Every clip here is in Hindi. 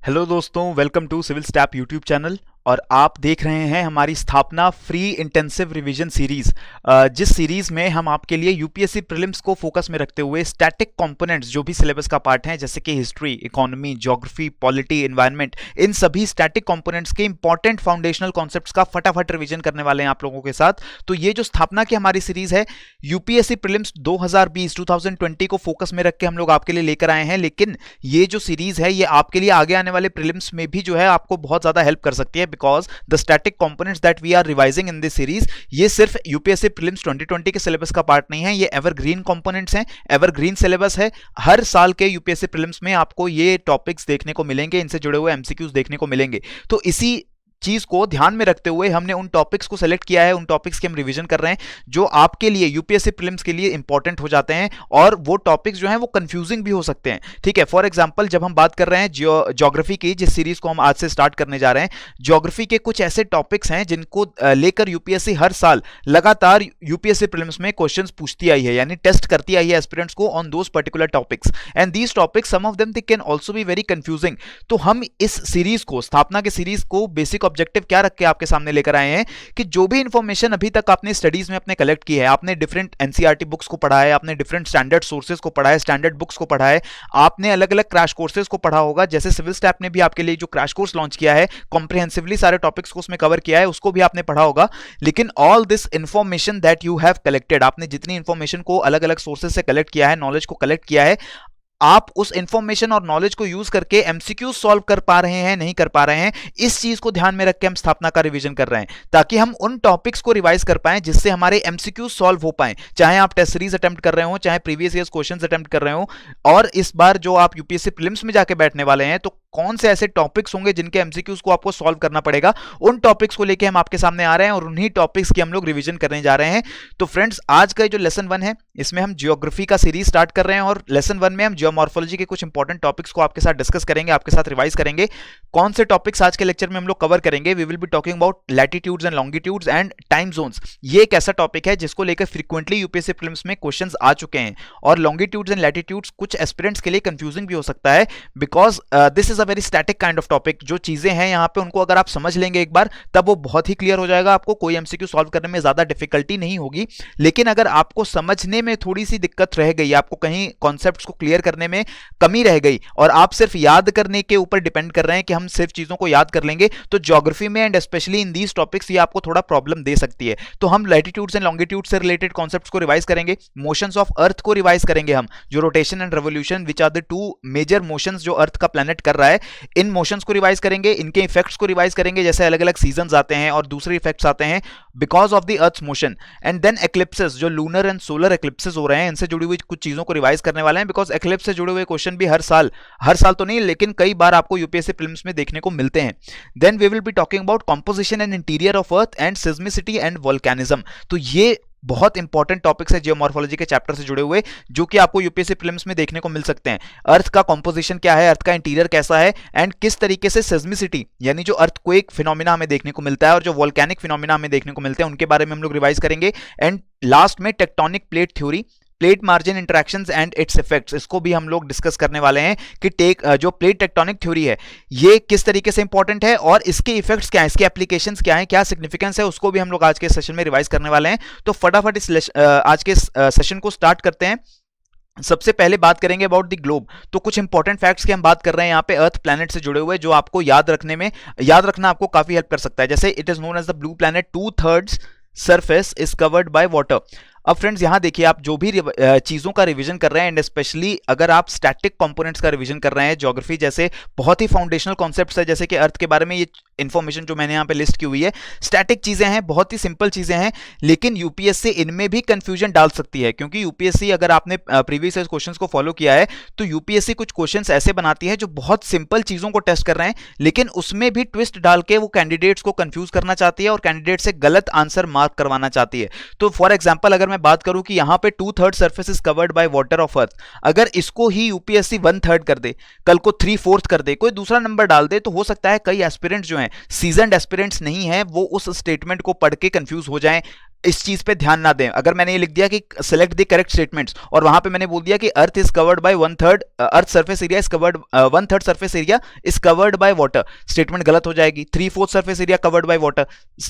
हेलो दोस्तों, welcome to civil step YouTube channel. और आप देख रहे हैं हमारी स्थापना फ्री इंटेंसिव रिवीजन सीरीज, जिस सीरीज में हम आपके लिए यूपीएससी प्रीलिम्स को फोकस में रखते हुए स्टैटिक कंपोनेंट्स जो भी सिलेबस का पार्ट है, जैसे कि history, economy, geography, polity, environment, इन सभी स्टैटिक कंपोनेंट्स के इंपॉर्टेंट फाउंडेशनल कॉन्सेप्ट्स का फटाफट रिवीजन करने वाले हैं आप लोगों के साथ। तो ये जो स्थापना की हमारी सीरीज है, यूपीएससी प्रीलिम्स 2020 को फोकस में रख के हम लोग आपके लिए लेकर आए हैं। लेकिन ये जो सीरीज है, ये आपके लिए आगे आने वाले प्रीलिम्स में भी जो है आपको बहुत ज्यादा हेल्प कर सकती है, because the static components that we are revising in this series, ये सिर्फ यूपीएससी प्रीलिम्स 2020 के सिलेबस का पार्ट नहीं है, ये एवरग्रीन कंपोनेंट्स हैं, एवरग्रीन सिलेबस है। हर साल के यूपीएससी प्रीलिम्स में आपको ये टॉपिक्स देखने को मिलेंगे, इनसे जुड़े हुए एमसीक्यूज देखने को मिलेंगे। तो इसी चीज को ध्यान में रखते हुए हमने उन टॉपिक्स को सेलेक्ट किया है, उन टॉपिक्स की हम रिवीजन कर रहे हैं जो आपके लिए यूपीएससी प्रीलिम्स के लिए इंपॉर्टेंट हो जाते हैं। और वो टॉपिक्स जो हैं वो कंफ्यूजिंग भी हो सकते हैं, ठीक है। फॉर एग्जांपल, जब हम बात कर रहे हैं ज्योग्राफी की, जिस सीरीज को हम आज से स्टार्ट करने जा रहे हैं, ज्योग्राफी के कुछ ऐसे टॉपिक्स हैं जिनको लेकर यूपीएससी हर साल लगातार यूपीएससी प्रीलिम्स में क्वेश्चंस पूछती आई है, यानी टेस्ट करती आई है एस्पिरेंट्स को on those particular topics. And these topics, some of them they can also be very confusing. तो हम इस सीरीज को, स्थापना के सीरीज को, बेसिक ऑब्जेक्टिव क्या रख के आपके सामने लेकर आए हैं कि जो भी इंफॉर्मेशन अभी तक आपने स्टडीज में अपने कलेक्ट की है, आपने डिफरेंट एनसीईआरटी बुक्स को पढ़ा है, आपने डिफरेंट स्टैंडर्ड सोर्सेज को पढ़ा है, स्टैंडर्ड बुक्स को पढ़ा है, आपने अलग अलग क्रैश कोर्सेज को पढ़ा होगा, जैसे सिविल स्टैप ने भी आपके लिए जो क्रैश कोर्स लॉन्च किया है, कॉम्प्रिहेंसिवली सारे टॉपिक्स को उसमें कवर किया है, उसको भी आपने पढ़ा होगा। लेकिन all this information that you have collected, आपने जितनी इंफॉर्मेशन को अलग अलग सोर्सेज से कलेक्ट किया है, नॉलेज को कलेक्ट किया है, आप उस इंफॉर्मेशन और नॉलेज को यूज करके एमसीक्यू सॉल्व कर पा रहे हैं, नहीं कर पा रहे हैं, इस चीज को ध्यान में रख के हम स्थापना का रिवीजन कर रहे हैं, ताकि हम उन टॉपिक्स को रिवाइज कर पाएं जिससे हमारे एमसीक्यू सॉल्व हो पाएं। चाहे आप टेस्ट सीरीज अटेम्प्ट कर रहे हो, चाहे प्रीवियस ईयर्स क्वेश्चंस अटेम्प्ट कर रहे हो, और इस बार जो आप यूपीएससी प्रीलिम्स में जाके बैठने वाले हैं, तो कौन से ऐसे टॉपिक्स होंगे जिनके एमसीक्यूज को आपको सॉल्व करना पड़ेगा, उन टॉपिक्स को लेके हम आपके सामने आ रहे हैं और उन्हीं टॉपिक्स की हम लोग रिवीजन करने जा रहे हैं। तो फ्रेंड्स, आज का जो लेसन 1 है, इसमें हम ज्योग्राफी का सीरीज स्टार्ट कर रहे हैं और लेसन 1 में हम जियोमॉर्फोलॉजी के कुछ इंपॉर्टेंट टॉपिक्स को आपके साथ डिस्कस करेंगे, आपके साथ रिवाइज करेंगे। कौन से टॉपिक्स आज के लेक्चर में हम लोग कवर करेंगे? We will be talking about latitudes and longitudes and time zones. ये एक ऐसा टॉपिक है जिसको लेकर फ्रीक्वेंटली यूपीएससी प्रीलिम्स में क्वेश्चंस आ चुके हैं, और लॉन्गिट्यूड्स एंड लैटिट्यूड्स कुछ एस्पिरेंट्स के लिए कंफ्यूजिंग भी हो सकता है, because this is a very static kind of topic. जो चीजें हैं यहाँ पे, उनको अगर आप समझ लेंगे एक बार, तब वो बहुत ही क्लियर हो जाएगा, आपको कोई एमसीक्यू सॉल्व करने में ज्यादा डिफिकल्टी नहीं होगी। लेकिन अगर आपको समझने में थोड़ी सी दिक्कत रह गई, आपको कहीं कॉन्सेप्ट्स को क्लियर करने में कमी रह गई, और आप सिर्फ याद करने के ऊपर डिपेंड कर रहे हैं कि हम सिर्फ चीजों को याद कर लेंगे, तो ज्योग्राफी में and specially in these topics ये आपको थोड़ा प्रॉब्लम दे सकती है। तो हम लैटिट्यूड्स एंड लॉन्गिट्यूड्स से रिलेटेड कॉन्सेप्ट्स को रिवाइज करेंगे, मोशंस ऑफ अर्थ को रिवाइज करेंगे हम, जो rotation and revolution, which are the two major motions जो अर्थ का प्लैनेट कर रहा है, इन मोशंस को रिवाइज करेंगे, इनके इफेक्ट्स को रिवाइज करेंगे, जैसे अलग अलग सीजन्स आते हैं और दूसरे इफेक्ट्स आते हैं because of the earth's motion. And then eclipses, जो लूनर एंड सोलर एक्लिप्सेस हो रहे हैं, इनसे जुड़ी हुई कुछ चीजों को रिवाइज करने वाले हैं, बिकॉज एक्लिप्स से जुड़े हुए क्वेश्चन भी हर साल तो नहीं, लेकिन कई बार आपको यूपीएससी प्रीलिम्स में देखने को मिलते हैं। Then we will be talking about composition and interior of earth and seismicity and volcanism. तो ये बहुत इंपॉर्टेंट टॉपिक्स है जियोमॉर्फोलॉजी के चैप्टर से जुड़े हुए, जो कि आपको यूपीएससी प्रीलिम्स में देखने को मिल सकते हैं। अर्थ का कंपोजिशन क्या है, अर्थ का इंटीरियर कैसा है, एंड किस तरीके से सिस्मिसिटी, यानी जो अर्थक्वेक फिनोमिना हमें देखने को मिलता है और जो वोल्केनिक फिनोमिना हमें देखने को मिलते हैं, उनके बारे में हम लोग रिवाइज करेंगे। एंड लास्ट में tectonic plate theory, plate margin interactions and it's effects, इसको भी हम लोग डिस्कस करने वाले हैं कि जो प्लेट टेक्टोनिक थ्योरी है, ये किस तरीके से इंपॉर्टेंट है और इसके इफेक्ट्स क्या हैं, इसके एप्लीकेशंस क्या हैं, क्या सिग्निफिकेंस है, उसको भी हम लोग आज के सेशन में रिवाइज करने वाले हैं। तो फटाफट इस आज के सेशन को स्टार्ट करते हैं। सबसे पहले बात करेंगे अबाउट द ग्लोब। तो कुछ इंपॉर्टेंट फैक्ट्स की हम बात कर रहे हैं यहाँ पे अर्थ प्लैनेट से जुड़े हुए, जो आपको याद रखना आपको काफी हेल्प कर सकता है। जैसे it is known as the blue planet, 2/3 surface is covered by water. अब फ्रेंड्स, यहां देखिए, आप जो भी चीजों का रिवीजन कर रहे हैं, एंड स्पेशली अगर आप स्टैटिक कंपोनेंट्स का रिवीजन कर रहे हैं, ज्योग्राफी जैसे बहुत ही फाउंडेशनल कॉन्सेप्ट्स है, जैसे कि अर्थ के बारे में ये इंफॉर्मेशन जो मैंने यहां पे लिस्ट की हुई है, स्टैटिक चीजें हैं, बहुत ही सिंपल चीजें हैं, लेकिन यूपीएससी इनमें भी कंफ्यूजन डाल सकती है, क्योंकि यूपीएससी, अगर आपने प्रीवियस क्वेश्चंस को फॉलो किया है, तो यूपीएससी कुछ क्वेश्चंस ऐसे बनाती है जो बहुत सिंपल चीजों को टेस्ट कर रहे हैं, लेकिन उसमें भी ट्विस्ट डाल के वो कैंडिडेट्स को कंफ्यूज करना चाहती है और कैंडिडेट से गलत आंसर मार्क करवाना चाहती है। तो फॉर एग्जाम्पल, अगर मैं बात करूं कि यहां पे 2/3 surface is covered by water of earth, अगर इसको ही यूपीएससी 1/3 कर दे, कल को 3/4 कर दे, कोई दूसरा नंबर डाल दे, तो हो सकता है कई एस्पिरेंट्स जो हैं, सीजन्ड एस्पिरेंट्स नहीं है, वो उस स्टेटमेंट को पढ़ के कंफ्यूज हो जाएं, इस चीज पे ध्यान ना दें। अगर मैंने ये लिख दिया कि सेलेक्ट द करेक्ट स्टेटमेंट्स और वहां पे मैंने बोल दिया कि earth is covered bye 1/3 earth surface area is covered 1/3 surface area is covered by water, statement गलत हो जाएगी। 3/4 surface area covered by water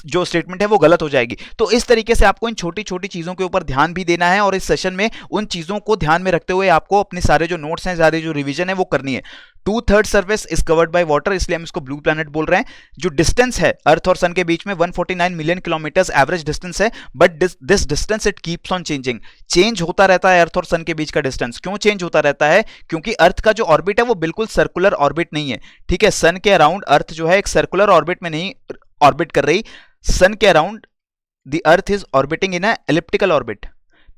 जो स्टेटमेंट है वो गलत हो जाएगी। तो इस तरीके से आपको इन छोटी छोटी चीजों के ऊपर ध्यान भी देना है और इस सेशन में उन चीजों को ध्यान में रखते हुए आपको अपने सारे जो नोट्स हैं, सारे जो रिवीजन है वो करनी है। 2/3 surface is covered by water, इसलिए हम इसको ब्लू प्लैनेट बोल रहे हैं। जो डिस्टेंस है अर्थ और सन के बीच में 149 मिलियन किलोमीटर एवरेज डिस्टेंस है, but this distance it keeps on changing, change होता रहता है अर्थ और सन के बीच का डिस्टेंस। क्यों चेंज होता रहता है? क्योंकि अर्थ का जो ऑर्बिट है वो बिल्कुल सर्कुलर ऑर्बिट नहीं है, ठीक है। सन के अराउंड अर्थ जो है एक सर्कुलर ऑर्बिट में नहीं ऑर्बिट कर रही, सन के around the earth is orbiting in a elliptical orbit,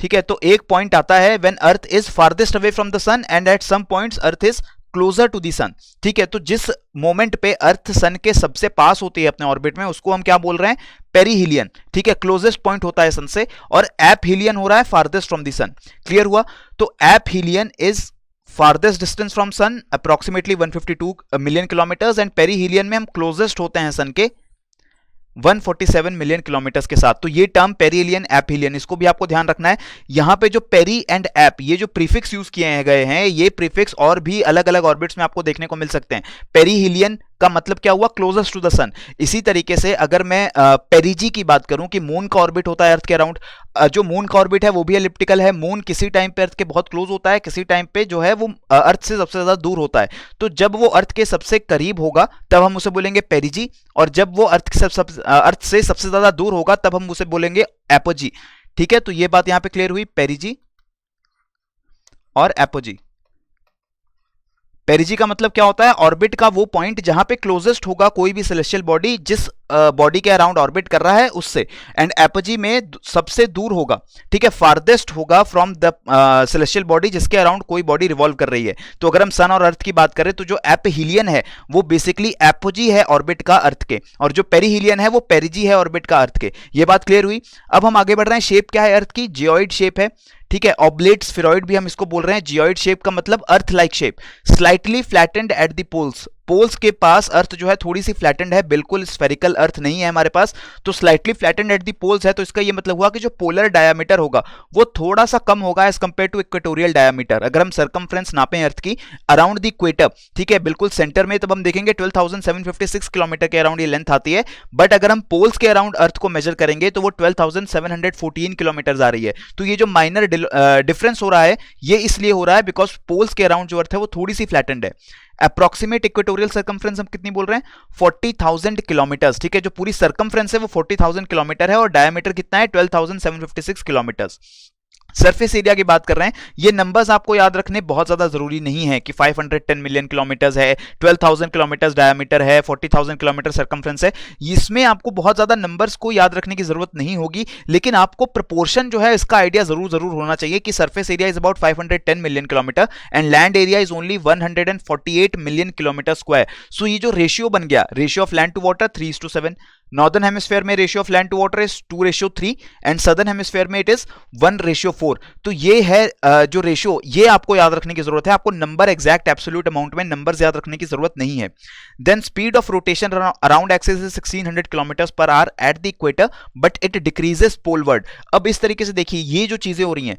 ठीक है। तो एक पॉइंट आता है when earth is farthest away from the sun and at some points earth is closer to the sun, ठीक है। तो जिस मोमेंट पे अर्थ सन के सबसे पास होती है अपने ऑर्बिट में, उसको हम क्या बोल रहे हैं? पेरीहिलियन, ठीक है। क्लोजेस्ट पॉइंट होता है सन से, और एपहिलियन हो रहा है farthest from the sun. Clear हुआ? तो aphelion is farthest distance from sun approximately 152 million kilometres, and perihelion में हम क्लोजेस्ट होते हैं सन के 147 मिलियन किलोमीटर्स के साथ। तो ये टर्म पेरीहिलियन एपहिलियन, इसको भी आपको ध्यान रखना है। यहां पे जो पेरी एंड एप, ये जो प्रीफिक्स यूज किए गए हैं, ये प्रीफिक्स और भी अलग अलग ऑर्बिट्स में आपको देखने को मिल सकते हैं। पेरीहिलियन का मतलब क्या हुआ? क्लोजेस्ट टू द सन। इसी तरीके से अगर मैं पेरिजी की बात करूं कि मून का ऑर्बिट होता है अर्थ के अराउंड, जो मून का ऑर्बिट है वो भी एलिप्टिकल है। मून किसी टाइम पे अर्थ के बहुत क्लोज होता है, किसी टाइम पे जो है वो अर्थ से सबसे ज्यादा दूर होता है। तो जब वो अर्थ के सबसे करीब होगा तब हम उसे बोलेंगे पेरिजी, और जब वो अर्थ से सबसे ज्यादा दूर होगा तब हम उसे बोलेंगे एपोजी, ठीक है। तो ये बात यहां पे क्लियर हुई, पेरिजी और एपोजी। पेरिजी का मतलब क्या होता है? ऑर्बिट का वो पॉइंट जहां पे क्लोजेस्ट होगा कोई भी सेलेस्टियल बॉडी, जिस बॉडी के अराउंड ऑर्बिट कर रहा है उससे, एंड एपोजी में सबसे दूर होगा, ठीक है, फारदेस्ट होगा फ्रॉम द सेलेस्टियल बॉडी जिसके अराउंड कोई बॉडी रिवॉल्व कर रही है। तो अगर हम सन और अर्थ की बात करें तो जो एपहिलियन है वो बेसिकली एपोजी है ऑर्बिट का अर्थ के, और जो पेरीहिलियन है वो पेरिजी है ऑर्बिट का अर्थ के। ये बात क्लियर हुई? अब हम आगे बढ़ रहे हैं। शेप क्या है अर्थ की? जियोइड शेप है, ठीक है। ऑब्लेट स्फेरॉइड भी हम इसको बोल रहे हैं। जियोइड शेप का मतलब earth like shape, slightly flattened at the poles. Poles के पास अर्थ जो है थोड़ी सी फ्लैटेंड है, बिल्कुल स्फेरिकल अर्थ नहीं है हमारे पास। तो slightly flattened at the poles है, तो इसका ये मतलब हुआ कि जो पोलर डायमीटर होगा वो थोड़ा सा कम होगा as compare to equatorial diameter. अगर हम सर्कमफ्रेंस नापें अर्थ की अराउंड द इक्वेटर, ठीक है, बिल्कुल सेंटर में, तब हम देखेंगे 12,756 किलोमीटर के अराउंड ये लेंथ आती है। बट अगर हम पोल्स के अराउंड अर्थ को मेजर करेंगे तो वो 12,714 किलोमीटर आ रही है। तो ये जो माइनर डिफरेंस हो रहा है ये इसलिए हो रहा है बिकॉज पोल्स के अराउंड जो अर्थ है वो थोड़ी सी फ्लैटेंड है। अप्रोक्सीमेट इक्वेटोरियल सर्कमफ्रेंस हम कितनी बोल रहे हैं? 40,000 किलोमीटर, ठीक है। जो पूरी सर्कमफ्रेंस है वो 40,000 किलोमीटर है, और डायमीटर कितना है? 12,756 किलोमीटर। सरफेस एरिया की बात कर रहे हैं। ये नंबर्स आपको याद रखने बहुत ज्यादा जरूरी नहीं है कि 510 मिलियन किलोमीटर है, 12,000 किलोमीटर डायमीटर है, 40,000 किलोमीटर सर्कमफ्रेंस है। इसमें आपको बहुत ज्यादा नंबर्स को याद रखने की जरूरत नहीं होगी, लेकिन आपको प्रोपोर्शन जो है इसका आइडिया जरूर होना चाहिए कि surface area is about 510 million kilometre and land area is only 148 million kilometre square. So ये जो रेशियो बन गया, ratio of land to water 3:7, northern hemisphere में ratio of land to water is 2:3 and southern hemisphere में इट इज 1:4। तो ये है जो रेशियो, ये आपको याद रखने की जरूरत है। आपको नंबर एग्जैक्ट एब्सोल्यूट अमाउंट में नंबर्स याद रखने की जरूरत नहीं है। Then speed of rotation around axis is 1600 kilometre per hour at the equator but it decreases poleward. अब इस तरीके से देखिए ये जो चीजें हो रही हैं,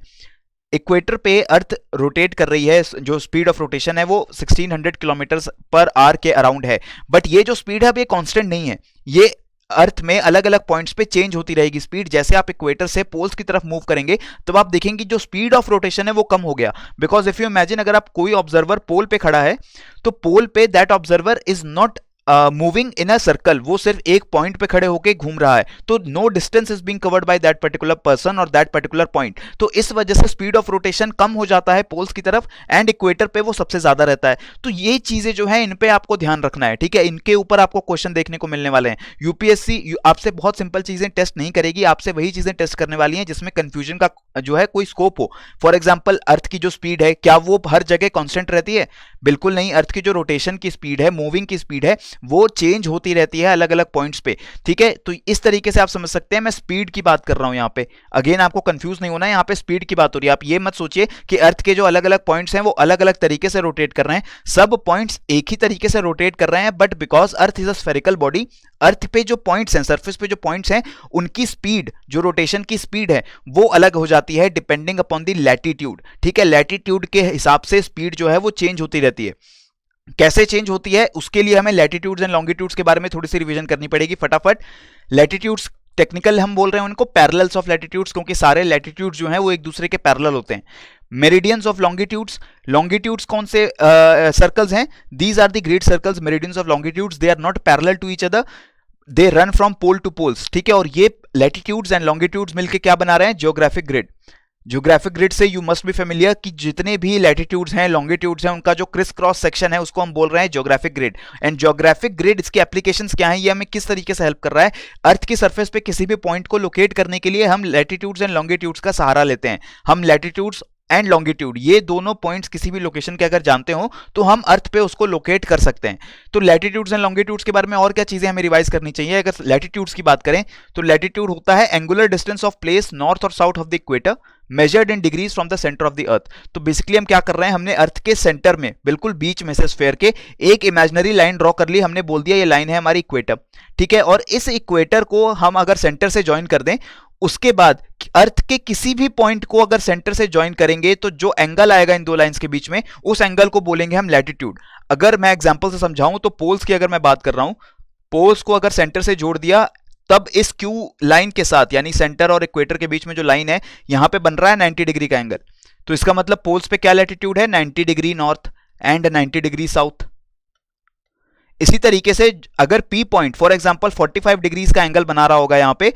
इक्वेटर पे अर्थ रोटेट कर रही है, जो स्पीड ऑफ रोटेशन है वो 1600 किलोमीटर पर आवर के अराउंड है, बट ये जो स्पीड है अब ये कांस्टेंट नहीं है, ये अर्थ में अलग अलग पॉइंट्स पे चेंज होती रहेगी स्पीड। जैसे आप इक्वेटर से पोल्स की तरफ मूव करेंगे तो आप देखेंगे जो स्पीड ऑफ रोटेशन है वो कम हो गया, बिकॉज इफ यू इमेजिन अगर आप कोई ऑब्जर्वर पोल पे खड़ा है तो पोल पे that observer is not moving in a circle, वो सिर्फ एक पॉइंट पे खड़े होकर घूम रहा है, तो no distance is being covered by that particular person और दैट पर्टिकुलर पॉइंट। तो इस वजह से स्पीड ऑफ रोटेशन कम हो जाता है पोल्स की तरफ एंड इक्वेटर पे वो सबसे ज्यादा रहता है। तो ये चीजें जो है इन पे आपको ध्यान रखना है, ठीक है। इनके ऊपर आपको क्वेश्चन देखने को मिलने वाले हैं। यूपीएससी आपसे बहुत सिंपल चीजें टेस्ट नहीं करेगी, आपसे वही चीजें टेस्ट करने वाली हैं जिसमें कंफ्यूजन का जो है कोई स्कोप हो। फॉर एग्जाम्पल अर्थ की जो स्पीड है क्या वो हर जगह कॉन्स्टेंट रहती है? बिल्कुल नहीं। अर्थ की जो रोटेशन की स्पीड है, मूविंग की स्पीड है, वो चेंज होती रहती है अलग अलग पॉइंट्स पे, ठीक है। तो इस तरीके से आप समझ सकते हैं। मैं स्पीड की बात कर रहा हूं यहां पे, अगेन आपको कंफ्यूज नहीं होना है, यहां पे स्पीड की बात हो रही है। आप ये मत सोचिए कि अर्थ के जो अलग अलग पॉइंट्स हैं वो अलग अलग तरीके से रोटेट कर रहे हैं। सब पॉइंट्स एक ही तरीके से रोटेट कर रहे हैं, but because earth is a spherical body, earth पे जो पॉइंट्स हैं, सरफेस पे जो पॉइंट्स हैं, उनकी स्पीड, जो रोटेशन की स्पीड है वो अलग हो जाती है डिपेंडिंग अपॉन द लैटिट्यूड। ठीक है, लैटिट्यूड के हिसाब से स्पीड जो है वो चेंज होती रहती है। कैसे चेंज होती है, उसके लिए हमें लैटिट्यूड्स एंड लॉन्गिट्यूड्स के बारे में थोड़ी सी रिवीजन करनी पड़ेगी फटाफट। लैटिट्यूड्स टेक्निकल हम बोल रहे हैं उनको पैरेलल्स ऑफ लैटिट्यूड्स, क्योंकि सारे लैटिट्यूड्स जो हैं वो एक दूसरे के पैरेलल होते हैं। मेरिडियंस ऑफ लॉन्गिट्यूड्स, लॉन्गिट्यूड्स कौन से सर्कल्स हैं? These are the great circles meridians of longitudes, they are not parallel to each other, they run from pole to poles. ठीक है, और ये लैटिट्यूड्स एंड लॉन्गिट्यूड्स मिलकर क्या बना रहे हैं? Geographic grid. जियोग्राफिक ग्रिड से यू मस्ट बी फेमिलियर कि जितने भी लैटिट्यूड्स हैं, लॉन्गिट्यूड्स हैं, उनका जो क्रिस क्रॉस सेक्शन है उसको हम बोल रहे हैं geographic grid. And geographic grid, इसकी एप्लीकेशंस क्या हैं, ये हमें किस तरीके से हेल्प कर रहा है? अर्थ की सरफेस पे किसी भी पॉइंट को लोकेट करने के लिए हम लैटिट्यूड्स एंड लॉन्गिट्यूड्स का सहारा लेते हैं। हम लैटिट्यूड्स एंड लॉन्गिट्यूड, ये दोनों पॉइंट्स किसी भी लोकेशन के अगर जानते हो तो हम अर्थ पे उसको लोकेट कर सकते हैं। तो लैटिट्यूड्स एंड लॉन्गिट्यूड्स के बारे में और क्या चीजें हमें रिवाइज करनी चाहिए? अगर लैटिट्यूड्स की बात करें तो लैटिट्यूड होता है angular distance of place north और south of the equator measured in degrees from the centre of the earth. तो बेसिकली हम क्या कर रहे हैं, हमने अर्थ के सेंटर में, बिल्कुल बीच में से स्फेयर के एक इमेजिनरी लाइन ड्रॉ कर ली, हमने बोल दिया ये लाइन है हमारी इक्वेटर। ठीक है, और इस इक्वेटर को हम अगर सेंटर से ज्वाइन कर दें, उसके बाद अर्थ के किसी भी पॉइंट को अगर सेंटर से ज्वाइन करेंगे तो जो एंगल आएगा इन दो लाइंस के बीच में, उस एंगल को बोलेंगे हम लैटिट्यूड। अगर मैं एग्जांपल से समझाऊं तो पोल्स की अगर मैं बात कर रहा हूं, पोल्स को अगर सेंटर से जोड़ दिया तब इस क्यू लाइन के साथ, यानी सेंटर और इक्वेटर के बीच में जो लाइन है, यहां पे बन रहा है 90 डिग्री का एंगल। तो इसका मतलब पोल्स पे क्या लैटिट्यूड है? 90 degree north and 90 degree south. इसी तरीके से अगर P point for example 45 degrees का एंगल बना रहा होगा यहां पे,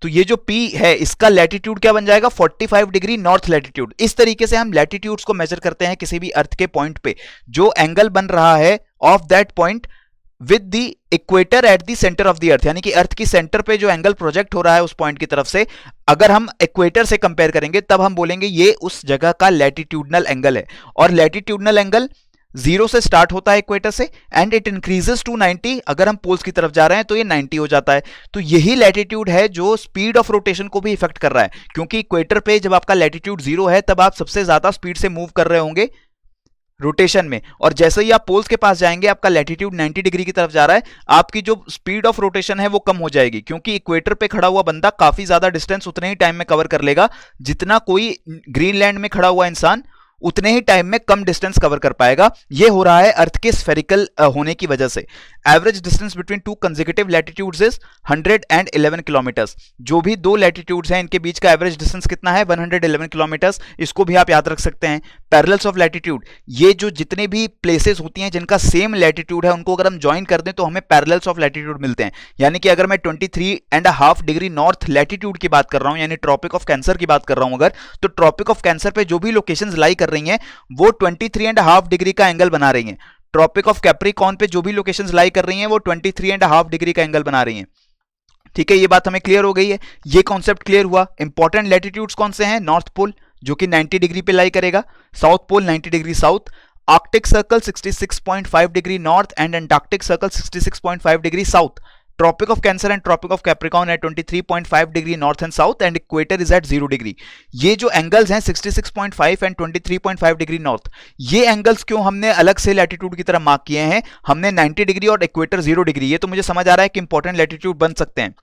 तो ये जो P है इसका लैटिट्यूड क्या बन जाएगा? 45 डिग्री नॉर्थ लैटिट्यूड। इस तरीके से हम लैटिट्यूड्स को मेजर करते हैं किसी भी अर्थ के पॉइंट पे, जो एंगल बन रहा है of that point with the equator at the centre of the अर्थ, यानी कि अर्थ की सेंटर पे जो एंगल प्रोजेक्ट हो रहा है उस पॉइंट की तरफ से, अगर हम इक्वेटर से कंपेयर करेंगे तब हम बोलेंगे ये उस जगह का लैटिट्यूडनल एंगल है। और लैटिट्यूडनल एंगल 0 से स्टार्ट होता है इक्वेटर से एंड इट इंक्रीजेस टू 90। अगर हम पोल्स की तरफ जा रहे हैं तो ये 90 हो जाता है। तो यही लैटिट्यूड है जो स्पीड ऑफ रोटेशन को भी इफेक्ट कर रहा है, क्योंकि इक्वेटर पे जब आपका लैटिट्यूड 0 है तब आप सबसे ज्यादा स्पीड से मूव कर रहे होंगे रोटेशन में, और जैसे ही आप पोल्स के पास जाएंगे आपका लैटिट्यूड 90 डिग्री की तरफ जा रहा है, आपकी जो स्पीड ऑफ रोटेशन है वो कम हो जाएगी, क्योंकि इक्वेटर पे खड़ा हुआ बंदा काफी ज्यादा डिस्टेंस उतने ही टाइम में कवर कर लेगा जितना कोई ग्रीनलैंड में खड़ा हुआ इंसान उतने ही टाइम में कम डिस्टेंस कवर कर पाएगा। ये हो रहा है अर्थ के स्फेरिकल होने की वजह से। Average distance between two consecutive latitudes is 111 kilometres. जो भी दो लैटिट्यूड्स हैं इनके बीच का एवरेज डिस्टेंस कितना है? 111 किलोमीटर्स। इसको भी आप याद रख सकते हैं। पैरेलल्स ऑफ लैटिट्यूड, ये जो जितने भी प्लेसेस होती हैं जिनका सेम लैटिट्यूड है उनको अगर हम ज्वाइन कर दें तो हमें पैरेलल्स ऑफ लैटिट्यूड मिलते हैं। यानी कि अगर मैं 23.5 डिग्री नॉर्थ लैटिट्यूड की बात कर रहा हूं, यानी ट्रॉपिक ऑफ कैंसर की बात कर रहा हूं अगर, तो ट्रॉपिक ऑफ कैंसर पे जो भी लोकेशंस लाई कर रही हैं वो 23.5 डिग्री का एंगल बना रही हैं। ट्रॉपिक ऑफ कैप्रिकॉर्न पे जो भी लोकेशंस लाई कर रही हैं वो 23.5 डिग्री का एंगल बना रही हैं। ठीक है, ये बात हमें क्लियर हो गई है, ये कॉन्सेप्ट क्लियर हुआ। इंपॉर्टेंट लैटिट्यूड्स कौन से हैं? नॉर्थ पोल जो कि 90 डिग्री पे लाई करेगा, south pole 90 degree south, Arctic circle 66.5 degree north and Antarctic circle 66.5 degree south. Tropic of cancer and tropic of Capricorn है 23.5 degree north and south and equator is at 0 degree. ये जो एंगल्स हैं 66.5 एंड 23.5 डिग्री नॉर्थ, ये एंगल्स क्यों हमने अलग से लैटिट्यूड की तरह मार्क किए हैं? हमने 90 डिग्री और इक्वेटर 0 डिग्री, ये तो मुझे समझ आ रहा है कि इंपॉर्टेंट लैटिट्यूड बन सकते हैं।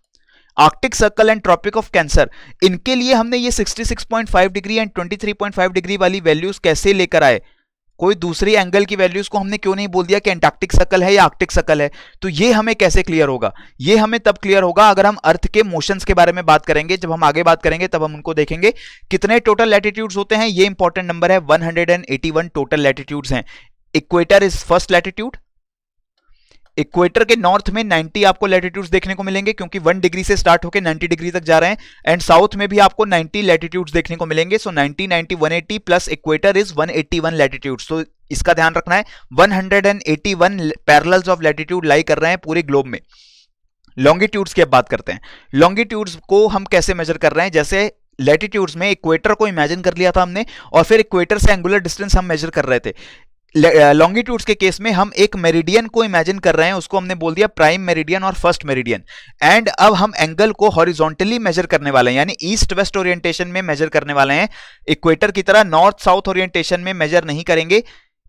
Arctic circle and tropic of Cancer, इनके लिए हमने ये 66.5 डिग्री एंड 23.5 डिग्री वाली वैल्यूज कैसे लेकर आए? कोई दूसरी एंगल की वैल्यूज को हमने क्यों नहीं बोल दिया कि एंटार्क्टिक सर्कल है या आर्कटिक सर्कल है? तो ये हमें कैसे क्लियर होगा? ये हमें तब क्लियर होगा अगर हम अर्थ के मोशंस के बारे में बात करेंगे। जब हम आगे बात करेंगे तब हम उनको देखेंगे। कितने टोटल लैटिट्यूड्स होते हैं? ये इंपॉर्टेंट नंबर है, 181 टोटल लैटिट्यूड्स हैं। Equator is first latitude. Equator के नॉर्थ में 90 आपको लैटिट्यूड्स देखने को मिलेंगे क्योंकि 1 डिग्री से स्टार्ट होकर 90 डिग्री तक जा रहे हैं, एंड साउथ में भी आपको 90 लैटिट्यूड्स देखने को मिलेंगे। सो 90 90 180 प्लस इक्वेटर इज 181 लैटिट्यूड्स। तो इसका ध्यान रखना है, 181 पैरेलल्स ऑफ लैटिट्यूड लाई कर रहे हैं पूरे ग्लोब में। लॉन्गिट्यूड्स की अब बात करते हैं। लॉन्गिट्यूड्स को हम कैसे मेजर कर रहे हैं? जैसे लैटिट्यूड्स में इक्वेटर को इमेजिन कर लिया था हमने और फिर इक्वेटर से एंगुलर डिस्टेंस हम मेजर कर रहे थे। लॉन्गिट्यूड्स के केस में हम एक मेरिडियन को इमेजिन कर रहे हैं, उसको हमने बोल दिया प्राइम मेरिडियन और फर्स्ट मेरिडियन। एंड अब हम एंगल को हॉरिजॉन्टली मेजर करने वाले हैं, यानी ईस्ट वेस्ट ओरिएंटेशन में मेजर करने वाले हैं। इक्वेटर की तरह नॉर्थ साउथ ओरिएंटेशन में मेजर नहीं करेंगे,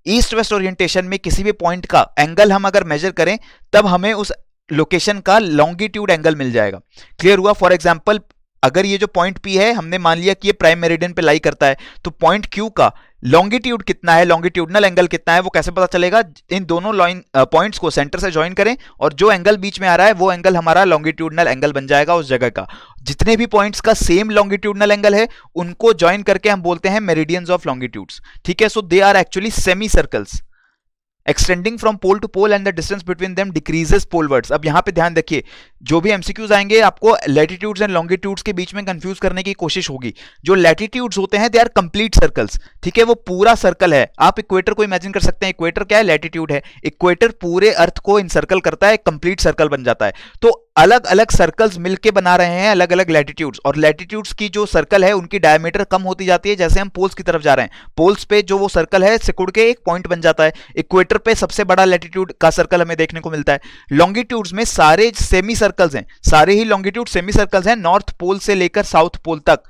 ईस्ट वेस्ट ओरिएंटेशन में किसी भी पॉइंट का एंगल हम अगर मेजर करें तब हमें उस लोकेशन का लॉन्गिट्यूड एंगल मिल जाएगा। क्लियर हुआ? फॉर एग्जांपल अगर ये जो पॉइंट P है हमने मान लिया कि ये प्राइम मेरिडियन पे लाई करता है, तो पॉइंट Q का लॉन्गिट्यूड कितना है, लॉन्गिट्यूडनल एंगल कितना है, वो कैसे पता चलेगा? इन दोनों लाइन पॉइंट्स को सेंटर से ज्वाइन करें और जो एंगल बीच में आ रहा है वो एंगल हमारा लॉन्गिट्यूडनल एंगल बन जाएगा उस जगह का। जितने भी पॉइंट्स का सेम लॉन्गिट्यूडनल एंगल है उनको ज्वाइन करके हम बोलते हैं मेरिडियंस ऑफ लॉन्गिट्यूड्स। ठीक है, so they are actually semi circles extending from pole to pole and the distance between them decreases polewards. अब यहां पे ध्यान रखिए, जो भी एमसीक्यूज आएंगे आपको लैटिट्यूड्स एंड लॉन्गिट्यूड्स के बीच में कंफ्यूज करने की कोशिश होगी। जो लैटिट्यूड्स होते हैं दे आर कंप्लीट सर्कल्स। ठीक है, वो पूरा सर्कल है। आप इक्वेटर को इमेजिन कर सकते हैं, इक्वेटर क्या है? लैटिट्यूड है। इक्वेटर पूरे अर्थ को इंसर्कल करता है, कंप्लीट सर्कल बन जाता है। तो अलग अलग सर्कल्स मिलके बना रहे हैं अलग अलग लैटिट्यूड्स, और लैटिट्यूड्स की जो सर्कल है उनकी डायमीटर कम होती जाती है जैसे हम पोल्स की तरफ जा रहे हैं। पोल्स पे जो वो सर्कल है सिकुड़ के एक पॉइंट बन जाता है। इक्वेटर पे सबसे बड़ा लैटिट्यूड का सर्कल हमें देखने को मिलता है। लॉन्गिट्यूड्स में सारे सेमी सर्कल्स हैं, सारे ही लॉन्गिट्यूड सेमी सर्कल्स हैं। नॉर्थ पोल से लेकर साउथ पोल तक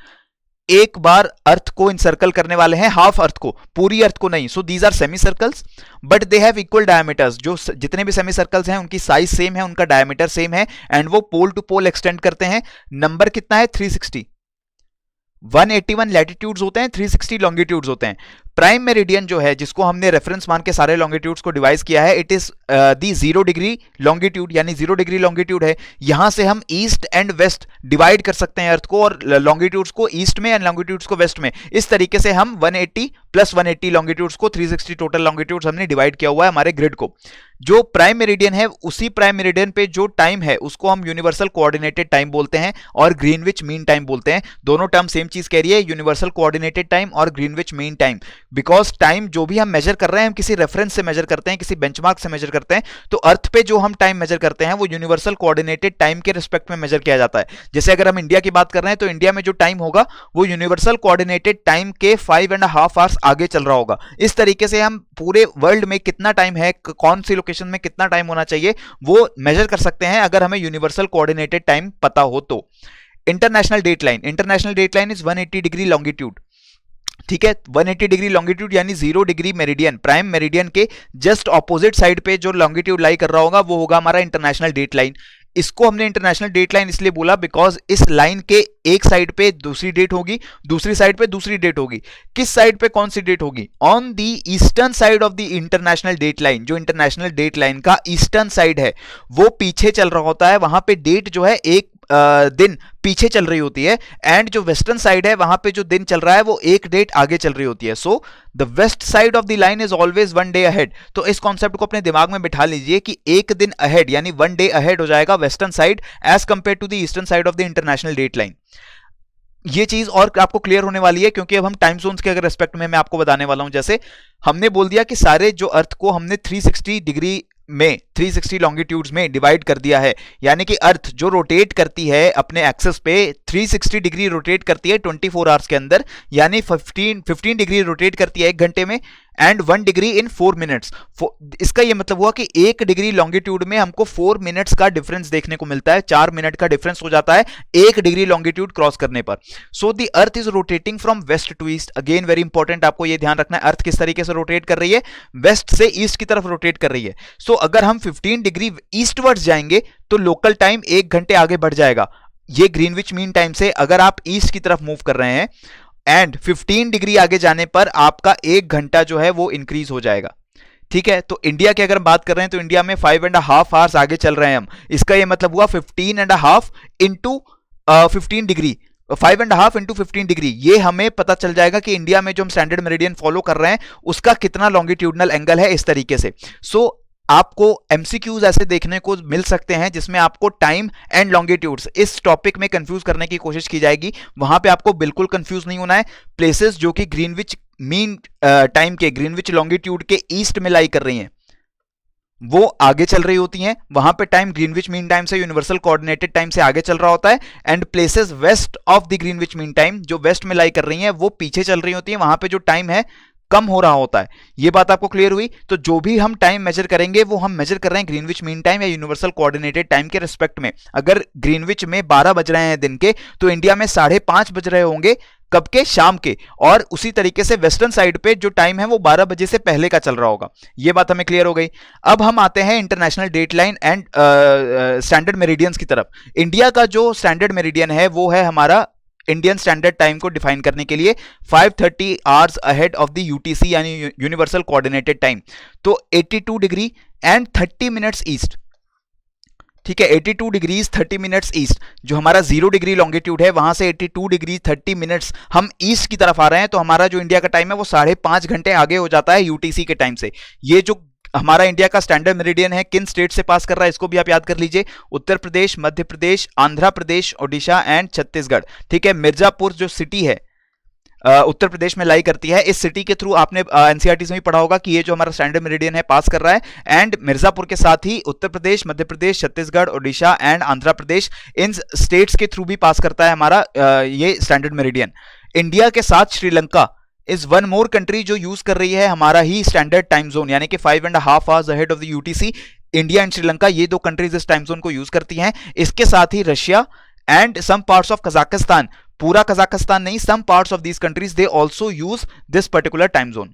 एक बार अर्थ को इंसर्कल करने वाले हैं, हाफ अर्थ को, पूरी अर्थ को नहीं। So these are semi circles but they have equal diameters. जो जितने भी सेमी सर्कल्स हैं उनकी साइज सेम है, उनका डायमीटर सेम है एंड वो पोल टू पोल एक्सटेंड करते हैं। नंबर कितना है? 360। 181 लैटिट्यूड्स होते हैं, 360 लॉन्गिट्यूड्स होते हैं। प्राइम मेरिडियन जो है जिसको हमने रेफरेंस मान के सारे लॉन्गिट्यूड्स को डिवाइस किया है, it is the 0 degree longitude, यानी 0 डिग्री लॉन्गिट्यूड है। यहां से हम ईस्ट एंड वेस्ट डिवाइड कर सकते हैं अर्थ को, और लॉन्गिट्यूड्स को ईस्ट में एंड लॉन्गिट्यूड्स को वेस्ट में। इस तरीके से हम 180 प्लस 180 लॉन्गिट्यूड्स को 360 टोटल लॉन्गिट्यूड्स हमने डिवाइड किया हुआ है हमारे ग्रिड को। जो प्राइम मेरिडियन है उसी प्राइम मेरिडियन पे जो टाइम है उसको हम यूनिवर्सल कोऑर्डिनेटेड टाइम बोलते हैं और ग्रीनविच मीन टाइम बोलते हैं। दोनों टर्म सेम चीज कह रही है, यूनिवर्सल कोऑर्डिनेटेड टाइम और Greenwich mean time. Because time जो भी हम मेजर कर रहे हैं हम किसी रेफरेंस से मेजर करते हैं, किसी बेंचमार्क से मेजर करते हैं। तो अर्थ पे जो हम टाइम मेजर करते हैं वो यूनिवर्सल कोऑर्डिनेटेड टाइम के रिस्पेक्ट में मेजर किया जाता है। जैसे अगर हम इंडिया की बात कर रहे हैं तो इंडिया में जो टाइम होगा वो यूनिवर्सल कोऑर्डिनेटेड टाइम के 5.5 आवर्स आगे चल रहा होगा। इस तरीके से हम पूरे वर्ल्ड में कितना टाइम है, कौन सी लोकेशन में कितना टाइम होना चाहिए, वो मेजर कर सकते हैं अगर हमें यूनिवर्सल कोऑर्डिनेटेड टाइम पता हो तो। International date line, international date line is 180 degree longitude. ठीक है, 180 डिग्री लॉन्गिट्यूड यानी 0 डिग्री मेरिडियन, प्राइम मेरिडियन के जस्ट ऑपोजिट साइड पे जो लॉन्गिट्यूड लाई कर रहा होगा वो होगा हमारा इंटरनेशनल डेट लाइन। इसको हमने इंटरनेशनल डेट लाइन इसलिए बोला बिकॉज इस लाइन के एक साइड पे दूसरी डेट होगी, दूसरी साइड पे दूसरी डेट होगी। किस साइड पे कौन सी डेट होगी? On the eastern side of the international date line. जो इंटरनेशनल डेट लाइन का ईस्टर्न साइड है वो पीछे चल रहा होता है, वहां पे डेट जो है एक दिन पीछे चल रही होती है, एंड जो वेस्टर्न साइड है वहां पे जो दिन चल रहा है वो एक डेट आगे चल रही होती है। So the west side of the line is always 1 day ahead. तो इस कॉन्सेप्ट को अपने दिमाग में बिठा लीजिए कि एक दिन अहेड यानी 1 डे अहेड हो जाएगा western side as compare to the eastern side of the international date line. ये चीज और आपको क्लियर होने वाली है क्योंकि अब हम टाइम जोन्स के अगर रेस्पेक्ट में मैं आपको बताने वाला हूं। जैसे हमने बोल दिया कि सारे जो अर्थ को हमने 360 डिग्री में 360 लॉन्गिट्यूड्स में डिवाइड कर दिया है, यानी कि अर्थ जो रोटेट करती है अपने एक्सेस पे 360 डिग्री रोटेट करती है 24 आवर्स के अंदर, यानी 15 डिग्री रोटेट करती है 1 घंटे में एंड 1 डिग्री इन 4 मिनट्स। इसका ये मतलब हुआ कि 1 डिग्री लॉन्गिट्यूड में हमको 4 मिनट्स का डिफरेंस देखने को मिलता है, 4 मिनट का डिफरेंस हो जाता है 1 डिग्री लॉन्गिट्यूड क्रॉस करने पर। So the earth is rotating from west to east. Again very important, आपको ये ध्यान रखना है अर्थ किस तरीके से रोटेट कर रही है, वेस्ट से ईस्ट की तरफ रोटेट कर रही है। सो अगर हम 15 डिग्री ईस्टवर्ड्स जाएंगे तो लोकल टाइम 1 घंटे आगे बढ़ जाएगा। ये ग्रीनविच मीन टाइम से अगर आप ईस्ट की तरफ मूव कर रहे हैं एंड 15 डिग्री आगे जाने पर आपका 1 घंटा जो है वो इंक्रीज हो जाएगा। ठीक है, तो इंडिया की अगर बात कर रहे हैं तो इंडिया में 5.5 आवर्स आगे चल रहे हैं हम। इसका ये मतलब हुआ 15.5 इंटू 15 डिग्री, 5.5 इंटू 15 डिग्री। ये हमें पता चल जाएगा कि इंडिया में जो हम स्टैंडर्ड मेरिडियन फॉलो कर रहे हैं उसका कितना लॉन्गिट्यूडनल एंगल है, इस तरीके से। सो आपको एमसीक्यूज ऐसे देखने को मिल सकते हैं जिसमें आपको टाइम एंड लॉन्गिट्यूड्स इस टॉपिक में कंफ्यूज करने की कोशिश की जाएगी। वहां पे आपको बिल्कुल कंफ्यूज नहीं होना है। प्लेसेस जो कि ग्रीनविच मीन टाइम के, ग्रीनविच लॉन्गिट्यूड के ईस्ट में लाई कर रही हैं वो आगे चल रही होती हैं, वहां पे टाइम ग्रीनविच मीन टाइम से यूनिवर्सल कोऑर्डिनेटेड टाइम से आगे चल रहा होता है। And places west of the Greenwich mean time जो वेस्ट में लाई कर रही हैं वो पीछे चल रही होती हैं, वहां पे जो टाइम है कम हो रहा होता है। ये बात आपको क्लियर हुई? तो जो भी हम टाइम मेजर करेंगे वो हम मेजर कर रहे हैं ग्रीनविच मीन टाइम या यूनिवर्सल कोऑर्डिनेटेड टाइम के रिस्पेक्ट में। अगर ग्रीनविच में 12 बज रहे हैं दिन के, तो इंडिया में 5:30 बज रहे होंगे कब के? शाम के। और उसी तरीके से वेस्टर्न साइड पे जो टाइम है वो 12 बजे से पहले का चल रहा होगा। ये बात हमें क्लियर हो गई। अब हम आते हैं international date line and standard meridians की तरफ। इंडिया का जो स्टैंडर्ड मेरिडियन है वो है हमारा इंडियन स्टैंडर्ड टाइम को डिफाइन करने के लिए 5:30 hours ahead of the UTC यानी यूनिवर्सल कोऑर्डिनेटेड टाइम। तो 82 डिग्री एंड 30 मिनट्स ईस्ट, ठीक है, 82 डिग्रीज 30 मिनट्स ईस्ट। जो हमारा 0 डिग्री लॉन्गिट्यूड है वहां से 82 डिग्री 30 मिनट्स हम ईस्ट की तरफ आ रहे हैं, तो हमारा जो इंडिया का टाइम है वो 5.5 घंटे आगे हो जाता है यूटीसी के टाइम से। ये जो हमारा इंडिया का स्टैंडर्ड मेरिडियन है किन स्टेट से पास कर रहा है इसको भी आप याद कर लीजिए। उत्तर प्रदेश, मध्य प्रदेश, आंध्र प्रदेश, ओडिशा एंड छत्तीसगढ़। ठीक है, मिर्जापुर जो सिटी है उत्तर प्रदेश में लाई करती है, इस सिटी के थ्रू आपने एनसीईआरटी में भी पढ़ा होगा कि ये जो हमारा स्टैंडर्ड मेरिडियन है पास कर रहा है। एंड मिर्जापुर के साथ ही उत्तर प्रदेश, मध्य प्रदेश, छत्तीसगढ़, ओडिशा एंड आंध्र प्रदेश, इन स्टेट्स के थ्रू भी पास करता है हमारा ये स्टैंडर्ड मेरिडियन। इंडिया के साथ Sri Lanka is one more country जो यूज कर रही है हमारा ही स्टैंडर्ड टाइम जोन, यानी कि 5.5 hours ahead of the UTC. India and Sri Lanka ये दो कंट्रीज इस टाइम जोन को यूज करती हैं। इसके साथ ही Russia and some parts of Kazakhstan, पूरा कजाकिस्तान नहीं, some parts of these countries they also use this particular time zone.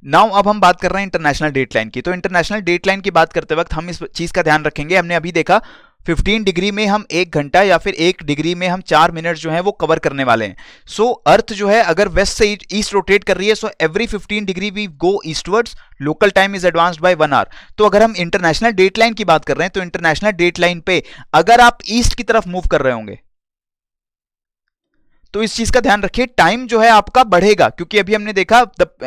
Now अब हम बात कर रहे हैं इंटरनेशनल डेट लाइन की। तो इंटरनेशनल डेट लाइन की बात करते वक्त हम इस चीज का ध्यान रखेंगे, हमने अभी देखा 15 डिग्री में हम 1 घंटा या फिर 1 डिग्री में हम 4 मिनट जो है वो कवर करने वाले हैं। सो अर्थ जो है अगर वेस्ट से ईस्ट रोटेट कर रही है, so every 15 degree we go eastwards, local time is advanced by 1 hour. तो अगर हम इंटरनेशनल डेट लाइन की बात कर रहे हैं तो इंटरनेशनल डेट लाइन पे अगर आप ईस्ट की तरफ मूव कर रहे होंगे तो इस चीज का ध्यान रखिए, टाइम जो है आपका बढ़ेगा, क्योंकि अभी हमने देखा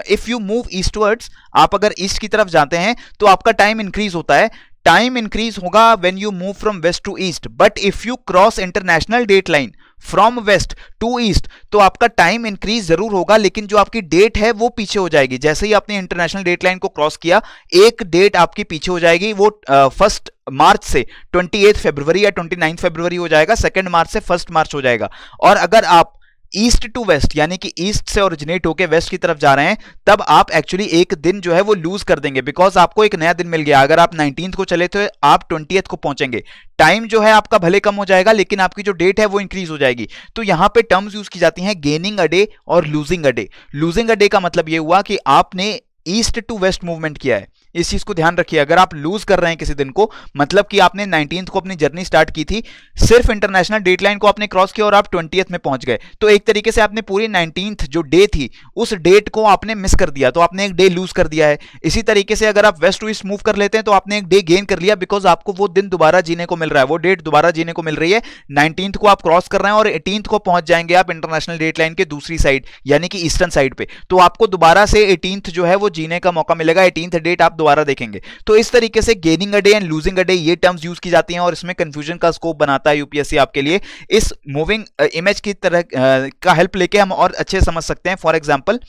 इफ यू मूव ईस्टवर्ड्स, आप अगर ईस्ट की तरफ जाते हैं तो आपका टाइम इंक्रीज होता है। टाइम इंक्रीज होगा when you move from west to east, but if you cross international date line from west to east तो आपका टाइम इंक्रीज जरूर होगा, लेकिन जो आपकी डेट है वो पीछे हो जाएगी। जैसे ही आपने इंटरनेशनल डेट लाइन को क्रॉस किया, एक डेट आपकी पीछे हो जाएगी, वो 1 मार्च से 28 फरवरी या 29 फरवरी हो जाएगा, 2 मार्च से 1 मार्च हो जाएगा। और अगर आप ईस्ट टू वेस्ट यानी कि ईस्ट से ओरिजिनेट होकर वेस्ट की तरफ जा रहे हैं, तब आप एक्चुअली एक दिन जो है वो लूज कर देंगे, बिकॉज आपको एक नया दिन मिल गया। अगर आप 19th को चले तो आप 20th को पहुंचेंगे। टाइम जो है आपका भले कम हो जाएगा, लेकिन आपकी जो डेट है वो इंक्रीज हो जाएगी। तो यहां पे टर्म्स यूज की जाती हैं गेनिंग अ डे और losing a day. Losing a day का मतलब ये हुआ कि आपने ईस्ट टू वेस्ट मूवमेंट किया है, इस चीज को ध्यान रखिए। अगर आप लूज कर रहे हैं किसी दिन को, मतलब कि आपने 19th को अपनी जर्नी स्टार्ट की थी, सिर्फ इंटरनेशनल डेट लाइन को आपने क्रॉस किया और आप 20th में पहुंच गए, तो एक तरीके से आपने पूरी 19th जो डे थी उस डेट को आपने मिस कर दिया, तो आपने एक डे लूज कर दिया है। इसी तरीके से अगर आप वेस्ट टू ईस्ट मूव कर लेते हैं तो आपने एक डे गेन कर लिया, बिकॉज आपको वो दिन दोबारा जीने को मिल रहा है, वो डेट दोबारा जीने को मिल रही है। 19th को आप क्रॉस कर रहे हैं और 18th को पहुंच जाएंगे आप इंटरनेशनल डेट लाइन के दूसरी साइड यानी कि ईस्टर्न साइड पे, तो आपको दोबारा से 18th जो है वो जीने का मौका मिलेगा, 18th डेट आप दोबारा देखेंगे। तो इस तरीके से gaining a day and losing a day ये टर्म्स यूज की जाती हैं और इसमें कंफ्यूजन का स्कोप बनाता है यूपीएससी आपके लिए। इस मूविंग इमेज की तरह का हेल्प लेके हम और अच्छे समझ सकते हैं। फॉर एग्जांपल,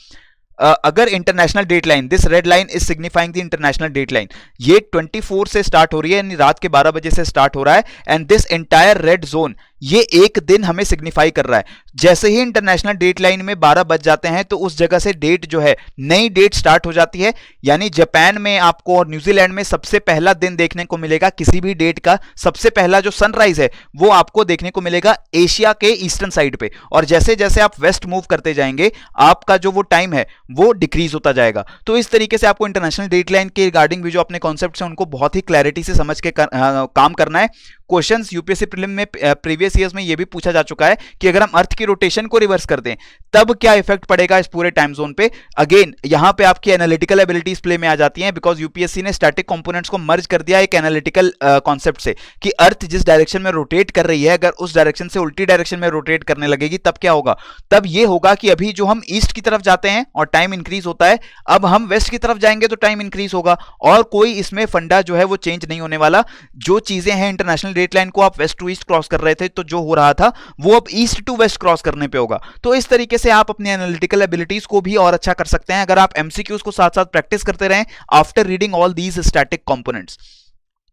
अगर international date line, this red line is signifying the international date line, ये 24 से स्टार्ट हो रही है, यानी रात के 12 बजे से स्टार्ट हो रहा है, and this entire red zone ये एक दिन हमें सिग्निफाई कर रहा है। जैसे ही इंटरनेशनल डेट लाइन में 12 बज जाते हैं तो उस जगह से डेट जो है नई डेट स्टार्ट हो जाती है, यानी जापान में आपको और न्यूजीलैंड में सबसे पहला दिन देखने को मिलेगा किसी भी डेट का, सबसे पहला जो सनराइज है वो आपको देखने को मिलेगा एशिया के ईस्टर्न साइड पे। और जैसे जैसे आप वेस्ट मूव करते जाएंगे आपका जो वो टाइम है वो डिक्रीज होता जाएगा। तो इस तरीके से आपको इंटरनेशनल डेट लाइन के रिगार्डिंग भी जो अपने कॉन्सेप्ट्स हैं उनको बहुत ही क्लैरिटी से समझ के काम करना है। क्वेश्चंस यूपीएससी प्रीलिम में प्रीवियस ईयर्स में ये भी पूछा जा चुका है कि अगर हम अर्थ की रोटेशन को रिवर्स कर दें तब क्या इफेक्ट पड़ेगा इस पूरे टाइम जोन पे। अगेन यहां पे आपकी एनालिटिकल एबिलिटीज प्ले में आ जाती हैं, बिकॉज यूपीएससी ने स्टैटिक कंपोनेंट्स को मर्ज कर दिया एक एनालिटिकल कॉन्सेप्ट से कि अर्थ जिस डायरेक्शन में रोटेट कर रही है, अगर उस डायरेक्शन से उल्टी डायरेक्शन में रोटेट करने लगेगी तब क्या होगा। तब ये होगा कि अभी जो हम ईस्ट की तरफ जाते हैं और टाइम इंक्रीज होता है, अब हम वेस्ट की तरफ जाएंगे तो टाइम इंक्रीज होगा, और कोई इसमें फंडा जो है वो चेंज नहीं होने वाला। जो चीजें हैं इंटरनेशनल डेट लाइन को आप वेस्ट टू ईस्ट क्रॉस कर रहे थे तो जो हो रहा था वो अब ईस्ट टू वेस्ट क्रॉस करने पे होगा। तो इस तरीके से आप अपनी एनालिटिकल एबिलिटीज को भी और अच्छा कर सकते हैं अगर आप एमसीक्यूज को साथ साथ प्रैक्टिस करते रहें after reading all these static components.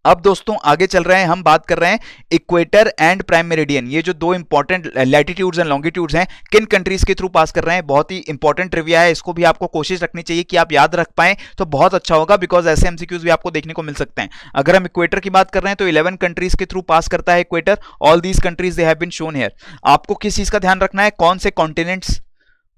अब दोस्तों आगे चल रहे हैं, हम बात कर रहे हैं इक्वेटर एंड प्राइम मेरिडियन। ये जो दो इंपॉर्टेंट लैटिट्यूड्स एंड लॉन्गिट्यूड्स हैं, किन कंट्रीज के थ्रू पास कर रहे हैं। बहुत ही इंपॉर्टेंट ट्रिविया है, इसको भी आपको कोशिश रखनी चाहिए कि आप याद रख पाएं तो बहुत अच्छा होगा, बिकॉज ऐसे एमसीक्यूज भी आपको देखने को मिल सकते हैं। अगर हम इक्वेटर की बात कर रहे हैं तो 11 कंट्रीज के थ्रू पास करता है equator. All these countries they have been shown here. आपको किस चीज का ध्यान रखना है, कौन से कॉन्टिनेंट्स,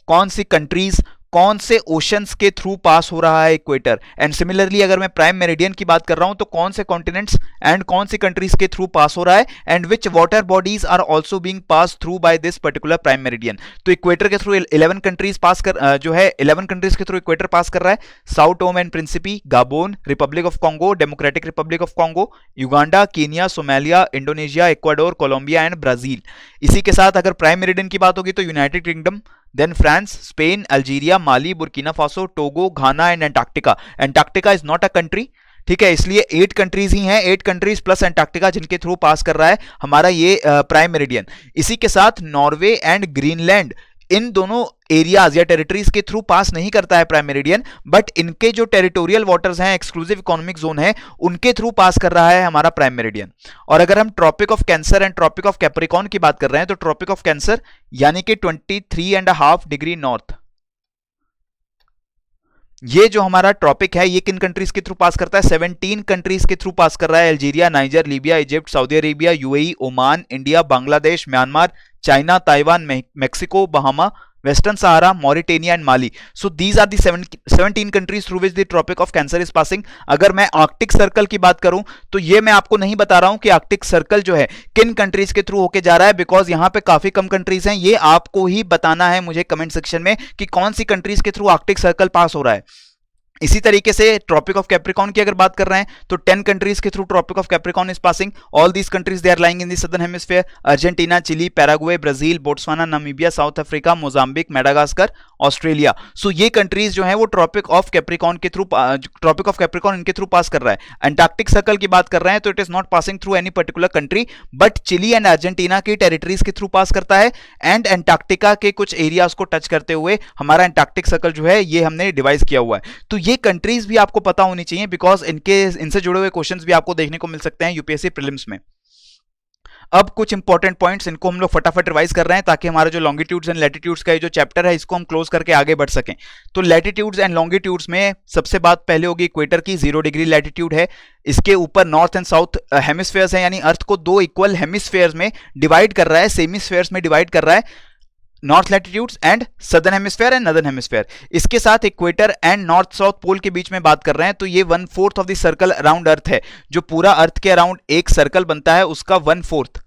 कौन सी कंट्रीज, कौन से ओशंस के थ्रू पास हो रहा है इक्वेटर। एंड सिमिलरली अगर मैं प्राइम मेरिडियन की बात कर रहा हूं तो कौन से कॉन्टिनेंट्स एंड कौन सी कंट्रीज के थ्रू पास हो रहा है, and which water bodies are also being pass through by this particular prime meridian. तो इक्वेटर के थ्रू 11 कंट्रीज पास कर जो है 11 कंट्रीज के थ्रू इक्वेटर पास कर रहा है। Sao Tome and Principe, Gabon, Republic of Congo, Democratic Republic of Congo, Uganda, Kenya, Somalia, Indonesia, Ecuador, Colombia and Brazil. इसी के साथ अगर प्राइम मेरिडियन की बात होगी तो United Kingdom, then France, Spain, Algeria, Mali, Burkina Faso, Togo, Ghana and Antarctica. Antarctica is not a country, ठीक है, इसलिए 8 कंट्रीज ही हैं, 8 कंट्रीज प्लस अंटार्कटिका जिनके थ्रू पास कर रहा है हमारा ये प्राइम मेरिडियन। इसी के साथ नॉर्वे एंड ग्रीनलैंड, इन दोनों एरियाज या टेरिटरीज के थ्रू पास नहीं करता है प्राइम मेरिडियन, बट इनके जो टेरिटोरियल वाटर्स हैं, एक्सक्लूसिव इकोनॉमिक जोन है, उनके थ्रू पास कर रहा है हमारा प्राइम मेरिडियन। और अगर हम tropic of cancer and tropic of Capricorn की बात कर रहे हैं तो ट्रॉपिक ऑफ कैंसर यानी कि 23.5 डिग्री नॉर्थ, ये जो हमारा ट्रॉपिक है ये किन कंट्रीज के थ्रू पास करता है, 17 कंट्रीज के थ्रू पास कर रहा है। Algeria, Niger, Libya, Egypt, Saudi Arabia, UAE, Oman, India, Bangladesh, Myanmar, China, Taiwan, Mexico, Bahama, western Sahara, Mauritania and Mali. So these are the 17 countries through which the tropic of Cancer is passing. अगर मैं आर्कटिक सर्कल की बात करूं तो ये मैं आपको नहीं बता रहा हूं कि आर्कटिक सर्कल जो है किन कंट्रीज के थ्रू होके जा रहा है, बिकॉज यहां पे काफी कम कंट्रीज हैं। ये आपको ही बताना है मुझे कमेंट सेक्शन में कि कौन सी कंट्रीज के थ्रू आर्कटिक सर्कल पास हो रहा है। इसी तरीके से ट्रॉपिक ऑफ कैप्रिकॉर्न की अगर बात कर रहे हैं तो 10 कंट्रीज के through tropic of Capricorn is passing. All these countries they are lying in the southern hemisphere, Argentina, Chile, Paraguay, Brazil, Botswana, Namibia, South Africa, Mozambique, Madagascar, Australia. So ये कंट्रीज जो है वो ट्रॉपिक ऑफ कैप्रिकॉर्न के थ्रू ट्रॉपिक ऑफ कैप्रिकॉर्न इनके थ्रू पास कर रहा है। अंटार्कटिक सर्कल की बात कर रहे हैं तो it is not passing through any particular country, but Chile and Argentina की टेरिटरीज के थ्रू पास करता है, एंड अंटार्कटिका के कुछ एरियाज को टच करते हुए हमारा अंटार्कटिक सर्कल जो है ये हमने डिवाइस किया हुआ है। तो ये कंट्रीज भी आपको पता होनी चाहिए, बिकॉज इनसे जुड़े हुए क्वेश्चंस भी आपको देखने को मिल सकते हैं यूपीएससी प्रीलिम्स में। अब कुछ इंपॉर्टेंट पॉइंट्स, इनको हम लोग फटाफट रिवाइज कर रहे हैं ताकि हमारा जो लॉन्गिट्यूड्स एंड लैटिट्यूड्स का ये जो चैप्टर है इसको हम क्लोज करके आगे बढ़ सकें। तो लैटिट्यूड्स एंड लॉन्गिट्यूड्स में सबसे बात पहले होगी इक्वेटर की, 0 डिग्री लैटिट्यूड है। इसके ऊपर नॉर्थ एंड साउथ हेमिस्फेयर्स हैं, यानी अर्थ को 2 इक्वल हेमिस्फेयर्स में डिवाइड कर रहा है, सेमिस्फेयर्स में डिवाइड कर रहा है, north latitudes and southern hemisphere and northern hemisphere. इसके साथ equator and north south pole के बीच में बात कर रहे हैं तो ये 1/4 ऑफ द सर्कल अराउंड अर्थ है। जो पूरा अर्थ के अराउंड एक सर्कल बनता है उसका 1/4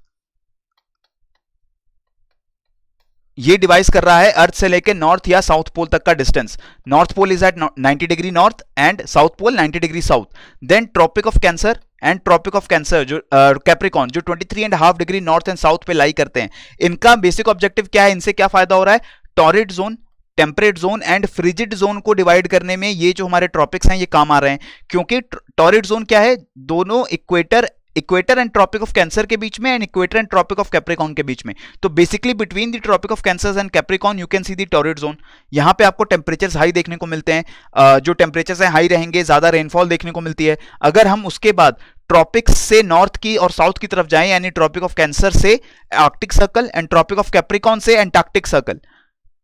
ये डिवाइस कर रहा है अर्थ से लेके नॉर्थ या साउथ पोल तक का distance. North pole is at 90 degree north and south pole 90 degree south. Then tropic of cancer and tropic of Cancer जो कैप्रिकॉर्न जो 23.5 डिग्री नॉर्थ एंड साउथ पे लाई करते हैं, इनका बेसिक ऑब्जेक्टिव क्या है, इनसे क्या फायदा हो रहा है, torrid zone, temperate zone and frigid zone को डिवाइड करने में ये जो हमारे ट्रॉपिक्स हैं ये काम आ रहे हैं। क्योंकि टॉरिड जोन क्या है, दोनों equator and tropic of Cancer के बीच में and equator and tropic of Capricorn के बीच में। तो basically between the tropic of cancer and Capricorn you can see the torrid zone. यहां पे आपको टेम्परेचर्स हाई देखने को मिलते हैं, जो टेम्परेचर्स हाई रहेंगे ज्यादा रेनफॉल देखने को मिलती है। अगर हम उसके बाद ट्रॉपिक्स से नॉर्थ की और साउथ की तरफ जाएं, यानी ट्रॉपिक ऑफ कैंसर से Arctic circle and tropic of Capricorn से Antarctic circle,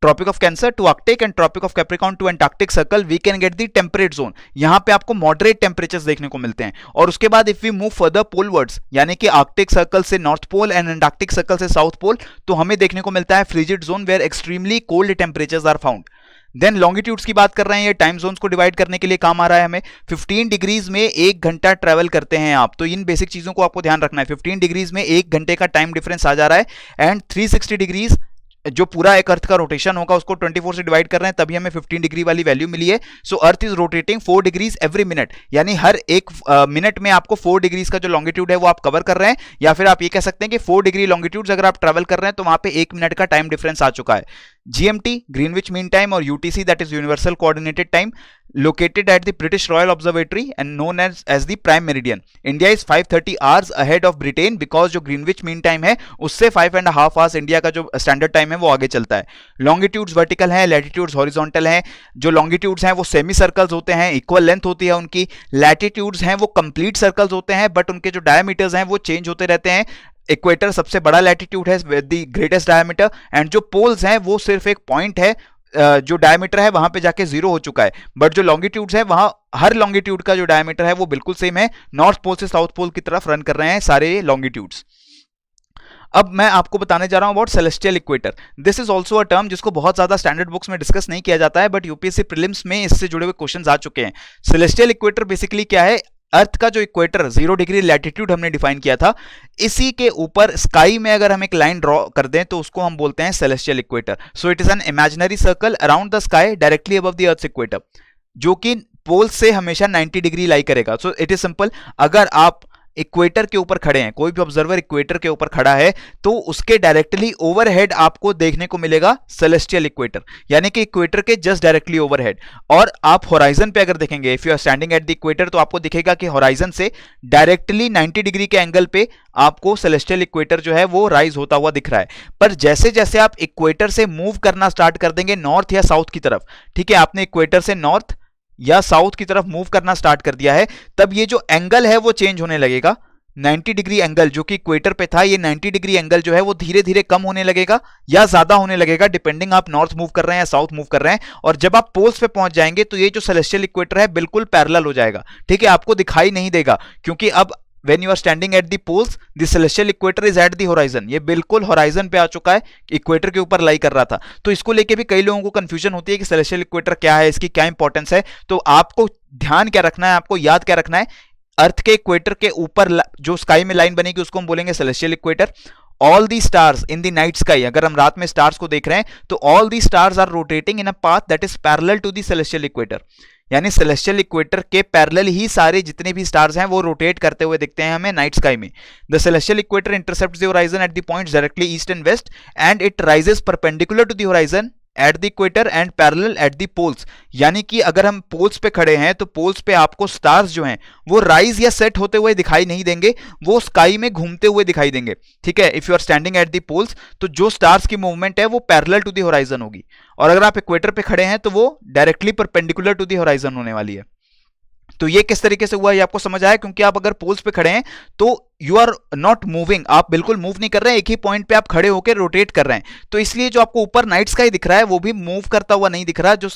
tropic of cancer to Arctic and tropic of Capricorn to Antarctic circle, we can get the temperate zone. यहां पे आपको मॉडरेट टेम्परेचर्स देखने को मिलते हैं। और उसके बाद if we move further polewards, यानी कि आर्कटिक सर्कल से north pole and Antarctic circle से साउथ पोल, तो हमें देखने को मिलता है frigid zone where extremely cold temperatures are found. Then longitudes की बात कर रहे हैं, ये टाइम जोन्स को डिवाइड करने के लिए काम आ रहा है हमें। 15 डिग्रीज में 1 घंटा ट्रेवल करते हैं आप, तो इन बेसिक चीजों को आपको ध्यान रखना है। 15 डिग्रीज में 1 घंटे का टाइम डिफरेंस आ जा रहा है एंड 360 डिग्रीज जो पूरा एक अर्थ का रोटेशन होगा उसको 24 से डिवाइड कर रहे हैं, तभी हमें 15 डिग्री वाली वैल्यू मिली है। So earth is rotating 4 degrees every minute, यानी हर एक मिनट में आपको 4 डिग्रीज का जो लॉन्गिट्यूड है वो आप कवर कर रहे हैं। या फिर आप ये कह सकते हैं कि 4 डिग्री लॉन्गिट्यूड अगर आप ट्रेवल कर रहे हैं तो वहां पे 1 मिनट का टाइम डिफरेंस आ चुका है। GMT, Greenwich Mean Time, और UTC, that is Universal Coordinated Time, located at the British Royal Observatory and known as the Prime Meridian. India is 5:30 hours ahead of Britain because जो Greenwich Mean Time है उससे 5.5 hours इंडिया का जो स्टैंडर्ड टाइम है वो आगे चलता है. लॉन्गिट्यूड्स वर्टिकल हैं, लैटिट्यूड्स हॉरिजॉन्टल हैं. जो लॉन्गिट्यूड्स हैं वो सेमी सर्कल्स होते हैं, इक्वल लेंथ होती है उनकी. लैटिट्यूड्स हैं वो कंप्लीट सर्कल्स होते हैं, बट उनके जो डायमीटर्स हैं वो चेंज होते रहते हैं. इक्वेटर सबसे बड़ा लैटिट्यूड है with the greatest diameter, and जो पोल्स हैं वो सिर्फ एक पॉइंट है, जो डायमीटर है वहां पे जाके जीरो हो चुका है. बट जो लॉन्गिट्यूड्स है वहां हर लॉन्गिट्यूड का जो डायमीटर है वो बिल्कुल सेम है. नॉर्थ पोल से साउथ पोल की तरफ रन कर रहे हैं सारे लॉन्गिट्यूड्स. अब मैं आपको बताने जा रहा हूं about celestial equator. This is also a term जिसको बहुत ज्यादा स्टैंडर्ड बुक्स में डिस्कस नहीं किया जाता है, बट यूपीएससी प्रीलिम्स में इससे जुड़े हुए क्वेश्चंस आ चुके हैं. सेलेस्टियल इक्वेटर बेसिकली क्या है? अर्थ का जो इक्वेटर 0 डिग्री लैटिट्यूड हमने डिफाइन किया था, इसी के ऊपर स्काई में अगर हम एक लाइन ड्रॉ कर दें तो उसको हम बोलते हैं celestial equator. So it is an imaginary circle around the sky directly above the earth equator, जो कि पोल से हमेशा 90 डिग्री लाई करेगा. So it is simple. अगर आप इक्वेटर के ऊपर खड़े हैं, कोई भी ऑब्जर्वर इक्वेटर के ऊपर खड़ा है, तो उसके डायरेक्टली ओवरहेड आपको देखने को मिलेगा सेलेस्टियल इक्वेटर, यानी कि इक्वेटर के जस्ट डायरेक्टली ओवरहेड. और आप होराइजन पे अगर देखेंगे, if you are standing at the equator, तो आपको दिखेगा कि होराइजन से डायरेक्टली 90 डिग्री के एंगल पे आपको सेलेस्टियल इक्वेटर जो है वो राइज होता हुआ दिख रहा है. पर जैसे जैसे आप इक्वेटर से मूव करना स्टार्ट कर देंगे नॉर्थ या साउथ की तरफ, ठीक है, आपने इक्वेटर से नॉर्थ या साउथ की तरफ मूव करना स्टार्ट कर दिया है, तब ये जो एंगल है वो चेंज होने लगेगा. 90 डिग्री एंगल जो कि इक्वेटर पे था, ये 90 डिग्री एंगल जो है वो धीरे धीरे कम होने लगेगा या ज्यादा होने लगेगा, डिपेंडिंग आप नॉर्थ मूव कर रहे हैं या साउथ मूव कर रहे हैं. और जब आप पोल्स पे पहुंच जाएंगे तो ये जो सेलेस्टियल इक्वेटर है बिल्कुल पैरेलल हो जाएगा. ठीक है, आपको दिखाई नहीं देगा, क्योंकि अब when you are standing at the poles, the celestial equator is at the horizon. ये बिल्कुल होराइजन पे आ चुका है, इक्वेटर के ऊपर लाई कर रहा था. तो इसको लेके भी कई लोगों को कंफ्यूजन होती है कि सेलेस्टियल इक्वेटर क्या है, इसकी क्या इंपॉर्टेंस है. तो आपको ध्यान क्या रखना है, आपको याद क्या रखना है, अर्थ के इक्वेटर के ऊपर जो स्काई में लाइन बनेगी उसको हम बोलेंगे celestial equator. All the stars in the night sky, अगर हम रात में स्टार्स को देख रहे हैं तो all the stars are rotating in a path that is parallel to the celestial equator. यानी सेलेस्टियल इक्वेटर के पैरेलल ही सारे जितने भी स्टार्स हैं वो रोटेट करते हुए दिखते हैं हमें नाइट स्काई में. The celestial equator intercepts the horizon at the points directly east and west, and it rises perpendicular to the horizon at the equator and parallel at the poles. यानी कि अगर हम पोल्स पे खड़े हैं तो पोल्स पे आपको स्टार्स जो हैं वो राइज या सेट होते हुए दिखाई नहीं देंगे, वो स्काई में घूमते हुए दिखाई देंगे. ठीक है, if you are standing at the poles, तो जो स्टार्स की मूवमेंट है वो पैरेलल टू द होराइजन होगी, और अगर आप इक्वेटर पे खड़े हैं तो वो directly perpendicular to the horizon होने वाली है. तो ये किस तरीके से हुआ ये आपको समझ आया, क्योंकि आप अगर पोल्स पे खड़े हैं तो यू आर नॉट मूविंग, आप बिल्कुल मूव नहीं कर रहे हैं, एक ही पॉइंट पे आप खड़े होकर रोटेट कर रहे हैं. तो इसलिए जो आपको ऊपर नाइट स्काई दिख रहा है वो भी मूव करता हुआ नहीं दिख रहा, जो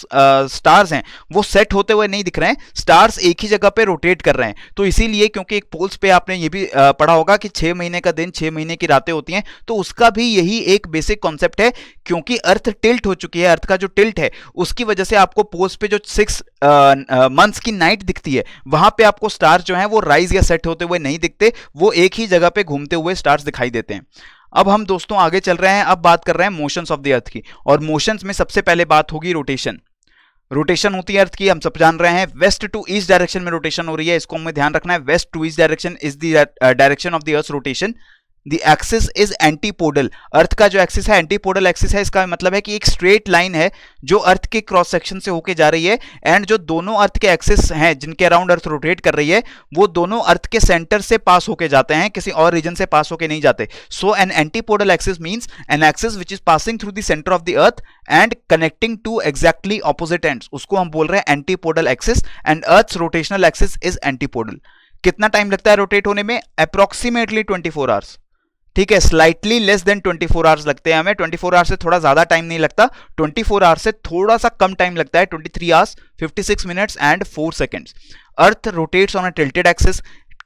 स्टार्स हैं वो सेट होते हुए नहीं दिख रहे हैं, स्टार्स एक ही जगह पे रोटेट कर रहे हैं. तो इसीलिए, क्योंकि एक पोल्स पे आपने ये भी पढ़ा होगा कि 6 महीने का दिन 6 महीने की रातें होती हैं, तो उसका भी यही एक बेसिक कॉन्सेप्ट है. क्योंकि अर्थ टिल्ट हो चुकी है, अर्थ का जो टिल्ट है उसकी वजह से आपको पोल्स पे जो 6 मंथ्स की नाइट दिखती है वहां पे आपको स्टार्स जो हैं वो राइज या सेट होते हुए नहीं दिखते, वो एक ही जगह पे घूमते हुए स्टार्स दिखाई देते हैं. अब हम दोस्तों आगे चल रहे हैं, अब बात कर रहे हैं मोशंस ऑफ द अर्थ की, और मोशंस में सबसे पहले बात होगी रोटेशन. रोटेशन होती है अर्थ की, हम सब जान रहे हैं, वेस्ट टू ईस्ट डायरेक्शन में रोटेशन हो रही है, इसको हमें ध्यान रखना है. West to east direction is the direction of the earth rotation. The axis is antipodal, earth का जो एक्सिस है एंटीपोडल एक्सिस है. इसका मतलब है कि एक स्ट्रेट लाइन है जो अर्थ के क्रॉस सेक्शन से होके जा रही है, एंड जो दोनों अर्थ के एक्सिस हैं जिनके अराउंड अर्थ रोटेट कर रही है वो दोनों अर्थ के सेंटर से पास होके जाते हैं, किसी और रीजन से पास होके नहीं जाते. So an antipodal axis means an axis which is passing through the centre of the earth and connecting to exactly opposite ends, उसको हम बोल रहे हैं antipodal axis, and earth's rotational axis is antipodal. कितना टाइम लगता है रोटेट होने में? Approximately 24 hours. ठीक है, स्लाइटली लेस देन 24 आवर्स लगते हैं हमें. 24 आवर्स से थोड़ा ज्यादा टाइम नहीं लगता, 24 आवर्स से थोड़ा सा कम टाइम लगता है, 23 hours 56 minutes and 4 seconds. Earth rotates on a tilted axis.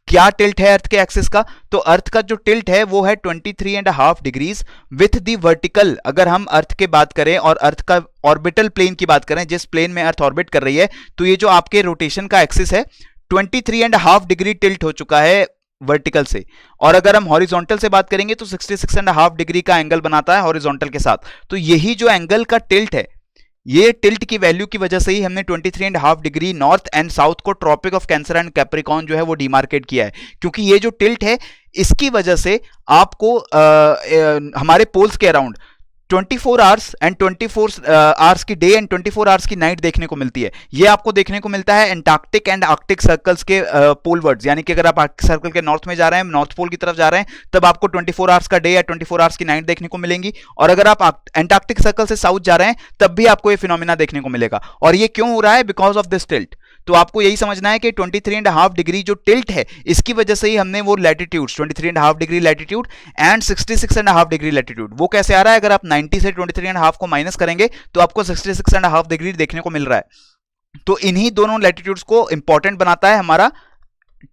क्या टिल्ट है अर्थ के एक्सिस का? तो अर्थ का जो टिल्ट है वो है 23.5 डिग्रीज विथ द वर्टिकल. अगर हम अर्थ के बात करें और अर्थ का ऑर्बिटल प्लेन की बात करें, जिस प्लेन में अर्थ ऑर्बिट कर रही है, तो ये जो आपके रोटेशन का एक्सिस है 23.5 डिग्री टिल्ट हो चुका है वर्टिकल से. और अगर हम हॉरिजॉन्टल से बात करेंगे तो 66.5 डिग्री का एंगल बनाता है हॉरिजॉन्टल के साथ. तो यही जो एंगल का टिल्ट है, ये टिल्ट की वैल्यू की वजह से ही हमने 23.5 डिग्री नॉर्थ एंड साउथ को tropic of cancer and capricorn जो है वो डिमार्केट किया है. क्योंकि ये जो टिल्ट है इसकी वजह से आपको हमारे पोल्स के अराउंड 24 आवर्स एंड 24 आवर्स की डे एंड 24 आवर्स की नाइट देखने को मिलती है। ये आपको देखने को मिलता है एंटार्क्टिक एंड आर्कटिक सर्कल्स के पोलवर्ड्स, यानी कि अगर आप आर्कटिक सर्कल के नॉर्थ में जा रहे हैं, नॉर्थ पोल की तरफ जा रहे हैं, तब आपको 24 आवर्स का डे या 24 आवर्स की नाइट देखने को मिलेंगी। और अगर आप एंटार्क्टिक सर्कल से साउथ जा रहे हैं तब भी आपको ये फिनोमिना देखने को मिलेगा। और ये क्यों हो रहा है? Because of this tilt. तो आपको यही समझना है कि 23.5 डिग्री जो टिल्ट है, इसकी वजह से ही हमने वो latitudes 23.5 degree latitude and 66.5 degree latitude, वो कैसे आ रहा है? अगर आप 90 से 23.5 को माइनस करेंगे तो आपको 66.5 डिग्री देखने को मिल रहा है। तो इन्हीं दोनों लैटिट्यूड्स को इंपॉर्टेंट बनाता है हमारा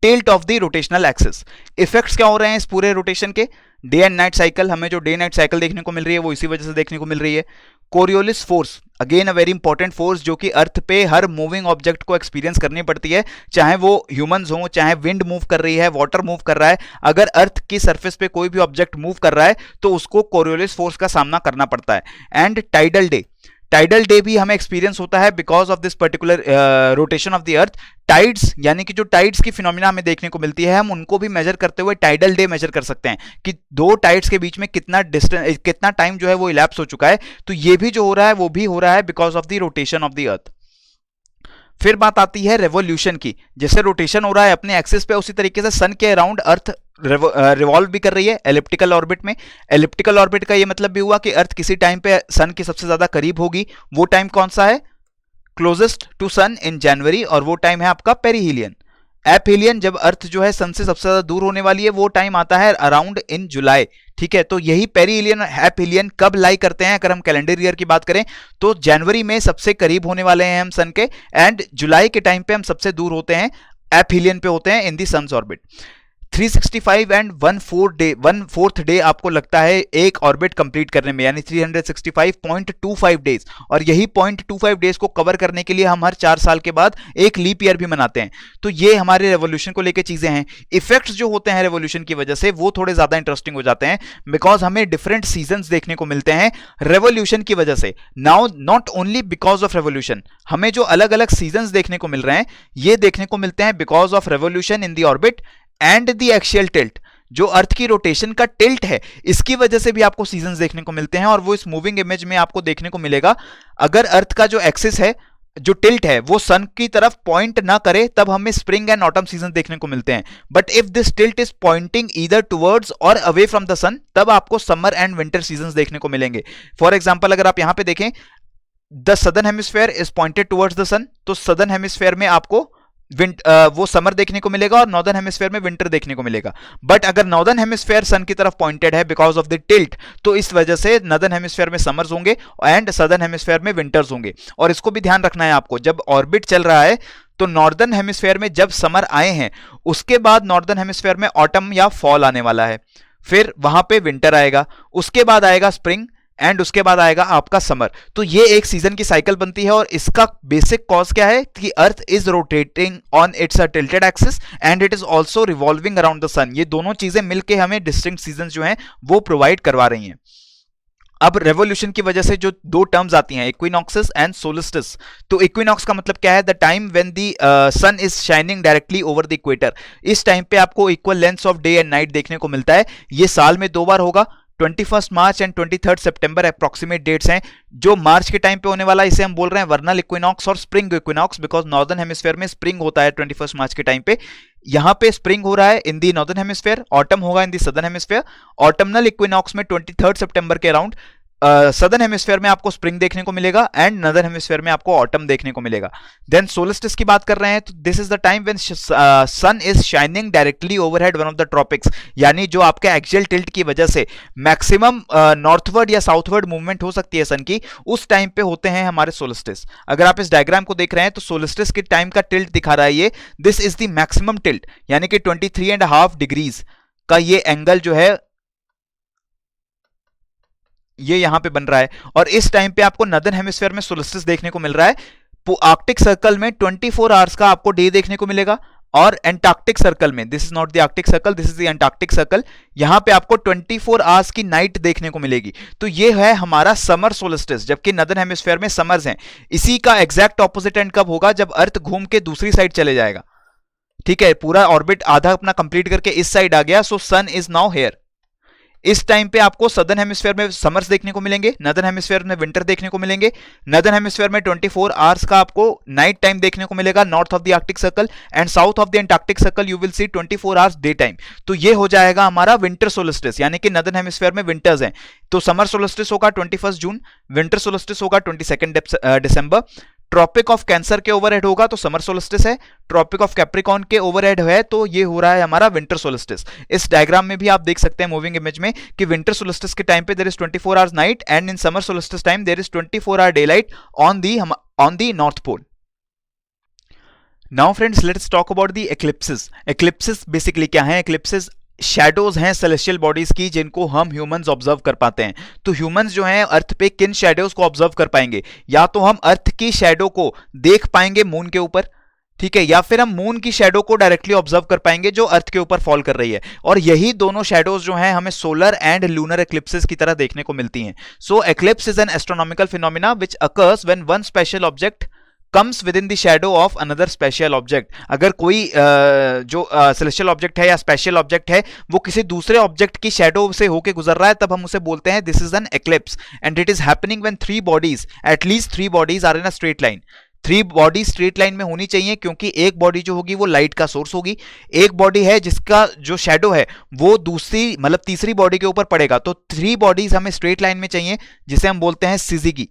tilt of the rotational axis. Effects क्या हो रहे हैं इस पूरे रोटेशन के? डे एंड नाइट साइकिल, हमें जो डे नाइट साइकिल देखने को मिल रही है वो इसी वजह से देखने को मिल रही है। Coriolis force, again a very important force, जो कि अर्थ पे हर मूविंग ऑब्जेक्ट को एक्सपीरियंस करनी पड़ती है, चाहे वो ह्यूमंस हो, चाहे विंड मूव कर रही है, वाटर मूव कर रहा है। अगर अर्थ की सरफेस पे कोई भी ऑब्जेक्ट मूव कर रहा है तो उसको कोरियोलिस फोर्स का सामना करना पड़ता है। And tidal day, tidal day भी हमें एक्सपीरियंस होता है because of this particular rotation of the earth. Tides, यानी कि जो टाइड्स की फिनोमिना हमें देखने को मिलती है, हम उनको भी मेजर करते हुए टाइडल डे मेजर कर सकते हैं कि दो टाइड्स के बीच में कितना डिस्टेंस, कितना टाइम जो है वो इलैप्स हो चुका है। तो ये भी जो हो रहा है वो भी हो रहा है because of the rotation of the अर्थ। फिर बात आती है रेवोल्यूशन की। जैसे रोटेशन हो रहा है अपने एक्सिस पे, उसी तरीके से सन के अराउंड अर्थ रिवॉल्व भी कर रही है एलिप्टिकल ऑर्बिट में। एलिप्टिकल ऑर्बिट का ये मतलब भी हुआ कि अर्थ किसी टाइम पे सन के सबसे ज्यादा करीब होगी। वो टाइम कौन सा है? क्लोजेस्ट टू सन इन जनवरी, और वो टाइम है आपका पेरीहिलियन। एपहिलियन, जब अर्थ जो है सन से सबसे ज्यादा दूर होने वाली है, वो टाइम आता है अराउंड इन जुलाई। ठीक है, तो यही पेरीहिलियन और एपहिलियन कब लाई करते हैं? अगर हम कैलेंडर ईयर की बात करें तो जनवरी में सबसे करीब होने वाले हैं हम सन के, एंड जुलाई के टाइम पे हम सबसे दूर होते हैं, एपहिलियन पे होते हैं इन दी सन्स ऑर्बिट। 365 एंड 1/4 डे आपको लगता है एक ऑर्बिट कंप्लीट करने में, यानी 365.25 डेज। और यही 0.25 डेज को कवर करने के लिए हम हर 4 साल के बाद एक लीप ईयर भी मनाते हैं। तो ये हमारे रेवोल्यूशन को लेकर चीजें हैं। इफेक्ट्स जो होते हैं रेवोल्यूशन की वजह से वो थोड़े ज्यादा इंटरेस्टिंग हो जाते हैं, बिकॉज हमें डिफरेंट सीजन देखने को मिलते हैं रेवोल्यूशन की वजह से। Now not only because of revolution, हमें जो अलग अलग सीजन देखने को मिल रहे हैं ये देखने को मिलते हैं because of revolution in the orbit and the axial tilt. जो अर्थ की रोटेशन का टिल्ट है, इसकी वजह से भी आपको सीजन्स देखने को मिलते हैं, और वो इस मूविंग इमेज में आपको देखने को मिलेगा। अगर अर्थ का जो एक्सिस है, जो टिल्ट है, वो सन की तरफ पॉइंट ना करे तब हमें स्प्रिंग एंड ऑटम सीजन देखने को मिलते हैं। But if this tilt is pointing either towards और अवे फ्रॉम द सन, तब आपको समर एंड विंटर सीजन देखने को मिलेंगे। फॉर एग्जाम्पल, अगर आप यहां पे देखें, the southern hemisphere is pointed towards the sun, तो सदर्न हेमिस्फेयर में आपको वो समर देखने को मिलेगा और नॉर्दर्न हेमिस्फेयर में विंटर देखने को मिलेगा। बट अगर नॉर्दर्न हेमिस्फेयर सन की तरफ पॉइंटेड है बिकॉज ऑफ द टिल्ट, तो इस वजह से नॉर्दर्न हेमिस्फेयर में समर्स होंगे एंड सदर्न हेमिस्फेयर में विंटर्स होंगे। और इसको भी ध्यान रखना है आपको, जब ऑर्बिट चल रहा है तो नॉर्दर्न हेमिस्फेयर में जब समर आए हैं, उसके बाद नॉर्दर्न हेमिस्फेयर में ऑटम या फॉल आने वाला है, फिर वहां पे विंटर आएगा, उसके बाद आएगा स्प्रिंग, एंड उसके बाद आएगा आपका समर। तो ये एक सीजन की साइकिल बनती है, और इसका बेसिक कॉज क्या है कि earth is rotating on its tilted axis and it is also revolving around the sun. ये दोनों चीजें मिलकर हमें डिस्टिंक्ट सीजन जो हैं वो प्रोवाइड करवा रही हैं। अब रेवोल्यूशन की वजह से जो दो टर्म्स आती हैं, इक्विनॉक्सिस एंड सोलिस्टिस। तो इक्विनॉक्स का मतलब क्या है? The time when the sun is shining directly over the equator. इस टाइम पे आपको equal lengths of day and night देखने को मिलता है। ये साल में 2 बार होगा, 21 मार्च एंड 23 सितंबर अप्रॉक्सीमेट डेट्स हैं। जो मार्च के टाइम पे होने वाला, इसे हम बोल रहे हैं वर्नल इक्विनॉक्स और spring equinox, because northern hemisphere में स्प्रिंग होता है 21 मार्च के टाइम पे। यहां पे स्प्रिंग हो रहा है इन दी नॉर्दर्न हेमिस्फेयर, ऑटम होगा इन दी सदर्न हेमिस्फेयर। ऑटमनल इक्विनॉक्स में 23 सितंबर के अराउंड सदर्न हेमिस्फेयर में आपको स्प्रिंग देखने को मिलेगा एंड नॉर्दर्न हेमिस्फेयर में आपको ऑटम देखने को मिलेगा। देन सोलिस्टिस की बात कर रहे हैं, तो this is the time when sun is shining directly overhead one of the tropics, यानी जो आपके एक्सियल टिल्ट की वजह से मैक्सिमम नॉर्थवर्ड या साउथवर्ड मूवमेंट हो सकती है सन की, उस टाइम पे होते हैं हमारे सोलिस्टिस। अगर आप इस डायग्राम को देख रहे हैं तो सोलिस्टिस के टाइम का टिल्ट दिखा रहा है ये, this is the maximum tilt, यानी कि 23.5 डिग्रीज का ये एंगल जो है ये यहां पे बन रहा है। और इस टाइम पे आपको नॉर्दर्न हेमिस्फीयर में सोलिस्टिस देखने को मिल रहा है। आर्कटिक सर्कल में 24 आवर्स का आपको डे देखने को मिलेगा, और एंटार्क्टिक सर्कल में, this is not the Arctic circle, this is the Antarctic circle, यहां पे आपको 24 आवर्स की नाइट देखने को मिलेगी। तो ये है हमारा समर सोलिस्टिस, जबकि नॉर्दर्न हेमिस्फीयर में समर्स हैं। इसी का एग्जैक्ट ऑपोजिट एंड कब होगा? जब अर्थ घूम के दूसरी साइड चले जाएगा। ठीक है, पूरा ऑर्बिट आधा अपना कंप्लीट करके इस साइड आ गया, सो सन इज नाउ हेयर। इस टाइम पे आपको सदर्न हेमिस्फीयर में समर्स देखने को मिलेंगे, नॉर्दर्न हेमिस्फीयर में विंटर देखने को मिलेंगे। नॉर्दर्न हेमिस्फीयर में 24 आवर्स का आपको नाइट टाइम देखने को मिलेगा north of the Arctic circle, and south of the Antarctic circle you will see 24 hours day time. तो ये हो जाएगा हमारा विंटर सोलस्टिस, यानी कि नॉर्दर्न हेमिस्फीयर में विंटर्स हैं। तो समर सोलस्टिस होगा 21 जून, विंटर सोलस्टिस होगा 22 दिसंबर। ट्रॉपिक ऑफ कैंसर के ओवरहेड होगा तो समर सोलस्टिस है, ट्रॉपिक ऑफ कैप्रिकॉर्न के ओवरहेड है तो ये हो रहा है हमारा विंटर सोलस्टिस। इस डायग्राम में भी आप देख सकते हैं मूविंग इमेज में कि विंटर सोलस्टिस के टाइम पे there is 24 hours night, and in summer solstice time there is 24 hour daylight on the north pole. Now friends, let's talk about the eclipses. Eclipses basically क्या है? एक्लिप्सिस शैडोज हैं सेलेस्टियल बॉडीज की जिनको हम ह्यूमंस ऑब्जर्व कर पाते हैं। तो ह्यूमंस जो हैं अर्थ पे किन शैडोज को ऑब्जर्व कर पाएंगे? या तो हम अर्थ की शैडो को देख पाएंगे मून के ऊपर, ठीक है, या फिर हम मून की शैडो को डायरेक्टली ऑब्जर्व कर पाएंगे जो अर्थ के ऊपर फॉल कर रही है। और यही दोनों शैडोज जो हैं हमें सोलर एंड लूनर एक्लिप्सिस की तरह देखने को मिलती हैं। So eclipse is an astronomical phenomena which occurs when one special object comes with in the shadow of another special object. अगर कोई जो सेलेस्टियल ऑब्जेक्ट है या स्पेशल ऑब्जेक्ट है वो किसी दूसरे ऑब्जेक्ट की शैडो से होकर गुजर रहा है, तब हम उसे बोलते हैं this is an eclipse, and it is happening when three bodies, at least three bodies are in a straight line. Three body straight line में होनी चाहिए, क्योंकि एक बॉडी जो होगी वो लाइट का सोर्स होगी, एक बॉडी है जिसका जो शैडो है वो दूसरी मतलब तीसरी बॉडी के ऊपर पड़ेगा। तो थ्री बॉडीज हमें स्ट्रेट लाइन में चाहिए जिसे हम बोलते हैं सिजिगी,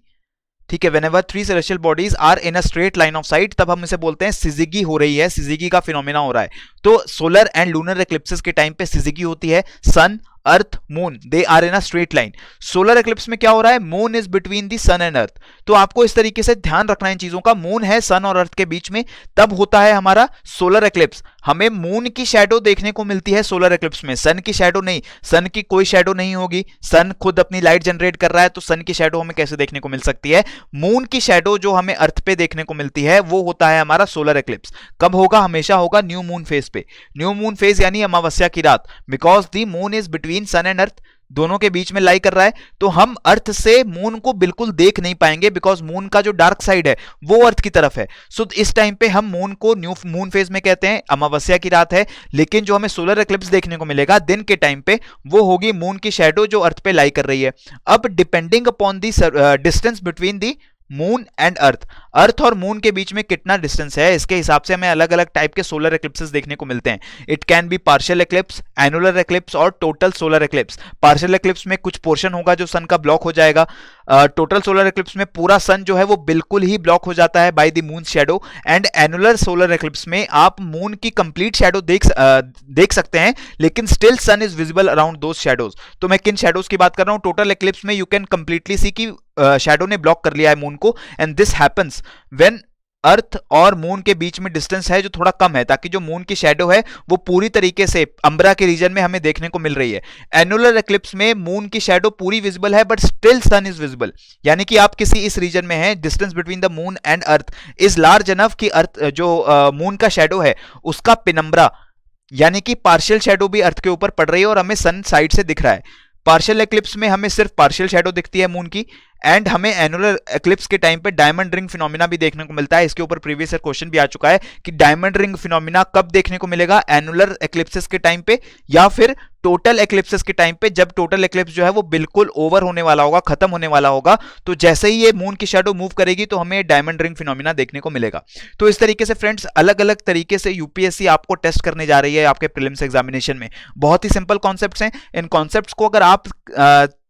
ठीक है। Whenever three celestial bodies are in a straight line of sight, तब हम इसे बोलते हैं सिजिगी हो रही है, सिजिगी का फिनोमेना हो रहा है। तो सोलर एंड लूनर एक्लिप्सिस के टाइम पे सिजिगी होती है। Sun, earth, moon, they are in a straight line. Solar eclipse में क्या हो रहा है? Moon is between the sun and earth. तो आपको इस तरीके से ध्यान रखना है इन चीजों का। मून है सन और अर्थ के बीच में, तब होता है हमारा सोलर एक्लिप्स। हमें मून की शैडो देखने को मिलती है सोलर एक्लिप्स में, सन की शैडो नहीं। सन की कोई शैडो नहीं होगी, सन खुद अपनी लाइट जनरेट कर रहा है, तो सन की शैडो हमें कैसे देखने को मिल सकती है? मून की शैडो जो हमें अर्थ पे देखने को मिलती है वो होता है हमारा सोलर एक्लिप्स। कब होगा? हमेशा होगा न्यू मून फेज पे। न्यू मून फेज यानी अमावस्या की रात, because the moon is between sun and earth, दोनों के बीच में लाई कर रहा है। तो हम अर्थ से मून को बिल्कुल देख नहीं पाएंगे, बिकॉज मून का जो डार्क साइड है वो अर्थ की तरफ है। सो इस टाइम पे हम मून को न्यू मून फेज में कहते हैं, अमावस्या की रात है। लेकिन जो हमें सोलर एक्लिप्स देखने को मिलेगा दिन के टाइम पे, वो होगी मून की शैडो जो अर्थ पे लाई कर रही है। अब depending upon the distance between the moon and earth, earth और मून के बीच में कितना डिस्टेंस है, इसके हिसाब से हमें अलग अलग टाइप के सोलर एक्लिप्सेस देखने को मिलते हैं। It can be partial eclipse, annular eclipse और total solar eclipse. Partial eclipse में कुछ पोर्शन होगा जो सन का ब्लॉक हो जाएगा। टोटल सोलर एक्लिप्स में पूरा सन जो है वो बिल्कुल ही ब्लॉक हो जाता है by the moon shadow. And annular solar eclipse में आप मून की कंप्लीट शैडो देख सकते हैं, लेकिन still sun is visible around those shadows. तो मैं किन शैडोज की बात कर रहा हूं? टोटल एक्लिप्स में यू कैन कंप्लीटली सी की शैडो ने ब्लॉक कर लिया है मून को, and this happens when earth और मून के बीच में डिस्टेंस है जो थोड़ा कम है, ताकि जो मून की शैडो है वो पूरी तरीके से अम्बरा के रीजन में हमें देखने को मिल रही है। एनुलर एक्लिप्स में मून की शैडो पूरी विजिबल है but still sun is visible, यानी कि आप किसी इस रीजन में हैं, distance between the moon and earth is large enough कि अर्थ जो मून का शैडो है उसका पेनम्बरा यानी कि पार्शियल शैडो भी अर्थ के ऊपर पड़ रही है और हमें सन साइड से दिख रहा है। पार्शियल एक्लिप्स में हमें सिर्फ पार्शियल शैडो दिखती है मून की, एंड हमें एनुलर एक्लिप्स के टाइम पे डायमंड रिंग फिनोमिना भी देखने को मिलता है। इसके ऊपर प्रीवियस ईयर क्वेश्चन भी आ चुका है कि डायमंड रिंग फिनोमिना कब देखने को मिलेगा? एनुलर एक्लिप्सिस के टाइम पे या फिर टोटल एक्लिप्सिस के टाइम पे, जब टोटल एक्लिप्स जो है वो बिल्कुल ओवर होने वाला होगा, खत्म होने वाला होगा। तो जैसे ही ये मून की शैडो मूव करेगी तो हमें डायमंड रिंग फिनोमिना देखने को मिलेगा। तो इस तरीके से फ्रेंड्स अलग अलग तरीके से यूपीएससी आपको टेस्ट करने जा रही है आपके प्रीलिम्स एग्जामिनेशन में। बहुत ही सिंपल कॉन्सेप्ट्स हैं, इन कॉन्सेप्ट्स को अगर आप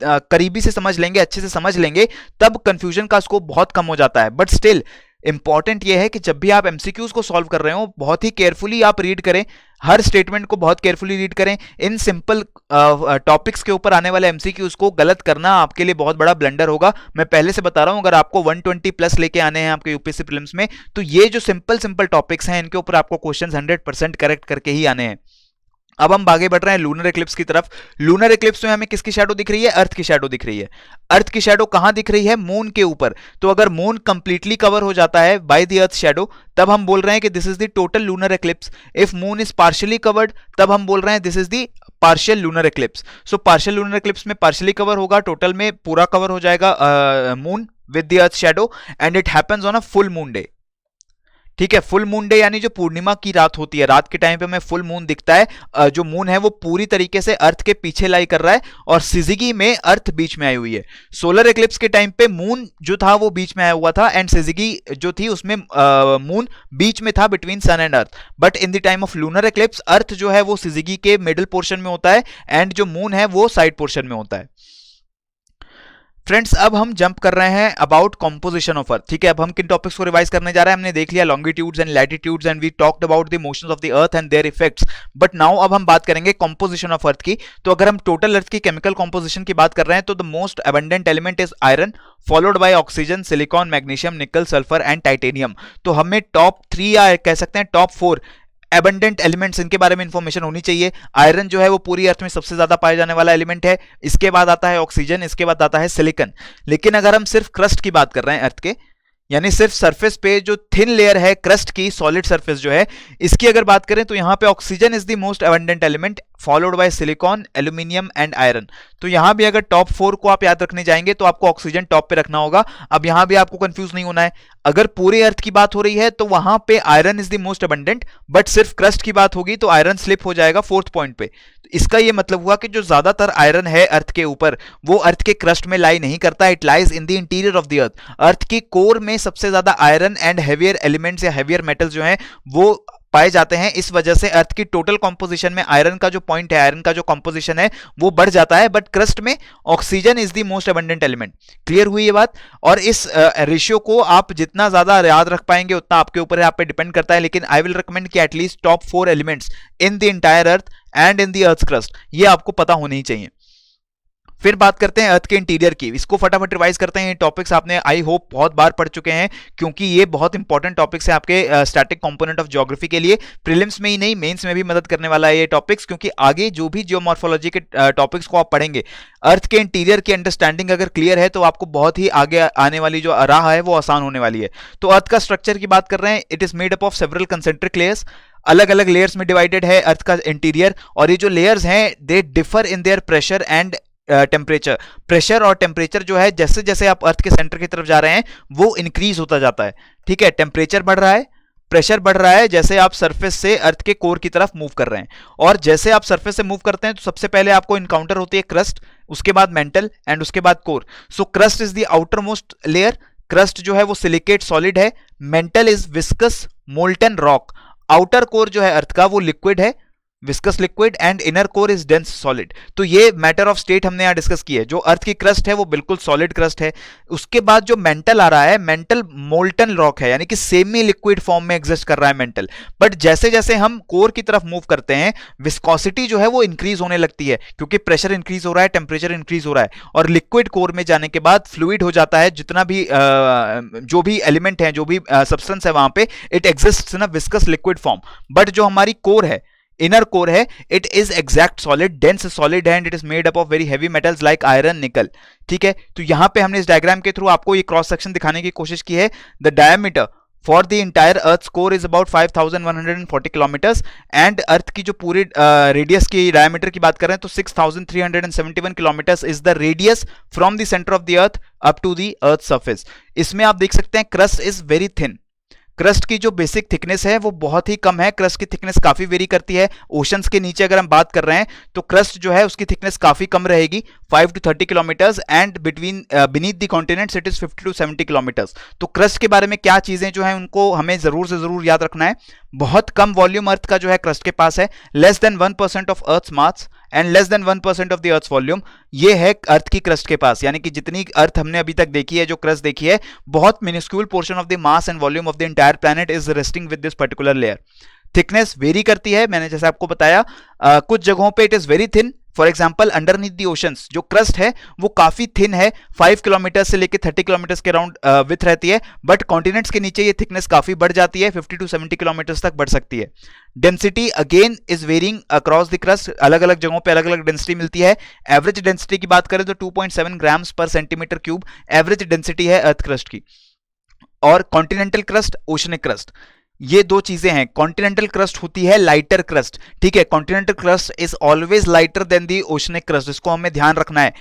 करीबी से समझ लेंगे, अच्छे से समझ लेंगे, तब कंफ्यूजन का स्कोप बहुत कम हो जाता है। बट स्टिल इंपॉर्टेंट यह है कि जब भी आप एमसीक्यूज को सॉल्व कर रहे हो बहुत ही केयरफुली आप रीड करें, हर स्टेटमेंट को बहुत केयरफुली रीड करें। इन सिंपल टॉपिक्स के ऊपर आने वाले एमसीक्यूज को गलत करना आपके लिए बहुत बड़ा ब्लंडर होगा। मैं पहले से बता रहा हूं, अगर आपको 120 प्लस लेके आने हैं आपके यूपीएससी प्रीलिम्स में, तो ये जो सिंपल टॉपिक्स हैं इनके ऊपर आपको क्वेश्चंस 100% करेक्ट करके ही आने हैं। अब हम आगे बढ़ रहे हैं लूनर एक्लिप्स की तरफ। लूनर एक्लिप्स में हमें किसकी शैडो दिख रही है? अर्थ की शैडो दिख रही है। अर्थ की शैडो कहां दिख रही है? मून के ऊपर। तो अगर मून कंप्लीटली कवर हो जाता है बाय द अर्थ शैडो, तब हम बोल रहे हैं कि this is the total lunar eclipse. If moon is partially covered, तब हम बोल रहे हैं this is the partial lunar eclipse. So partial lunar eclipse में पार्शियली कवर होगा, टोटल में पूरा कवर हो जाएगा moon with the earth shadow, and it happens on a full moon day. ठीक है। फुल मून डे यानी जो पूर्णिमा की रात होती है, रात के टाइम पे हमें फुल मून दिखता है, जो मून है वो पूरी तरीके से अर्थ के पीछे लाई कर रहा है और सिजिगी में अर्थ बीच में आई हुई है। सोलर एक्लिप्स के टाइम पे मून जो था वो बीच में आया हुआ था एंड सिजिगी जो थी उसमें मून बीच में था between sun and earth. But in the time of lunar eclipse earth जो है वो सिजिगी के मिडिल पोर्शन में होता है एंड जो मून है वो साइड पोर्शन में होता है। फ्रेंड्स, अब हम जंप कर रहे हैं अबाउट कॉम्पोजिशन ऑफ अर्थ। ठीक है, अब हम किन टॉपिक्स को रिवाइज करने जा रहे हैं? हमने देख लिया longitudes and latitudes and we talked about the motions of the earth and their effects. But now अब हम बात करेंगे कॉम्पोजिशन ऑफ अर्थ की। तो अगर हम टोटल अर्थ की केमिकल कॉम्पोजिशन की बात कर रहे हैं तो the most abundant element is iron, followed by oxygen, silicon, magnesium, निकल, सल्फर एंड टाइटेनियम। तो हमें टॉप 3 या कह सकते हैं टॉप 4 एबंडेंट एलिमेंट्स इनके बारे में इंफॉर्मेशन होनी चाहिए। आयरन जो है वो पूरी अर्थ में सबसे ज्यादा पाया जाने वाला एलिमेंट है, इसके बाद आता है ऑक्सीजन, इसके बाद आता है सिलिकॉन। लेकिन अगर हम सिर्फ क्रस्ट की बात कर रहे हैं अर्थ के, यानी सिर्फ सरफेस पे जो थिन लेयर है क्रस्ट की, सॉलिड सरफेस जो है, इसकी अगर बात करें तो यहां पे oxygen is the most abundant element, followed by silicon, aluminium and iron. तो यहां भी अगर टॉप 4 को आप याद रखने जाएंगे तो आपको ऑक्सीजन टॉप पे रखना होगा। अब यहां भी आपको कंफ्यूज नहीं होना है, अगर पूरे अर्थ की बात हो रही है तो वहां पे iron is the most abundant, but सिर्फ क्रस्ट की बात होगी तो आयरन स्लिप हो जाएगा 4th पॉइंट पे। तो इसका यह मतलब हुआ कि जो ज्यादातर आयरन है अर्थ के ऊपर वो अर्थ के क्रस्ट में लाई नहीं करता, it lies in the interior of the earth. Earth की कोर में सबसे ज्यादा आयरन एंड हेवियर एलिमेंट्स या हेवियर मेटल्स जो हैं वो पाए जाते हैं। इस वजह से अर्थ की टोटल कंपोजिशन में आयरन का जो पॉइंट है, आयरन का जो कंपोजिशन है वो बढ़ जाता है, बट क्रस्ट में oxygen is the most abundant element. Clear हुई ये बात? और इस रेशियो को आप जितना ज्यादा याद रख पाएंगे उतना आपके ऊपर है, आप पे डिपेंड करता है। लेकिन आई विल रिकमेंड कि at least top 4 elements in the entire earth and in the earth crust ये आपको पता होने ही चाहिए। फिर बात करते हैं अर्थ के इंटीरियर की, इसको फटाफट रिवाइज करते हैं। ये टॉपिक्स आपने आई होप बहुत बार पढ़ चुके हैं क्योंकि ये बहुत इंपॉर्टेंट टॉपिक्स है आपके स्टैटिक कंपोनेंट ऑफ ज्योग्राफी के लिए। प्रीलिम्स में ही नहीं, मेंस में भी मदद करने वाला है ये टॉपिक्स, क्योंकि आगे जो भी जियोमॉर्फोलॉजी के टॉपिक्स को आप पढ़ेंगे, अर्थ के इंटीरियर की अंडरस्टैंडिंग अगर क्लियर है तो आपको बहुत ही आगे आने वाली जो राह है वो आसान होने वाली है। तो अर्थ का स्ट्रक्चर की बात कर रहे हैं, it is made up of several concentric layers, अलग अलग लेयर्स में डिवाइडेड है अर्थ का इंटीरियर। और ये जो लेयर्स हैं they differ in their pressure and temperature. Pressure और टेम्परेचर जो है जैसे जैसे आप अर्थ के सेंटर की तरफ जा रहे हैं वो इंक्रीज होता जाता है। ठीक है, टेम्परेचर बढ़ रहा है, प्रेशर बढ़ रहा है जैसे आप सरफेस से अर्थ के कोर की तरफ मूव कर रहे हैं। और जैसे आप सरफेस से मूव करते हैं तो सबसे पहले आपको इनकाउंटर होती है क्रस्ट, उसके बाद मेंटल एंड उसके बाद core. So crust is the outer most layer. Crust जो है वो सिलिकेट सॉलिड है, mental is viscous molten rock, outer core जो है अर्थ का वो लिक्विड है, viscous liquid, and inner core is dense solid. तो ये मैटर ऑफ स्टेट हमने यहां डिस्कस की है। जो अर्थ की क्रस्ट है वो बिल्कुल सॉलिड क्रस्ट है। उसके बाद जो मेंटल आ रहा है, मेंटल मोल्टन रॉक है, यानी कि सेमी लिक्विड फॉर्म में एग्जिस्ट कर रहा है मेंटल। बट जैसे जैसे हम कोर की तरफ मूव करते हैं विस्कोसिटी जो है वो इंक्रीज होने लगती है क्योंकि प्रेशर इंक्रीज हो रहा है, टेम्परेचर इंक्रीज हो रहा है। और लिक्विड कोर में जाने के बाद फ्लूइड हो जाता है, जितना भी जो भी एलिमेंट है, जो भी सब्सटेंस है वहां पे, it exist in a viscous liquid form. But जो हमारी कोर है, इनर कोर है, it is exact solid, dense solid है, and it is made up of very heavy metals like iron, nickel. ठीक है, तो यहां पे हमने इस डायग्राम के थ्रू आपको ये क्रॉस सेक्शन दिखाने की कोशिश की है। The diameter for the entire earth core is about 5140 kilometres and earth की जो पूरी रेडियस की डायमीटर की बात करें तो 6371 kilometres is the radius from the centre of the earth up to the earth surface. इसमें आप देख सकते हैं crust is very thin. Crust की जो बेसिक थिकनेस है वो बहुत ही कम है, क्रस्ट की थिकनेस काफी वेरी करती है। ओशंस के नीचे अगर हम बात कर रहे हैं तो क्रस्ट जो है उसकी थिकनेस काफी कम रहेगी, 5 to 30 kilometres, and between beneath the continents it is 50 to 70 kilometres. तो क्रस्ट के बारे में क्या चीजें जो है उनको हमें जरूर से जरूर याद रखना है। बहुत कम वॉल्यूम अर्थ का जो है क्रस्ट के पास है, less than 1% of earth mass and less than 1% of the earth volume, ये है अर्थ की क्रस्ट के पास। यानी कि जितनी अर्थ हमने अभी तक देखी है, जो क्रस्ट देखी है, बहुत minuscule portion of the mass and volume of the entire planet is resting with this particular layer. Thickness very करती है, मैंने जैसे आपको बताया, कुछ जगहों पे it is very thin. For example underneath the oceans जो क्रस्ट है वो काफी थिन है, 5 किलोमीटर से लेकर 30 किलोमीटर के अराउंड विथ रहती है। बट कॉन्टिनेंट्स के नीचे ये थिकनेस काफी बढ़ जाती है, 50 to 70 किलोमीटर तक बढ़ सकती है। Density again is varying across the crust, अलग अलग जगहों पे अलग अलग डेंसिटी मिलती है। एवरेज डेंसिटी की बात करें तो 2.7 grams per centimetre cube average density है अर्थ क्रस्ट की। और कॉन्टिनेंटल क्रस्ट, ओशनिक क्रस्ट, ये दो चीजें हैं। कॉन्टिनेंटल क्रस्ट होती है लाइटर क्रस्ट, ठीक है, continental crust is always lighter than the oceanic crust, इसको हमें ध्यान रखना है।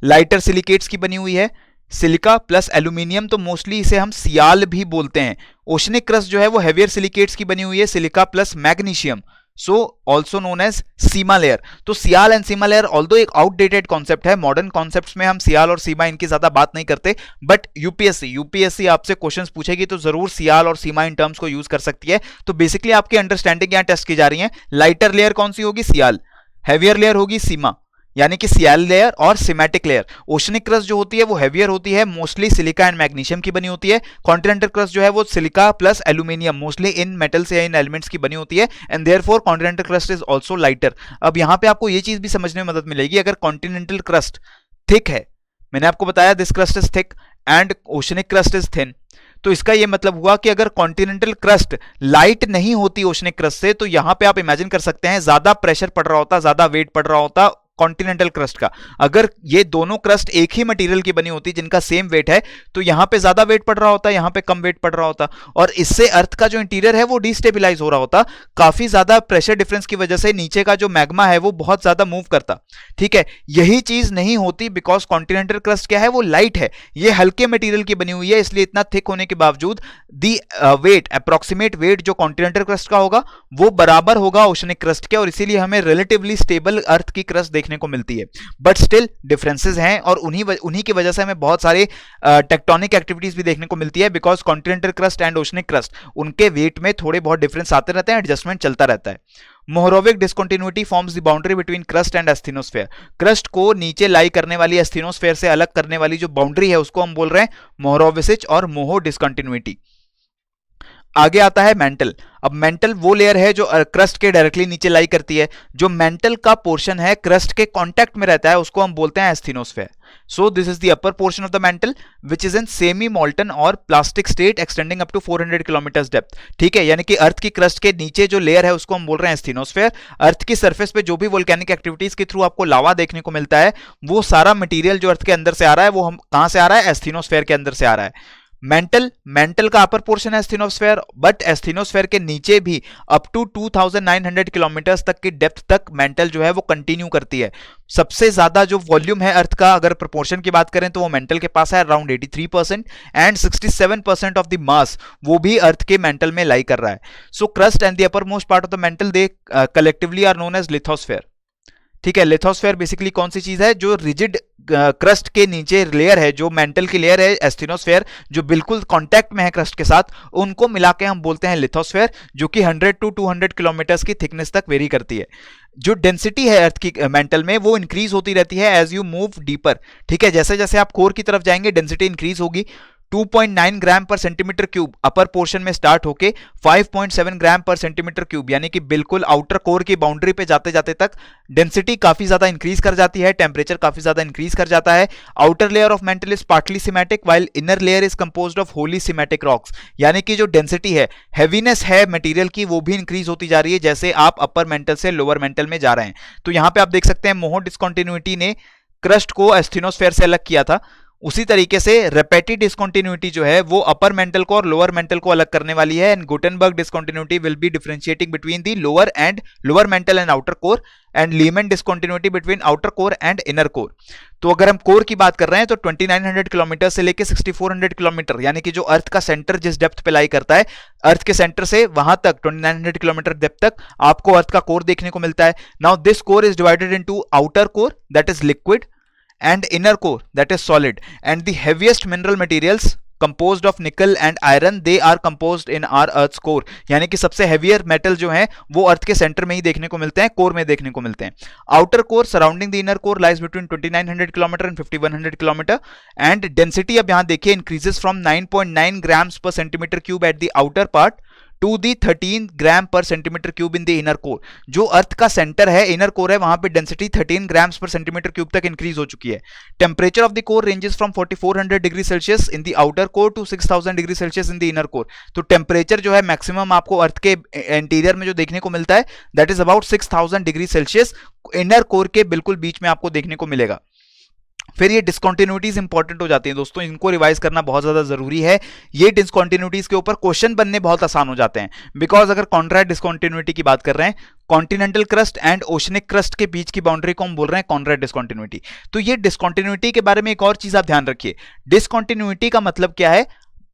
लाइटर सिलिकेट्स की बनी हुई है, सिलिका प्लस एल्यूमिनियम, तो मोस्टली इसे हम सियाल भी बोलते हैं। ओशनिक क्रस्ट जो है वो हेवियर सिलिकेट्स की बनी हुई है, silica plus magnesium, so also known as sima layer. तो sial and sima layer although एक आउटडेटेड कॉन्सेप्ट है, मॉडर्न कॉन्सेप्ट्स में हम सियाल और सीमा इनकी ज्यादा बात नहीं करते, बट यूपीएससी आपसे क्वेश्चंस पूछेगी तो जरूर सियाल और सीमा इन टर्म्स को यूज कर सकती है। तो बेसिकली आपकी अंडरस्टैंडिंग यहां टेस्ट की जा रही है। लाइटर लेयर कौन सी होगी? सियाल। हैवियर लेयर होगी सीमा, यानी कि सियाल लेयर और सिमेटिक लेयर। ओशनिक क्रस्ट जो होती है वो हेवियर होती है, मोस्टली सिलिका एंड मैग्नीशियम की बनी होती है। कॉन्टिनेंटल क्रस्ट जो है वो silica plus aluminium, mostly in metals या इन एलिमेंट्स की बनी होती है, and therefore continental crust is also lighter. अब यहां पे आपको ये चीज भी समझने में मदद मिलेगी, अगर कॉन्टिनेंटल क्रस्ट थिक है, मैंने आपको बताया this crust is thick and oceanic crust is thin, तो इसका यह मतलब हुआ कि अगर कॉन्टिनेंटल क्रस्ट लाइट नहीं होती ओशनिक क्रस्ट से, तो यहां पे आप इमेजिन कर सकते हैं ज्यादा प्रेशर पड़ रहा होता, ज्यादा वेट पड़ रहा होता कॉन्टिनेंटल क्रस्ट का। अगर ये दोनों क्रस्ट एक ही मटेरियल की बनी होती जिनका सेम वेट है, तो यहां पे ज्यादा वेट पड़ रहा होता, यहां पे कम वेट पड़ रहा होता, और इससे अर्थ का जो इंटीरियर है वो डिस्टेबिलाइज हो रहा होता। काफी ज्यादा प्रेशर डिफरेंस की वजह से नीचे का जो मैग्मा है वो बहुत ज्यादा मूव करता। ठीक है, यही चीज नहीं होती बिकॉज कॉन्टिनेंटल क्रस्ट क्या है, वो लाइट है, ये हल्के मटेरियल की बनी हुई है, इसलिए इतना थिक होने के बावजूद दी वेट, अप्रोक्सीमेट वेट जो कॉन्टिनेंटल क्रस्ट का होगा वो बराबर होगा ओशनिक क्रस्ट के, और इसीलिए हमें रिलेटिवली स्टेबल अर्थ की क्रस्ट देखने को मिलती है। बट स्टिल डिफरेंसेस हैं, और उन्हीं की वजह से हमें बहुत सारे टेक्टोनिक एक्टिविटीज भी देखने को मिलती है, because continental crust and oceanic crust उनके वेट में थोड़े बहुत डिफरेंस आते रहते हैं, एडजस्टमेंट चलता रहता है। Mohorovicic discontinuity forms the boundary between crust and asthenosphere. Crust को नीचे लाई करने वाली एस्थेनोस्फेयर से अलग करने वाली जो बाउंड्री है उसको हम बोल रहे हैं मोहरोविसिच और मोहो डिस्कंटिन्यूटी। आगे आता है मेंटल। अब मेंटल वो लेयर है जो क्रस्ट के डायरेक्टली नीचे लाई करती है। जो मेंटल का पोर्शन है क्रस्ट के कांटेक्ट में रहता है उसको हम बोलते हैं asthenosphere. So this is the upper portion of the mantle which is in semi molten और plastic state extending up to 400 kilometres depth. ठीक है, यानी कि अर्थ की क्रस्ट के नीचे जो लेयर है उसको हम बोल रहे हैं एस्थेनोस्फेयर। अर्थ की सरफेस पे जो भी वोल्केनिक एक्टिविटीज के थ्रू आपको लावा देखने को मिलता है वो सारा मटीरियल जो अर्थ के अंदर से आ रहा है वो हम कहां से आ रहा है, एस्थेनोस्फेयर के अंदर से आ रहा है। मेंटल का अपर पोर्शन है एस्थेनोस्फेयर, बट एस्थेनोस्फेयर के नीचे भी अप टू 2900 किलोमीटर्स तक की डेप्थ तक मेंटल जो है वो कंटिन्यू करती है। सबसे ज्यादा जो वॉल्यूम है अर्थ का, अगर प्रोपोर्शन की बात करें तो वो मेंटल के पास है around 83%, and 67% of the mass वो भी अर्थ के मेंटल में लाई कर रहा है। So crust and the upper most part of the mantle they collectively are known as lithosphere. ठीक है, लिथोस्फेयर बेसिकली कौन सी चीज है, जो रिजिड क्रस्ट के नीचे लेयर है, जो मेंटल की लेयर है एस्थेनोस्फेयर, जो बिल्कुल कांटेक्ट में है क्रस्ट के साथ, उनको मिला के हम बोलते हैं लिथोस्फेयर, जो कि 100 टू 200 किलोमीटर्स की थिकनेस तक वेरी करती है। जो डेंसिटी है अर्थ की मेंटल में वो इंक्रीज होती रहती है एज यू मूव डीपर। ठीक है, जैसे जैसे आप कोर की तरफ जाएंगे डेंसिटी इंक्रीज होगी। 2.9 ग्राम per centimetre cube upper portion में स्टार्ट होके 5.7 ग्राम पर सेंटीमीटर क्यूब, यानी कि बिल्कुल आउटर कोर की बाउंड्री पे जाते जाते तक डेंसिटी काफी ज्यादा इंक्रीज कर जाती है, टेम्परेचर काफी ज्यादा इंक्रीज कर जाता है। Outer layer of mental is partly semantic while inner layer is composed of Holi semantic rocks, यानी कि जो डेंसिटी है, हैवीनेस है मटेरियल की, वो भी इंक्रीज होती जा रही है जैसे आप अपर मेंटल से लोअर मेंटल में जा रहे हैं। तो यहां पे आप देख सकते हैं मोहो डिस्कंटिन्यूटी ने क्रस्ट को एस्थेनोस्फेयर से अलग किया था, उसी तरीके से रेपेटिव डिस्कंटिन्यूटी जो है वो अपर मेंटल को और लोअर मेंटल को अलग करने वाली है, and Gutenberg discontinuity will be differentiating between the lower mantle and outer core, and Lehmann discontinuity between outer core and inner core. तो अगर हम कोर की बात कर रहे हैं तो 2900 किलोमीटर से लेके 6400 किलोमीटर, यानी कि जो अर्थ का सेंटर जिस डेप्थ पे लाई करता है, अर्थ के सेंटर से वहां तक 2900 किलोमीटर डेप्थ तक आपको अर्थ का कोर देखने को मिलता है। Now this core is divided into outer core that is liquid and inner core that is solid, and the heaviest mineral materials composed of nickel and iron they are composed in our earth's core, यानी कि सबसे heavier metal जो है वो अर्थ के सेंटर में ही देखने को मिलते हैं, कोर में देखने को मिलते हैं। outer core surrounding the inner core lies between 2900 kilometre and 5100 kilometre, and density अब यहां देखिए increases from 9.9 grams per centimeter cube at the outer part to the 13 gram per centimetre cube in the inner core. जो अर्थ का सेंटर है, इनर कोर है, वहां पे density 13 grams per centimetre cube तक इंक्रीज हो चुकी है। Temperature of the core ranges from 4400 degree celsius in the outer core to 6000 degree celsius in the inner core. तो टेम्परेचर जो है मैक्सिमम आपको अर्थ के इंटीरियर में जो देखने को मिलता है that is about 6000 degree Celsius inner core के बिल्कुल बीच में आपको देखने को मिलेगा। फिर ये डिसकंटिन्यूटीज इंपॉर्टेंट हो जाती हैं दोस्तों, इनको रिवाइज करना बहुत ज्यादा जरूरी है। ये डिसकंटिन्यूटीज के ऊपर क्वेश्चन बनने बहुत आसान हो जाते हैं, बिकॉज अगर कॉन्ट्रैक्ट डिसकंटिन्यूटी की बात कर रहे हैं, continental crust and oceanic crust के बीच की बाउंड्री को हम बोल रहे हैं कॉन्ट्रैक्ट डिसकंटिन्यूटी। तो ये डिसकंटिन्यूटी के बारे में एक और चीज आप ध्यान रखिए, डिसकंटिन्यूटी का मतलब क्या है,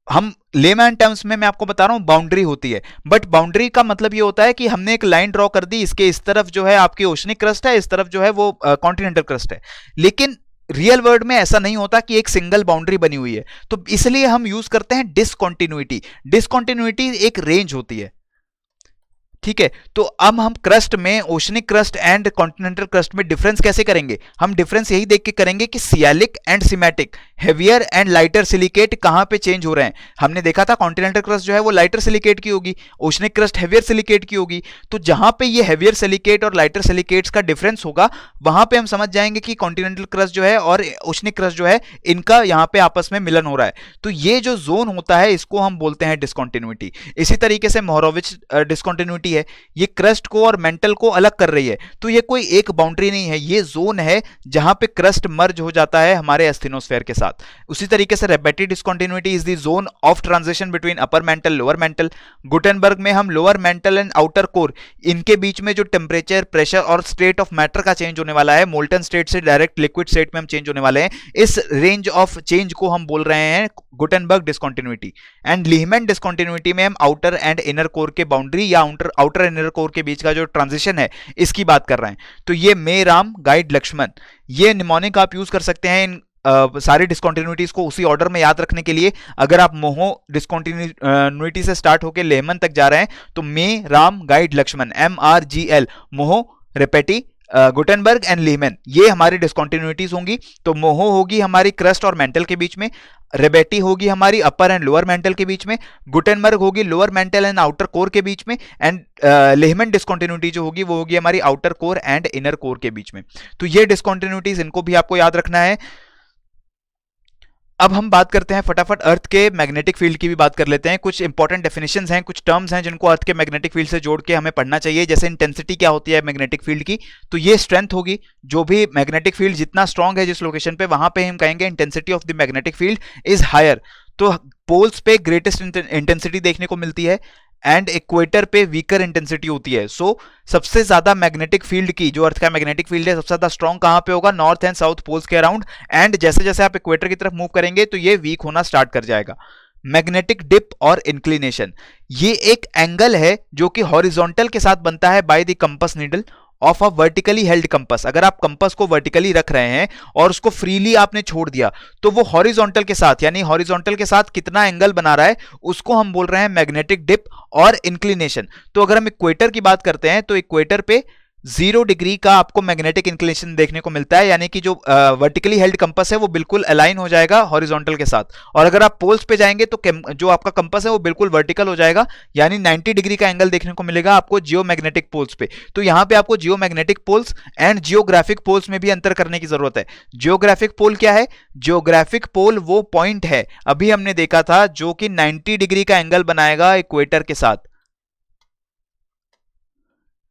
हम लेमैन टर्म्स में मैं आपको बता रहा हूं बाउंड्री होती है, बट बाउंड्री का मतलब ये होता है कि हमने एक लाइन ड्रॉ कर दी, इसके इस तरफ जो है आपकी ओशनिक क्रस्ट है, इस तरफ जो है वो कॉन्टिनेंटल क्रस्ट है। लेकिन रियल वर्ल्ड में ऐसा नहीं होता कि एक सिंगल बाउंड्री बनी हुई है, तो इसलिए हम यूज करते हैं डिसकंटिन्यूटी। डिसकंटिन्यूटी एक रेंज होती है, ठीक है। तो अब हम क्रस्ट में, oceanic crust and continental crust में डिफरेंस कैसे करेंगे, हम डिफरेंस यही देख के करेंगे कि sialic and semantic, heavier and lighter silicate कहां पे चेंज हो रहे हैं। हमने देखा था कॉन्टिनेंटल क्रस्ट जो है वो लाइटर सिलिकेट की होगी, ओशनिक क्रस्ट हेवियर सिलिकेट की होगी। तो जहां पे ये हेवियर सिलिकेट और लाइटर सिलिकेट्स का डिफरेंस होगा, वहां पे हम समझ जाएंगे कि कॉन्टिनेंटल क्रस्ट जो है और ओशनिक क्रस्ट जो है, इनका यहां पे आपस में मिलन हो रहा है। तो ये जो जोन होता है इसको हम बोलते हैं डिसकंटिन्यूटी। इसी तरीके से मोहरोविच डिसकंटिन्यूटी है, ये क्रस्ट को और मेंटल को अलग कर रही है। तो ये कोई एक बाउंड्री नहीं है, ये जोन है जहां पे क्रस्ट मर्ज हो जाता है हमारे एस्थेनोस्फेयर के साथ। उसी तरीके से Repetti discontinuity is the zone of transition between upper mantle lower mantle. Gutenberg में हम lower mantle and outer core, इनके बीच में जो टेम्परेचर, प्रेशर और स्टेट ऑफ मैटर का चेंज होने वाला है, मोल्टन स्टेट से डायरेक्ट लिक्विड स्टेट में हम चेंज होने वाले हैं, इस रेंज ऑफ चेंज को हम बोल रहे हैं गुटेनबर्ग डिसकंटिन्यूटी। एंड लीहमैन डिसकंटिन्यूटी में हम आउटर एंड इनर कोर के बाउंड्री या आउटर इनर कोर के बीच का जो ट्रांजिशन है इसकी बात कर रहे हैं। तो ये मे राम गाइड लक्ष्मण, ये निमोनिक आप यूज कर सकते हैं इन सारी डिसकंटिन्यूटीज को उसी ऑर्डर में याद रखने के लिए। अगर आप मोहो डिसकंटिन्यूटी से स्टार्ट होकर लेहमन तक जा रहे हैं तो may Ram guide Lakshman, MRGL, Moho, Repetti, Gutenberg and Lehmann, ये हमारी डिसकंटिन्यूटीज होंगी। तो मोहो होगी हमारी क्रस्ट और मेंटल के बीच में, रेबेटी होगी हमारी अपर एंड लोअर मेंटल के बीच में, गुटेनबर्ग होगी lower mantle and outer core के बीच में, एंड लेहमैन डिसकंटिन्यूटी जो होगी वो होगी हमारी outer core and inner core के बीच में। तो ये डिसकंटिन्यूटीज, इनको भी आपको याद रखना है। अब हम बात करते हैं फटाफट अर्थ के मैग्नेटिक फील्ड की भी बात कर लेते हैं। कुछ इंपॉर्टेंट डेफिनेशंस हैं, कुछ टर्म्स हैं जिनको अर्थ के मैग्नेटिक फील्ड से जोड़ के हमें पढ़ना चाहिए। जैसे इंटेंसिटी क्या होती है मैग्नेटिक फील्ड की, तो ये स्ट्रेंथ होगी, जो भी मैग्नेटिक फील्ड जितना स्ट्रांग है जिस लोकेशन पे, वहां पे हम कहेंगे intensity of the magnetic field is higher. तो पोल्स पे ग्रेटेस्ट इंटेंसिटी देखने को मिलती है एंड इक्वेटर पे वीकर इंटेंसिटी होती है। सो सबसे ज्यादा मैग्नेटिक फील्ड की, जो अर्थ का मैग्नेटिक फील्ड है, सबसे ज्यादा स्ट्रांग कहां पे होगा, नॉर्थ एंड साउथ पोल्स के अराउंड। एंड जैसे जैसे आप इक्वेटर की तरफ मूव करेंगे तो ये वीक होना स्टार्ट कर जाएगा। मैग्नेटिक डिप और इंक्लिनेशन, ये एक एंगल है जो कि हॉरिजॉन्टल के साथ बनता है by the compass needle of a vertically held compass. अगर आप कंपास को वर्टिकली रख रहे हैं और उसको फ्रीली आपने छोड़ दिया तो वो हॉरिजॉन्टल के साथ, यानी हॉरिजॉन्टल के साथ कितना एंगल बना रहा है, उसको हम बोल रहे हैं मैग्नेटिक डिप और इंक्लिनेशन। तो अगर हम इक्वेटर की बात करते हैं तो इक्वेटर पे 0 डिग्री का आपको मैग्नेटिक इंक्लिनेशन देखने को मिलता है, यानी कि जो वर्टिकली हेल्ड कंपास है वो बिल्कुल अलाइन हो जाएगा हॉरिजॉन्टल के साथ। और अगर आप पोल्स पे जाएंगे तो जो आपका कंपास है वो बिल्कुल वर्टिकल हो जाएगा, यानी 90 डिग्री का एंगल देखने को मिलेगा आपको जियोमैग्नेटिक पोल्स पे। तो यहां पे आपको geomagnetic poles and geographic poles में भी अंतर करने की जरूरत है। जियोग्राफिक पोल क्या है, जियोग्राफिक पोल वो पॉइंट है, अभी हमने देखा था, जो कि 90 डिग्री का एंगल बनाएगा इक्वेटर के साथ,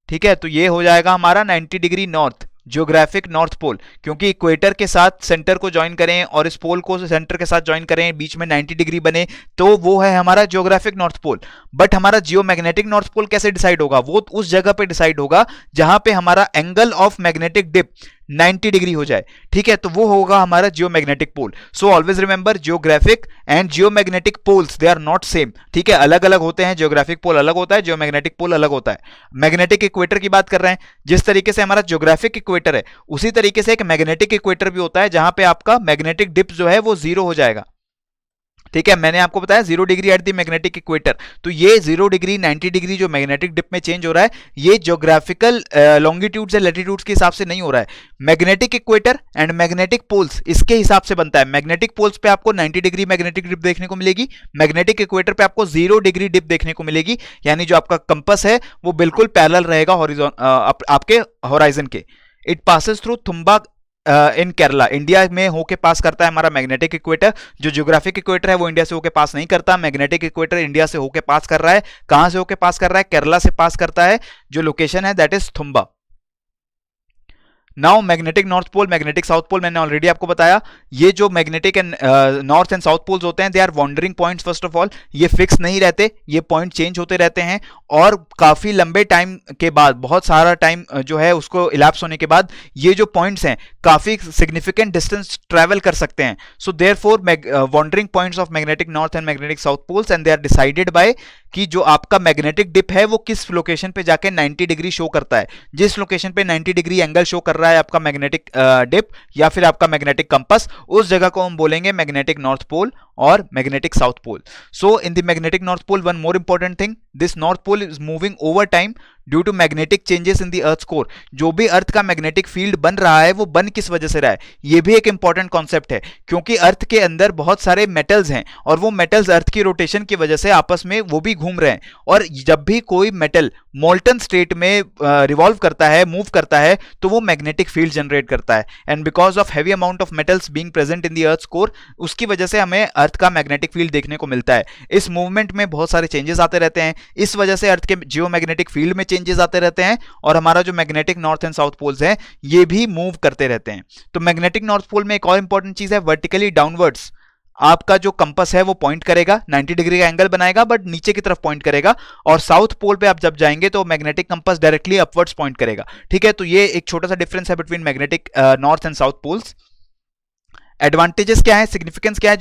ठीक है। तो ये हो जाएगा हमारा 90 degree north, geographic north pole, क्योंकि इक्वेटर के साथ सेंटर को ज्वाइन करें और इस पोल को सेंटर के साथ ज्वाइन करें, बीच में 90 डिग्री बने, तो वो है हमारा जियोग्राफिक नॉर्थ पोल। बट हमारा जियोमैग्नेटिक नॉर्थ पोल कैसे डिसाइड होगा, वो उस जगह पे डिसाइड होगा जहां पे हमारा angle of magnetic dip 90 degree हो जाए, ठीक है। तो वो होगा हमारा geomagnetic pole. So always remember, geographic and geomagnetic poles they are not same, ठीक है, अलग अलग होते हैं। जियोग्राफिक पोल अलग होता है, जियोमैग्नेटिक पोल अलग होता है। मैग्नेटिक इक्वेटर की बात कर रहे हैं, जिस तरीके से हमारा जियोग्राफिक इक्वेटर है उसी तरीके से एक मैग्नेटिक इक्वेटर भी होता है, जहां पे आपका मैग्नेटिक डिप जो है वो 0 हो जाएगा, ठीक है। मैंने आपको बताया 0 degree at the magnetic equator. तो ये 0 डिग्री 90 डिग्री जो मैग्नेटिक डिप में चेंज हो रहा है, ये ज्योग्राफिकल लॉन्गिट्यूड्स या लैटिट्यूड्स के हिसाब से नहीं हो रहा है। Magnetic equator and magnetic poles इसके हिसाब से बनता है। मैग्नेटिक पोल्स पे आपको 90 डिग्री मैग्नेटिक डिप देखने को मिलेगी, मैग्नेटिक इक्वेटर पे आपको 0 डिग्री डिप देखने को मिलेगी, यानी जो आपका कंपास है वो बिल्कुल पैरेलल रहेगा आपके होराइजन के। It passes through Thumba in Kerala, India में होके पास करता है हमारा मैग्नेटिक इक्वेटर। जो ज्योग्राफिक इक्वेटर है वो इंडिया से होके पास नहीं करता, मैग्नेटिक इक्वेटर इंडिया से होके पास कर रहा है। कहां से होके पास कर रहा है, केरला से पास करता है, जो लोकेशन है that is Thumba. Now magnetic north pole, magnetic south pole, मैंने ऑलरेडी आपको बताया, ये जो magnetic and north and south poles होते हैं, they are wandering points. First of all, ये फिक्स नहीं रहते, ये पॉइंट चेंज होते रहते हैं, और काफी लंबे टाइम के बाद, बहुत सारा टाइम जो है उसको इलैप्स होने के बाद, ये जो पॉइंट्स हैं काफी सिग्निफिकेंट डिस्टेंस ट्रेवल कर सकते हैं। So therefore wandering points of magnetic north and magnetic south poles, and they are decided by कि जो आपका मैग्नेटिक डिप है वो किस लोकेशन पे जाके 90 डिग्री शो करता है। जिस लोकेशन पे 90 डिग्री एंगल शो कर रहा है आपका मैग्नेटिक डिप या फिर आपका मैग्नेटिक कंपास, उस जगह को हम बोलेंगे मैग्नेटिक नॉर्थ पोल और magnetic south pole. So in the magnetic north pole, one more important thing, this north pole is moving over time due to magnetic changes in the earth core. जो भी अर्थ का मैग्नेटिक फील्ड बन रहा है वो बन किस वजह से रहा है, ये भी एक इंपॉर्टेंट कॉन्सेप्ट है, क्योंकि अर्थ के अंदर बहुत सारे मेटल्स हैं और वो मेटल्स अर्थ की रोटेशन की वजह से आपस में वो भी घूम रहे हैं, और जब भी कोई मेटल मोल्टन स्टेट में रिवॉल्व करता है, मूव करता है, तो वो मैग्नेटिक फील्ड जनरेट करता है, and because of heavy amount of metals being present in the earth core, उसकी वजह से हमें अर्थ का मैग्नेटिक फील्ड देखने को मिलता है। इस मूवमेंट में बहुत सारे चेंजेस आते रहते हैं, इस वजह से अर्थ के जियोमैग्नेटिक फील्ड में चेंजेस आते रहते हैं, और हमारा जो magnetic north and south poles हैं ये भी मूव करते रहते हैं। तो मैग्नेटिक नॉर्थ पोल में एक और इंपॉर्टेंट चीज है, वर्टिकली डाउनवर्ड्स आपका जो कंपास है वो पॉइंट करेगा, 90 डिग्री का एंगल बनाएगा, बट नीचे की तरफ पॉइंट करेगा, और साउथ पोल पे आप जब जाएंगे तो magnetic compass directly upwards point करेगा। ठीक है, तो ये एक छोटा सा डिफरेंस है between magnetic north and south poles. Advantages क्या है, सिग्निफिकेंस क्या है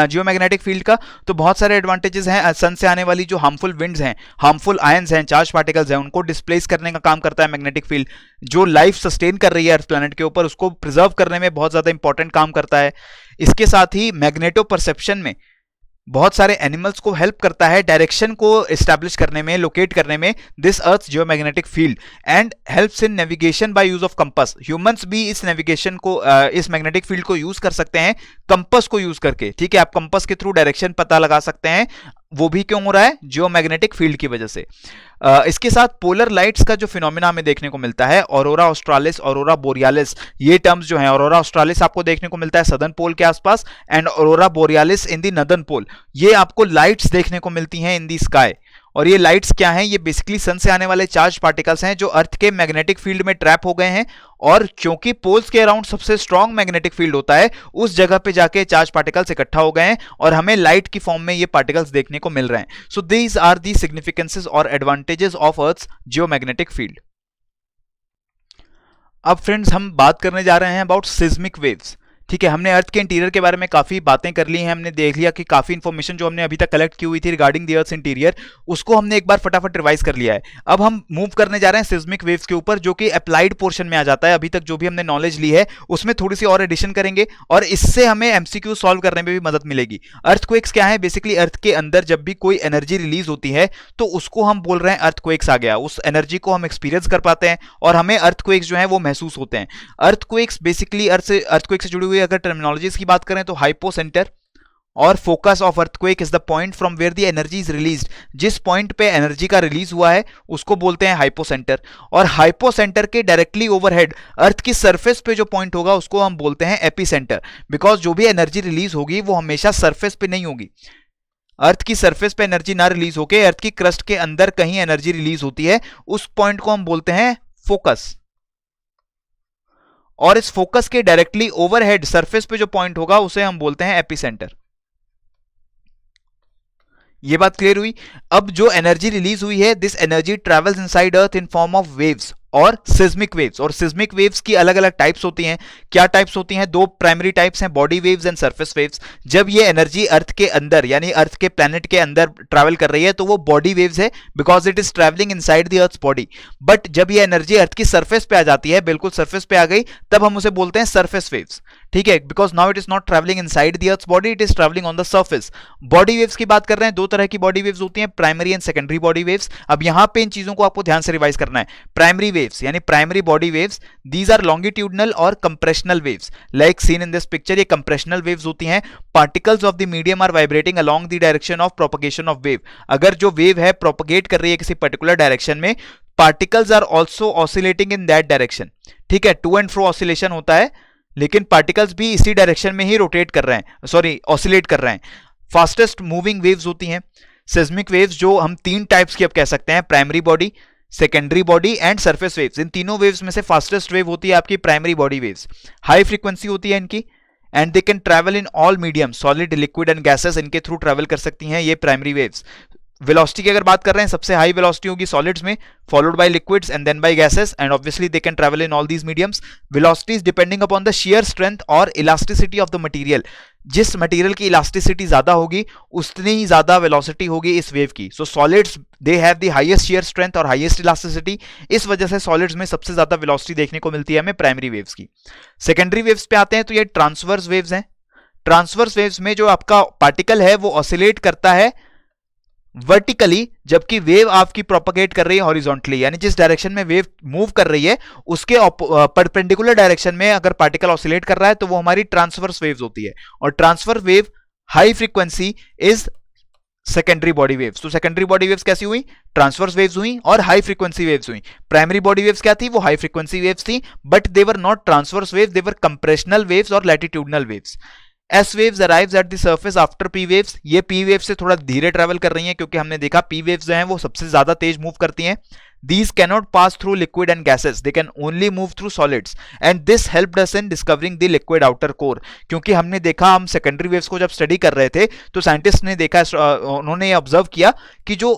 जियोमैग्नेटिक फील्ड का, तो बहुत सारे एडवांटेजेस हैं। सन से आने वाली जो हार्मफुल विंड्स हैं, हार्मफुल आयंस हैं, चार्ज पार्टिकल्स हैं, उनको डिस्प्लेस करने का काम करता है मैग्नेटिक फील्ड। जो लाइफ सस्टेन कर रही है अर्थ प्लैनेट के ऊपर, उसको प्रिजर्व करने में बहुत ज्यादा इंपॉर्टेंट काम करता है। इसके साथ ही मैग्नेटो परसेप्शन में बहुत सारे एनिमल्स को हेल्प करता है, डायरेक्शन को एस्टैब्लिश करने में, लोकेट करने में, this earth geomagnetic field, and helps in navigation by use of compass. Humans भी इस नेविगेशन को, इस मैग्नेटिक फील्ड को यूज कर सकते हैं कंपास को यूज करके। ठीक है, आप कंपास के थ्रू डायरेक्शन पता लगा सकते हैं, वो भी क्यों हो रहा है, जियोमैग्नेटिक फील्ड की वजह से। इसके साथ पोलर लाइट्स का जो फिनोमिना हमें देखने को मिलता है, ऑरोरा ऑस्ट्रालिस, ऑरोरा बोरियालिस, ये टर्म्स जो हैं, ऑरोरा ऑस्ट्रालिस आपको देखने को मिलता है सदर्न पोल के आसपास, and aurora borealis in the northern pole. ये आपको लाइट्स देखने को मिलती हैं इन दी स्काई। और ये लाइट्स क्या हैं, ये बेसिकली सन से आने वाले चार्ज पार्टिकल्स हैं जो अर्थ के मैग्नेटिक फील्ड में ट्रैप हो गए हैं, और क्योंकि पोल्स के अराउंड सबसे स्ट्रॉन्ग मैग्नेटिक फील्ड होता है, उस जगह पे जाके चार्ज पार्टिकल्स इकट्ठा हो गए हैं और हमें लाइट की फॉर्म में ये पार्टिकल्स देखने को मिल रहे हैं। So these are the significances और advantages of earth's geomagnetic field. अब फ्रेंड्स हम बात करने जा रहे हैं अबाउट सिस्मिक वेव्स। ठीक है, हमने अर्थ के इंटीरियर के बारे में काफी बातें कर ली हैं, हमने देख लिया कि काफी इंफॉर्मेशन जो हमने अभी तक कलेक्ट की हुई थी रिगार्डिंग द अर्थ इंटीरियर, उसको हमने एक बार फटाफट रिवाइज कर लिया है। अब हम मूव करने जा रहे हैं सिस्मिक वेव्स के ऊपर, जो कि अप्लाइड पोर्शन में आ जाता है। अभी तक जो भी हमने नॉलेज ली है उसमें थोड़ी सी और एडिशन करेंगे, और इससे हमें एमसीक्यू सॉल्व करने में भी मदद मिलेगी। अर्थक्वेक्स क्या है, बेसिकली अर्थ के अंदर जब भी कोई एनर्जी रिलीज होती है तो उसको हम बोल रहे हैं अर्थक्वेक्स आ गया, उस एनर्जी को हम एक्सपीरियंस कर पाते हैं और हमें अर्थक्वेक्स जो है वो महसूस होते हैं। अर्थक्वेक्स बेसिकली अर्थक्वेक से जुड़ी हुई अगर टर्मिनोलॉजीज की बात करें तो हाइपोसेंटर और focus of earthquake is the point from where the energy is released. जिस पॉइंट पे एनर्जी का रिलीज हुआ है उसको बोलते हैं हाइपोसेंटर, और हाइपोसेंटर के डायरेक्टली ओवरहेड अर्थ की सरफेस पे जो पॉइंट होगा उसको हम बोलते हैं एपिसेंटर, बिकॉज जो भी एनर्जी रिलीज होगी वो हमेशा सरफेस पे नहीं होगी। अर्थ की सरफेस पे एनर्जी ना रिलीज होके अर्थ की क्रस्ट के अंदर कहीं एनर्जी रिलीज होती है, उस पॉइंट को हम बोलते हैं फोकस। और इस फोकस के डायरेक्टली ओवरहेड सरफेस पे जो पॉइंट होगा उसे हम बोलते हैं एपिसेंटर। ये बात क्लियर हुई। अब जो एनर्जी रिलीज हुई है, this energy travels inside earth in form of waves और सिस्मिक वेव्स। और सिस्मिक वेव्स की अलग अलग टाइप्स होती हैं। क्या टाइप्स होती हैं? दो प्राइमरी टाइप्स हैं, body waves and surface waves. जब ये एनर्जी अर्थ के अंदर यानी अर्थ के प्लैनेट के अंदर ट्रैवल कर रही है तो वो बॉडी वेव्स है, because it is travelling inside the earth's body. But जब ये एनर्जी अर्थ की सरफेस पे आ जाती है, बिल्कुल सरफेस पे आ गई, तब हम उसे बोलते हैं सरफेस वेव्स। ठीक है, because now it is not travelling inside the earth's body, it is travelling on the surface. Body waves की बात कर रहे हैं, दो तरह की बॉडी वेव्स होती हैं, primary and secondary body waves. अब यहां पे इन चीजों को आपको ध्यान से रिवाइज करना है। प्राइमरी वेव्स यानी primary body waves, these are longitudinal और compressional waves like seen in this picture। ये compressional waves होती हैं, particles of the medium are vibrating along the direction of propagation of wave। अगर जो wave है propagate कर रही है किसी particular direction में, particles are also oscillating in that direction। ठीक है, to and fro oscillation होता है, लेकिन particles भी इसी direction में ही rotate कर रहे हैं, सॉरी oscillate कर रहे हैं। fastest moving waves होती हैं seismic waves, जो हम तीन टाइप्स की अब कह सकते हैं, primary body, secondary body and surface waves. इन तीनों वेव्स में से फास्टेस्ट वेव होती है आपकी primary body waves. High frequency होती है इनकी and they can travel in all medium, solid, liquid and gases, इनके थ्रू ट्रैवल कर सकती हैं ये प्राइमरी वेव्स। वेलोसिटी की अगर बात कर रहे हैं, सबसे हाई वेलोसिटी होगी सॉलिड्स में, followed by liquids and then by gases, and obviously they can travel in all these mediums. Velocity is depending upon the shear strength और elasticity of the material. जिस मटेरियल की इलास्टिसिटी ज्यादा होगी उतनी ही ज्यादा वेलोसिटी होगी इस वेव की। So solids they have the highest shear strength और हाईएस्ट इलास्टिसिटी, इस वजह से सॉलिड्स में सबसे ज्यादा वेलोसिटी देखने को मिलती है हमें प्राइमरी वेव्स की। सेकेंडरी वेव्स पे आते हैं तो ये ट्रांसवर्स वेव्स हैं। ट्रांसवर्स वेव्स में जो आपका पार्टिकल है वो ऑसिलेट करता है वर्टिकली, जबकि वेव आपकी प्रोपगेट कर रही है हॉरिजॉन्टली, यानी जिस डायरेक्शन में वेव मूव कर रही है उसके परपेंडिकुलर डायरेक्शन में अगर पार्टिकल ऑसिलेट कर रहा है तो वो हमारी ट्रांसवर्स वेव्स होती है। और transfer wave high frequency is secondary body waves. तो सेकेंडरी बॉडी वेव्स कैसी हुई? ट्रांसवर्स वेव्स हुई और हाई फ्रीक्वेंसी वेव्स हुई। प्राइमरी बॉडी वेव्स क्या थी? वो हाई फ्रीक्वेंसी वेव्स थी, but they were not transverse waves, they were compressional waves और latitudinal waves. S waves arrives at the surface after P waves। ये P waves से थोड़ा धीरे ट्रैवल कर रही हैं क्योंकि हमने देखा P waves जो हैं वो सबसे ज्यादा तेज मूव करती हैं। These cannot pass through liquid and gases, they can only move through solids, and this helped us in discovering the liquid outer core। क्योंकि हमने देखा, हम सेकेंडरी वेव्स को जब स्टडी कर रहे थे तो साइंटिस्ट ने देखा, उन्होंने ऑब्जर्व किया कि जो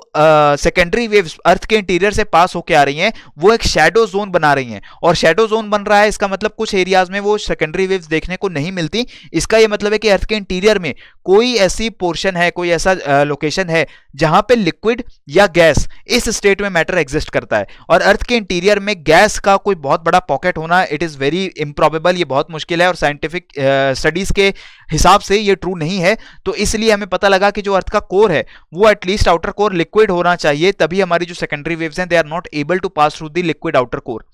सेकेंडरी वेव्स अर्थ के इंटीरियर से पास होकर आ रही हैं वो एक शैडो जोन बना रही हैं, और शैडो जोन बन रहा है इसका मतलब कुछ एरियाज में वो सेकेंडरी वेव्स देखने को नहीं मिलती। इसका ये मतलब है कि अर्थ के इंटीरियर में कोई ऐसी पोर्शन है, कोई ऐसा लोकेशन है जहां पे लिक्विड या गैस इस स्टेट में मैटर एग्जिस्ट करता है। और अर्थ के इंटीरियर में गैस का कोई बहुत बड़ा पॉकेट होना इट इज वेरी इम्प्रॉबेबल, ये बहुत मुश्किल है, और साइंटिफिक स्टडीज के हिसाब से ये ट्रू नहीं है। तो इसलिए हमें पता लगा कि जो अर्थ का कोर है वो एटलीस्ट आउटर कोर लिक्विड होना चाहिए, तभी हमारी जो सेकेंडरी वेव्स हैं they are not able to pass through the liquid outer core.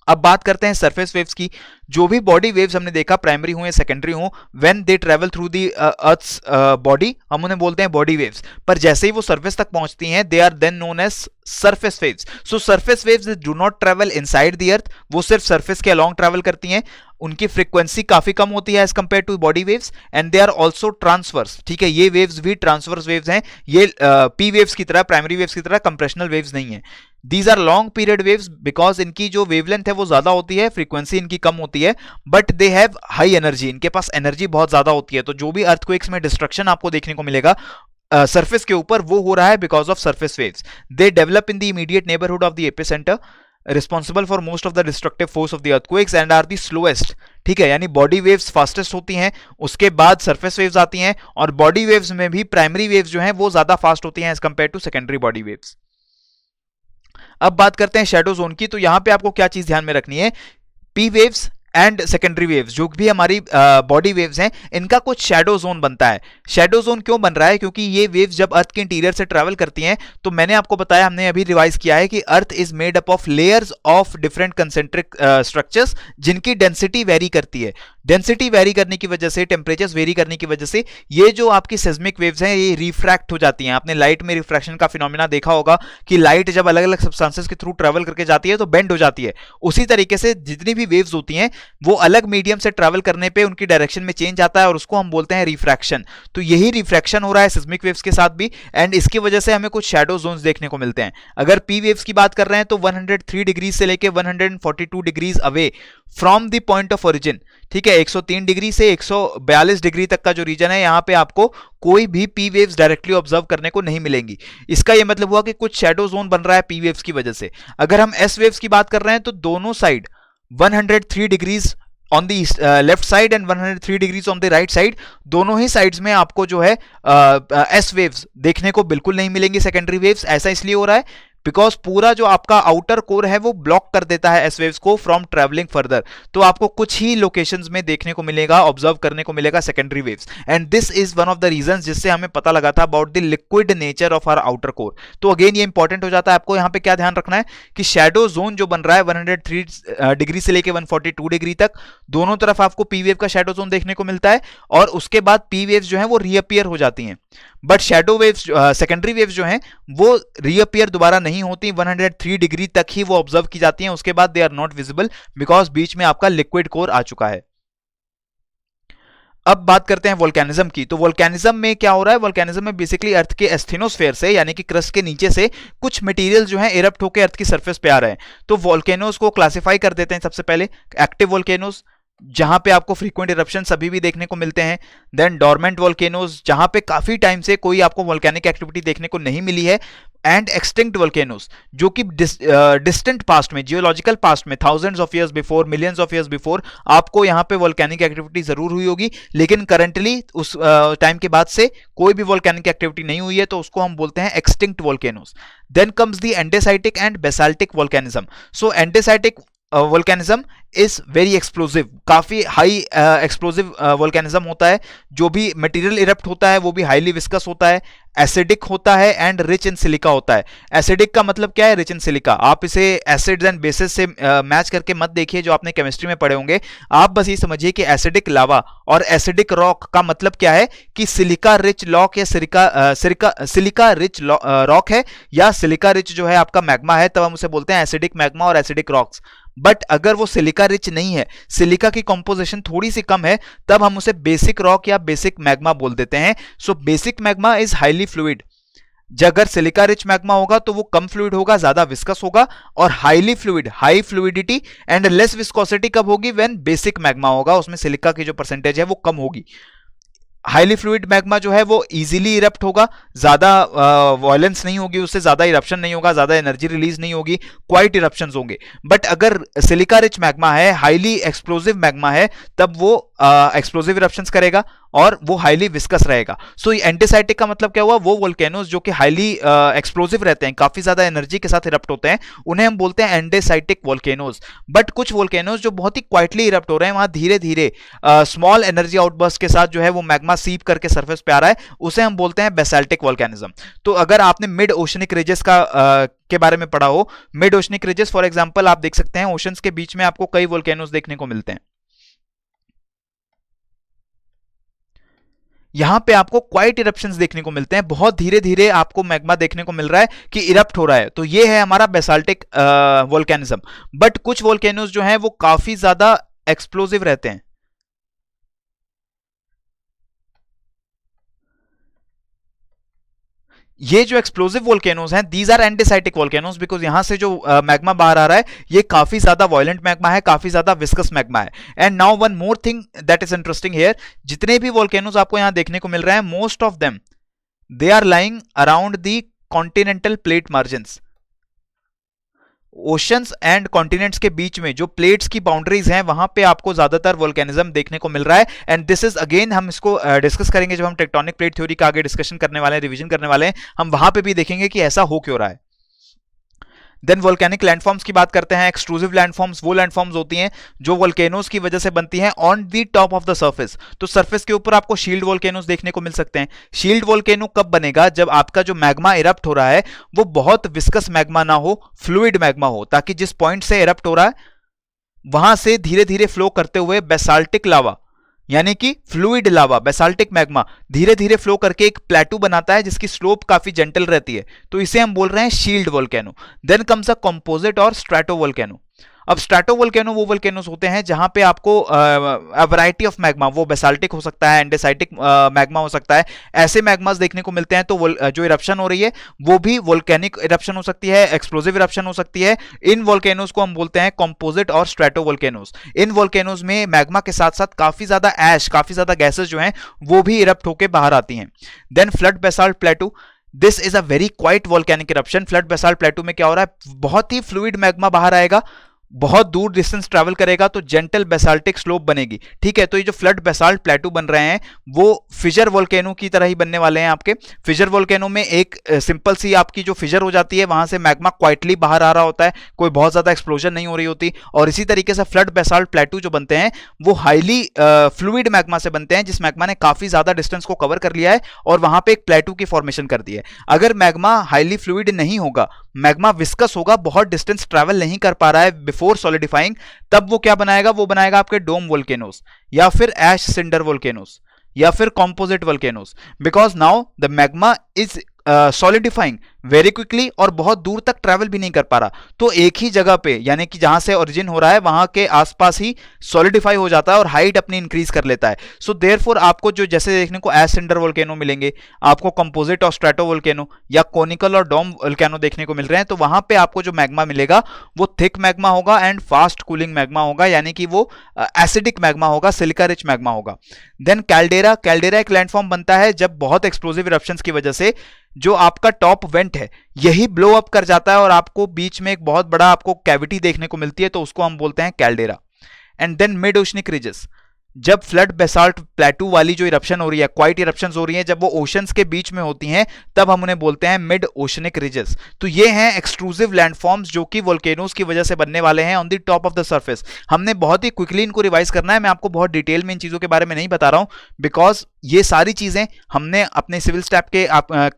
अब बात करते हैं सरफेस वेव्स की। जो भी बॉडी वेव्स हमने देखा, प्राइमरी हो या सेकेंडरी हो, when they travel through the earth's body, हम उन्हें बोलते हैं बॉडी वेव्स। पर जैसे ही वो सरफेस तक पहुंचती हैं they are then known as surface waves. So surface waves do not travel inside the earth, वो सिर्फ सरफेस के अलोंग ट्रैवल करती हैं। उनकी फ्रीक्वेंसी काफी कम होती है as compare to body waves, and they are also transverse. ठीक है, ये वेव्स भी ट्रांसवर्स वेव्स हैं, ये पी वेव्स की तरह, प्राइमरी वेव्स की तरह कंप्रेशनल वेव्स नहीं है। These are long period waves because इनकी जो वेवलेंथ है वो ज्यादा होती है, फ्रीक्वेंसी इनकी कम होती है, but they have high energy, इनके पास एनर्जी बहुत ज्यादा होती है। तो जो भी अर्थक्वेक्स में डिस्ट्रक्शन आपको देखने को मिलेगा सरफेस के ऊपर, वो हो रहा है because of surface waves. They develop in the immediate neighbourhood of the epicentre, responsible for most of the destructive force of the earthquakes and are the slowest. ठीक है, यानी बॉडी वेव्स फास्टेस्ट होती हैं, उसके बाद सरफेस वेव्स आती हैं, और बॉडी वेव्स में भी प्राइमरी वेव्स जो हैं वो ज्यादा फास्ट होती हैं as compare to secondary body waves. अब बात करते हैं शैडो जोन की। तो यहां पे आपको क्या चीज ध्यान में रखनी है, P waves and secondary waves जो भी हमारी बॉडी वेव्स हैं इनका कुछ शैडो जोन बनता है। शैडो जोन क्यों बन रहा है? क्योंकि ये वेव्स जब अर्थ के इंटीरियर से ट्रैवल करती हैं, तो मैंने आपको बताया, हमने अभी रिवाइज किया है कि earth is made up of layers of different concentric structures जिनकी डेंसिटी वेरी करती है। डेंसिटी वेरी करने की वजह से, टेम्परेचर्स वेरी करने की वजह से ये जो आपकी सेस्मिक वेव्स हैं ये रिफ्रैक्ट हो जाती हैं। आपने लाइट में रिफ्रैक्शन का फिनोमेना देखा होगा कि लाइट जब अलग अलग सब्सटेंसेस के थ्रू ट्रैवल करके जाती है तो बेंड हो जाती है। उसी तरीके से जितनी भी वेव्स होती हैं वो अलग मीडियम से ट्रैवल करने पे उनकी डायरेक्शन में चेंज आता है, और उसको हम बोलते हैं रिफ्रैक्शन। तो यही रिफ्रैक्शन हो रहा है सिस्मिक वेव्स के साथ भी, एंड इसकी वजह से हमें कुछ शैडो जोन्स देखने को मिलते हैं। अगर पी वेव्स की बात कर रहे हैं तो 103 डिग्री से लेके 142 degrees away from the point of origin, ठीक है, 103 डिग्री से 142 डिग्री तक का जो रीजन है यहां पे आपको कोई भी पी वेव्स डायरेक्टली ऑब्जर्व करने को नहीं मिलेंगी। इसका यह मतलब हुआ कि कुछ शैडो जोन बन रहा है पी वेव्स की वजह से। अगर हम एस वेव्स की बात कर रहे हैं तो दोनों side 103 degrees on the left side and 103 degrees on the right side, दोनों ही साइड्स में आपको जो है एस वेव्स देखने को बिल्कुल नहीं मिलेंगी, सेकेंडरी वेव्स। ऐसा इसलिए हो रहा है बिकॉज पूरा जो आपका आउटर कोर है वो ब्लॉक कर देता है एस वेव्स को फ्रॉम ट्रैवलिंग फर्दर। तो आपको कुछ ही लोकेशंस में देखने को मिलेगा, ऑब्जर्व करने को मिलेगा secondary waves, and this is one of the reasons जिससे हमें पता लगा था about the liquid nature of our outer core. तो अगेन ये इंपॉर्टेंट हो जाता है, आपको यहां पे क्या ध्यान रखना है कि शैडो जोन जो बन रहा है 103 डिग्री से लेके 142 डिग्री तक, दोनों तरफ आपको पी वेव का शैडो जोन देखने को मिलता है, और उसके बाद पी वेव्स जो है वो रीअपियर हो जाती हैं। But shadow waves, secondary waves जो हैं वो रीअपियर दोबारा नहीं होती, 103 डिग्री तक ही वो ऑब्जर्व की जाती हैं, उसके बाद they are not visible because बीच में आपका लिक्विड कोर आ चुका है। अब बात करते हैं वोल्केनिज्म की। तो वोल्केनिज्म में क्या हो रहा है, वोल्केनिज्म में बेसिकली अर्थ के एस्थेनोस्फेयर से यानी कि क्रस्ट के नीचे से कुछ मटेरियल जो है इरप्ट होकर अर्थ की सरफेस पे आ रहे हैं। तो वोल्केनोज को क्लासिफाई कर देते हैं सबसे पहले, एक्टिव वोल्केनोज जहां पे आपको फ्रीक्वेंट इरप्शंस अभी भी देखने को मिलते हैं, देन डोरमेंट वोल्केनोज जहां पे काफी टाइम से कोई आपको वोल्केनिक एक्टिविटी देखने को नहीं मिली है, एंड एक्सटिंक्ट वोल्केनोज जो कि डिस्टेंट पास्ट में, जियोलॉजिकल पास्ट में, thousands of years before, millions of years before आपको यहां पे वोल्केनिक एक्टिविटी जरूर हुई होगी, लेकिन करंटली उस टाइम के बाद से कोई भी वोल्केनिक एक्टिविटी नहीं हुई है, तो उसको हम बोलते हैं extinct volcanoes. Then comes the andesitic and basaltic volcanism. So andesitic volcanism is very explosive, काफी हाई एक्सप्लोसिव वोल्केनिज्म होता है। जो भी मटेरियल इरप्ट होता है वो भी हाईली विस्कस होता है, एसिडिक होता है एंड रिच इन सिलिका होता है। एसिडिक का मतलब क्या है, रिच इन सिलिका। आप इसे एसिड्स एंड बेसिस से मैच करके मत देखिए जो आपने केमिस्ट्री में पढ़े होंगे, आप बस ये समझिए कि एसिडिक लावा और एसिडिक रॉक का मतलब क्या है कि सिलिका रिच रॉक या सिलिका रिच रॉक है, या सिलिका रिच जो है आपका मैग्मा है, तब हम उसे बोलते हैं एसिडिक मैग्मा और एसिडिक रॉक्स। बट अगर वो सिलिका रिच नहीं है, सिलिका की कंपोजिशन थोड़ी सी कम है, तब हम उसे बेसिक रॉक या बेसिक मैग्मा बोल देते हैं। So basic magma is highly fluid. अगर सिलिका रिच मैग्मा होगा तो वो कम फ्लूइड होगा, ज्यादा विस्कस होगा, और highly fluid, high fluidity and less viscosity कब होगी, व्हेन बेसिक मैग्मा होगा, उसमें सिलिका की जो परसेंटेज है वो कम होगी। हाईली फ्लूइड मैग्मा जो है वो इजीली इरप्ट होगा, ज्यादा वॉयलेंस नहीं होगी, उससे ज्यादा इरप्शन नहीं होगा, ज्यादा एनर्जी रिलीज नहीं होगी, क्वाइट इरप्शंस होंगे। बट अगर सिलिका रिच मैग्मा है, हाईली एक्सप्लोसिव मैग्मा है, तब वो एक्सप्लोसिव इरप्शंस करेगा और वो हाईली विस्कस रहेगा। सो एंटीसाइटिक का मतलब क्या हुआ, वो वोल्केनोज जो कि हाईली एक्सप्लोसिव रहते हैं, काफी ज्यादा एनर्जी के साथ इरप्ट होते हैं, उन्हें हम बोलते हैं एंटीसाइटिक वोल्केनोज। बट कुछ वोल्केनोज जो बहुत ही क्वाइटली इरप्ट हो रहे हैं, वहां धीरे धीरे स्मॉल एनर्जी आउटबर्स्ट के साथ जो है वो मैग्मा सीप करके सरफेस पे आ रहा है, उसे हम बोलते हैं बेसाल्टिक वोल्केनिज्म। तो अगर आपने मिड ओशनिक रिजेस के बारे में पढ़ा हो, mid oceanic ridges for example आप देख सकते हैं, ओशंस के बीच में आपको कई वोल्केनोज देखने को मिलते हैं। यहां पे आपको क्वाइट इरप्शंस देखने को मिलते हैं, बहुत धीरे धीरे आपको मैग्मा देखने को मिल रहा है कि इरप्ट हो रहा है। तो ये है हमारा बेसाल्टिक वोल्केनिज्म। बट कुछ वोल्केनोज जो हैं वो काफी ज्यादा एक्सप्लोसिव रहते हैं। ये जो एक्सप्लोसिव वोल्केनोज हैं, दीज आर एंटीसाइटिक वोल्केनोज, बिकॉज यहां से जो मैग्मा बाहर आ रहा है ये काफी ज्यादा वायलेंट मैग्मा है, काफी ज्यादा विस्कस मैग्मा है। And now one more thing that is interesting here, जितने भी वोल्केनोज आपको यहां देखने को मिल रहे हैं, most of them they are lying around the continental plate margins. Oceans and continents के बीच में जो प्लेट्स की बाउंड्रीज हैं, वहां पे आपको ज्यादातर वोल्केनिज्म देखने को मिल रहा है। एंड दिस इज अगेन, हम इसको डिस्कस करेंगे जब हम टेक्टोनिक प्लेट थ्योरी का आगे डिस्कशन करने वाले हैं, रिवीजन करने वाले हैं, हम वहां पे भी देखेंगे कि ऐसा हो क्यों रहा है। देन वोल्केनिक लैंडफॉर्म्स की बात करते हैं। एक्सट्रूसिव लैंडफॉर्म्स वो लैंडफॉर्म्स होती हैं जो वोल्केनोज की वजह से बनती हैं on the top of the surface. तो सरफेस के ऊपर आपको शील्ड वोल्केनोज देखने को मिल सकते हैं। शील्ड वोल्केनो कब बनेगा, जब आपका जो मैग्मा इरप्ट हो रहा है वो बहुत विस्कस मैग्मा ना हो, फ्लूइड मैग्मा हो, ताकि जिस पॉइंट से इरप्ट हो रहा है वहां से धीरे धीरे फ्लो करते हुए बेसाल्टिक लावा यानी कि फ्लूइड लावा, बेसाल्टिक मैग्मा धीरे धीरे फ्लो करके एक प्लेटू बनाता है जिसकी स्लोप काफी जेंटल रहती है, तो इसे हम बोल रहे हैं shield volcano. Then comes a composite और स्ट्रैटो वोल्केनो। अब स्ट्रैटो वोल्केनो वो वोल्केनोस होते हैं जहां पे आपको वैरायटी ऑफ मैग्मा, वो बेसाल्टिक हो सकता है, एंडेसाइटिक मैग्मा हो सकता है, ऐसे मैग्मास देखने को मिलते हैं। तो जो इरप्शन हो रही है वो भी वोल्केनिक इरप्शन हो सकती है, एक्सप्लोसिव इरप्शन हो सकती है। इन वोल्केनोस को हम बोलते हैं कंपोजिट और स्ट्रैटो वोल्केनोस। इन वोल्केनोस में मैग्मा के साथ साथ काफी ज्यादा ऐश, काफी ज्यादा गैसेस जो हैं वो भी इरप्ट होकर बाहर आती हैं। Then flood basalt plateau, this is a very quiet volcanic eruption. Flood basalt plateau में क्या हो रहा है, बहुत ही फ्लूइड मैग्मा बाहर आएगा, बहुत दूर डिस्टेंस ट्रैवल करेगा तो जेंटल बेसाल्टिक स्लोप बनेगी। ठीक है, तो ये जो फ्लड बेसाल्ट प्लेटू बन रहे हैं वो फिजर वोल्केनो की तरह ही बनने वाले हैं आपके। फिजर वोल्केनो में एक सिंपल सी आपकी जो फिजर हो जाती है, वहां से मैग्मा क्वाइटली बाहर आ रहा होता है, कोई बहुत ज्यादा एक्सप्लोजन नहीं हो रही होती। और इसी तरीके से फ्लड बेसाल्ट प्लेटू जो बनते हैं वो हाईली फ्लूइड मैग्मा से बनते हैं, जिस मैग्मा ने काफी ज्यादा डिस्टेंस को कवर कर लिया है और वहां पे एक प्लेटू की फॉर्मेशन कर दी है। अगर मैग्मा हाईली फ्लूइड नहीं होगा, मैग्मा विस्कस होगा, बहुत डिस्टेंस ट्रैवल नहीं कर पा रहा है बिफोर सॉलिडिफाइंग, तब वो क्या बनाएगा, वो बनाएगा आपके डोम वोल्केनोस या फिर ऐश सिंडर वोल्केनोस या फिर composite volcanoes, because now the magma is solidifying very quickly और बहुत दूर तक ट्रैवल भी नहीं कर पा रहा, तो एक ही जगह पे यानी कि जहां से ओरिजिन हो रहा है वहां के आसपास ही सॉलिडिफाई हो जाता है और हाइट अपनी इंक्रीज कर लेता है। सो देयरफॉर आपको जो जैसे देखने को एश सिंडर वोल्केनो मिलेंगे, आपको कंपोजिट और स्ट्रेटो वोल्केनो या कोनिकल और डोम वोल्केनो देखने को मिल रहे हैं, तो वहां पे आपको जो मैग्मा मिलेगा वो थिक मैग्मा होगा एंड फास्ट कूलिंग मैग्मा होगा, यानी कि वो एसिडिक मैग्मा होगा, सिलिका रिच मैग्मा होगा। देन कैल्डेरा, कैल्डेरा एक लैंडफॉर्म बनता है जब बहुत एक्सप्लोसिव इरप्शंस की वजह से जो आपका टॉप वेंट है यही ब्लो अप कर जाता है और आपको बीच में एक बहुत बड़ा आपको कैविटी देखने को मिलती है, तो उसको हम बोलते हैं caldera. And then mid oceanic ridges, जब फ्लड बेसाल्ट प्लेटू वाली जो इरप्शन हो रही है, क्वाइट इरप्शंस हो रही हैं, जब वो ओशंस के बीच में होती हैं, तब हम उन्हें बोलते हैं मिड ओशनिक रिजेस। तो ये हैं एक्सट्रूसिव लैंडफॉर्म्स जो कि वोल्केनोज की वजह से बनने वाले हैं on the top of the surface. हमने बहुत ही क्विकली इनको रिवाइज करना है, मैं आपको बहुत डिटेल में इन चीजों के बारे में नहीं बता रहा हूं, बिकॉज ये सारी चीजें हमने अपने सिविल स्टैप के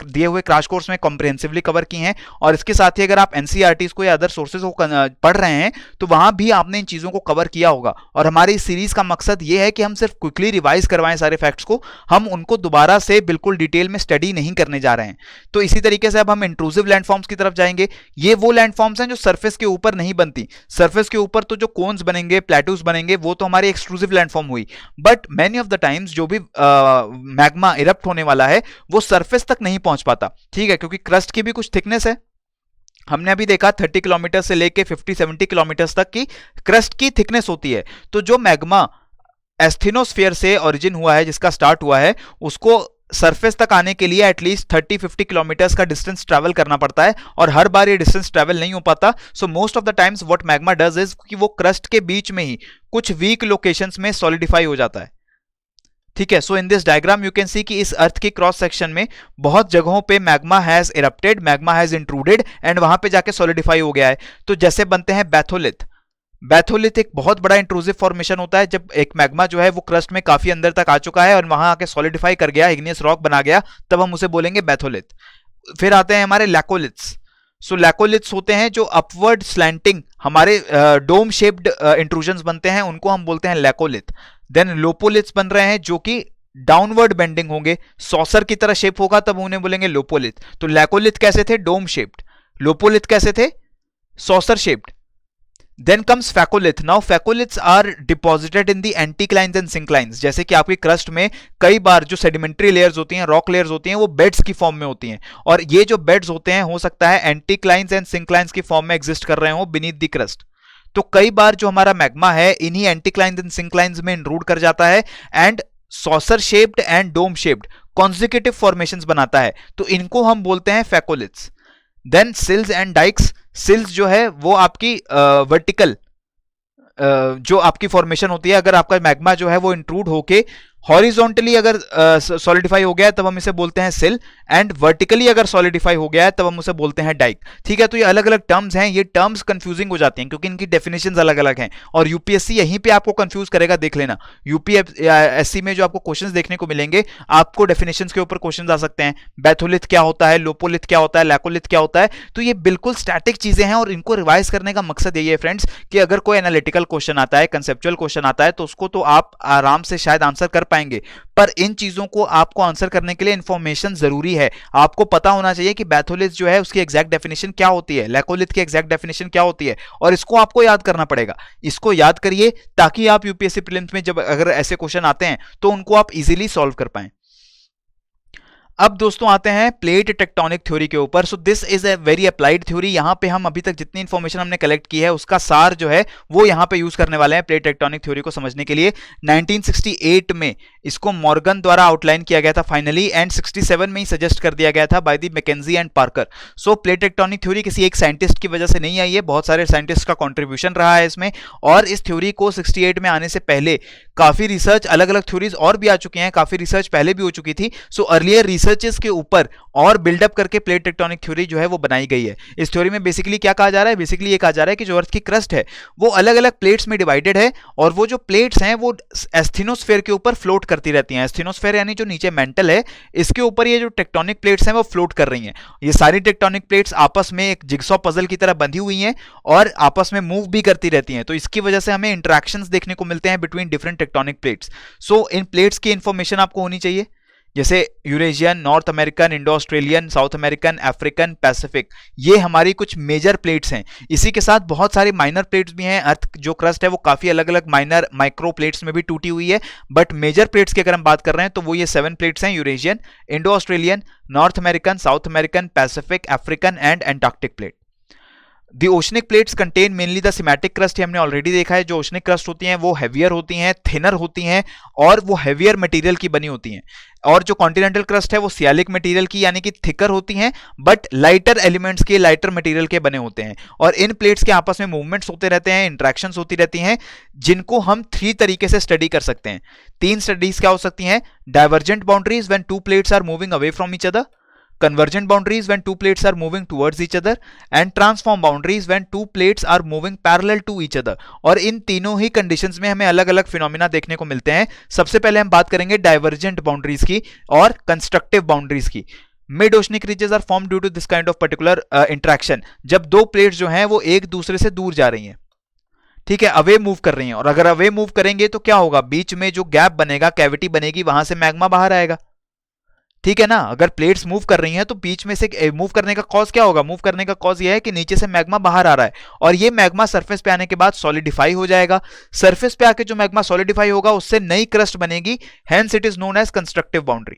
दिए हुए क्रैश कोर्स में कॉम्प्रिहेंसिवली कवर की हैं। और इसके साथ ही अगर आप एनसीईआरटीज को या अदर सोर्सेज को पढ़ रहे हैं तो वहां भी आपने इन चीजों को कवर किया होगा। और हमारी इस सीरीज का मकसद ये है कि हम सिर्फ क्विकली रिवाइज करवाएं सारे फैक्ट्स को, हम उनको दोबारा से बिल्कुल डिटेल में स्टडी नहीं करने जा रहे हैं। तो इसी तरीके से अब हम इंट्रूसिव लैंडफॉर्म्स की तरफ जाएंगे। ये वो लैंडफॉर्म्स हैं जो सरफेस के ऊपर नहीं बनती। सरफेस के ऊपर तो जो कोन्स बनेंगे, प्लेटूज बनेंगे, वो तो हमारी एक्सट्रूसिव लैंडफॉर्म हुई, but many of the times जो भी मैग्मा इरप्ट होने वाला है वो सरफेस तक नहीं पहुंच पाता, ठीक है, क्योंकि क्रस्ट की भी कुछ थिकनेस है। हमने अभी देखा 30 किलोमीटर से लेके 50-70 किलोमीटर तक की क्रस्ट की थिकनेस होती है। तो जो मैग्मा एस्थेनोस्फीयर से ओरिजिन हुआ है, जिसका स्टार्ट हुआ है, उसको सरफेस तक आने के लिए एटलीस्ट 30-50 किलोमीटर्स का डिस्टेंस ट्रैवल करना पड़ता है और हर बार ये डिस्टेंस ट्रैवल नहीं हो पाता। So most of the times what magma does is कि वो क्रस्ट के बीच में ही कुछ वीक लोकेशंस में सॉलिडिफाई हो जाता है, ठीक है। So in this diagram you can see कि इस अर्थ के क्रॉस सेक्शन में बहुत जगहों पे magma has erupted, magma has intruded and वहां पे जाके सॉलिडिफाई हो गया है। तो जैसे बनते हैं बैथोलिथ। बैथोलिथ एक बहुत बड़ा इंट्रूसिव फॉर्मेशन होता है जब एक मैग्मा जो है वो क्रस्ट में काफी अंदर तक आ चुका है और वहां आके सॉलिडिफाई कर गया, इग्नियस रॉक बना गया, तब हम उसे बोलेंगे बैथोलिथ। फिर आते हैं हमारे लैकोलिथ्स। सो लैकोलिथ्स होते हैं जो अपवर्ड स्लैंटिंग हमारे डोम शेप्ड इंट्रूजन्स बनते हैं, उनको हम बोलते हैं लैकोलिथ। देन लोपोलिथ्स बन रहे हैं जो कि डाउनवर्ड बेंडिंग होंगे, सॉसर की तरह शेप होगा, तब उन्हें बोलेंगे लोपोलिथ। तो लैकोलिथ कैसे थे? Dome shaped. लोपोलिथ कैसे थे? Saucer shaped. Then comes phacolith. Now phacoliths are deposited in the anticlines and synclines. जैसे कि आपकी क्रस्ट में कई बार जो सेडिमेंट्री लेयर्स होती हैं, रॉक लेयर्स होती हैं, वो बेड्स की फॉर्म में होती हैं, और ये जो बेड्स होते हैं हो सकता है एंटीक्लाइंस एंड सिंक्लाइंस की फॉर्म में एग्जिस्ट कर रहे हो बीनीथ द क्रस्ट। तो कई बार जो हमारा मैग्मा है इन्हीं एंटीक्लाइंस एंड सिंक्लाइंस में इनरूड कर जाता है and saucer shaped and dome shaped consecutive formations बनाता है, तो इनको हम बोलते हैं phacoliths. Then sills and dykes. Sills जो है वो आपकी वर्टिकल जो आपकी फॉर्मेशन होती है, अगर आपका मैग्मा जो है वो इंट्रूड होके हॉरिजॉन्टली अगर सॉलिडिफाई हो गया है तब हम इसे बोलते हैं सिल, एंड वर्टिकली अगर सॉलिडिफाई हो गया है तब हम उसे बोलते हैं डाइक, ठीक है। तो ये अलग अलग टर्म्स हैं, ये टर्म्स कंफ्यूजिंग हो जाती हैं क्योंकि इनकी डेफिनेशंस अलग अलग हैं और यूपीएससी यहीं पे आपको कंफ्यूज करेगा, देख लेना। यूपीएससी में जो आपको क्वेश्चंस देखने को मिलेंगे, आपको डेफिनेशंस के ऊपर क्वेश्चंस आ सकते हैं, बैथोलिथ क्या होता है, लोपोलिथ क्या होता है, लैकोलिथ क्या होता है। तो ये बिल्कुल स्टैटिक चीजें हैं और इनको रिवाइज करने का मकसद यही है फ्रेंड्स कि अगर कोई एनालिटिकल क्वेश्चन आता है, कंसेप्चुअल क्वेश्चन आता है, तो उसको तो आप आराम से शायद आंसर कर पाएंगे, पर इन चीजों को आपको आंसर करने के लिए इंफॉर्मेशन जरूरी है। आपको पता होना चाहिए कि बैथोलिथ जो है उसकी एग्जैक्ट डेफिनेशन क्या होती है, लैकोलिथ की एग्जैक्ट डेफिनेशन क्या होती है, और इसको आपको याद करना पड़ेगा। इसको याद करिए ताकि आप यूपीएससी प्रीलिम्स में जब अगर ऐसे क्वेश्चन आते हैं तो उनको आप इजीली सॉल्व कर पाएं। अब दोस्तों आते हैं प्लेट टेक्टोनिक थ्योरी के ऊपर। सो this is a very applied theory. यहां पे हम अभी तक जितनी इंफॉर्मेशन हमने कलेक्ट की है उसका सार जो है वो यहां पे यूज करने वाले हैं प्लेट टेक्टोनिक थ्योरी को समझने के लिए। 1968 में इसको मॉर्गन द्वारा आउटलाइन किया गया था फाइनली, एंड 67 में ही सजेस्ट कर दिया गया था by the McKenzie and Parker. So plate tectonic theory किसी एक साइंटिस्ट की वजह से नहीं आई है, बहुत सारे साइंटिस्ट का कॉन्ट्रीब्यूशन रहा है इसमें, और इस थ्योरी को 68 में आने से पहले काफी रिसर्च, अलग अलग थ्योरीज और भी आ चुकी हैं, काफी रिसर्च पहले भी हो चुकी थी। सो अर्लियर रिसर्चेस के ऊपर और बिल्डअप करके प्लेट टेक्टोनिक थ्योरी जो है वो बनाई गई है। इस थ्योरी में बेसिकली क्या कहा जा रहा है? बेसिकली ये कहा जा रहा है कि जो अर्थ की क्रस्ट है वो अलग अलग प्लेट्स में डिवाइडेड है, और वो जो प्लेट्स हैं वो एस्थेनोस्फेयर के ऊपर फ्लोट करती रहती हैं। एस्थेनोस्फेयर यानी जो नीचे मेंटल है, इसके ऊपर ये जो टेक्टोनिक प्लेट्स हैं वो फ्लोट कर रही हैं। ये सारी टेक्टोनिक प्लेट्स आपस में एक जिगसॉ पजल की तरह बंधी हुई हैं और आपस में मूव भी करती रहती हैं, तो इसकी वजह से हमें इंटरेक्शंस देखने को मिलते हैं बिटवीन डिफरेंट टेक्टोनिक प्लेट्स। सो इन प्लेट्स की इंफॉर्मेशन आपको होनी चाहिए, जैसे Eurasian, north American, Indo Australian, south American, African, Pacific, ये हमारी कुछ मेजर प्लेट्स हैं। इसी के साथ बहुत सारी माइनर प्लेट्स भी हैं। अर्थ जो क्रस्ट है वो काफी अलग अलग माइनर माइक्रो प्लेट्स में भी टूटी हुई है, बट मेजर प्लेट्स की अगर हम बात कर रहे हैं तो वो ये 7 प्लेट्स हैं: Eurasian, Indo Australian, north American, south American, Pacific, African and Antarctic plate. The oceanic plates contain mainly the semantic crust, हमने ऑलरेडी देखा है। जो ओशनिक क्रस्ट होती हैं वो हेवियर होती हैं, थिनर होती हैं और वो हेवियर मटेरियल की बनी होती हैं। और जो कॉन्टिनेंटल क्रस्ट है वो सियालिक मटेरियल की यानी कि थिकर होती हैं, बट लाइटर एलिमेंट्स के, लाइटर मटेरियल के बने होते हैं। और इन प्लेट्स के आपस में मूवमेंट्स होते रहते हैं, इंट्रैक्शंस होती रहती हैं, जिनको हम 3 तरीके से स्टडी कर सकते हैं। 3 स्टडीज क्या हो सकती हैं: divergent boundaries when 2 plates are moving away from each other, convergent boundaries when 2 plates are moving towards each other, and transform boundaries when 2 plates are moving parallel to each other। और इन तीनों ही कंडीशंस में हमें अलग अलग फिनोमिना देखने को मिलते हैं। सबसे पहले हम बात करेंगे डाइवर्जेंट बाउंड्रीज की और कंस्ट्रक्टिव बाउंड्रीज की। Mid oceanic ridges are form due to this kind of particular interaction, जब 2 प्लेट्स जो हैं वो एक दूसरे से दूर जा रही हैं, ठीक है, अवे मूव कर रही हैं। और अगर अवे मूव करेंगे तो क्या होगा, बीच में जो गैप बनेगा, कैविटी बनेगी, वहां से मैग्मा बाहर आएगा, ठीक है ना। अगर प्लेट्स मूव कर रही हैं तो बीच में से मूव करने का कॉज क्या होगा, मूव करने का कॉज ये है कि नीचे से मैग्मा बाहर आ रहा है और ये मैग्मा सरफेस पे आने के बाद सॉलिडिफाई हो जाएगा। सरफेस पे आके जो मैग्मा सॉलिडिफाई होगा उससे नई क्रस्ट बनेगी, hence it is known as constructive boundary.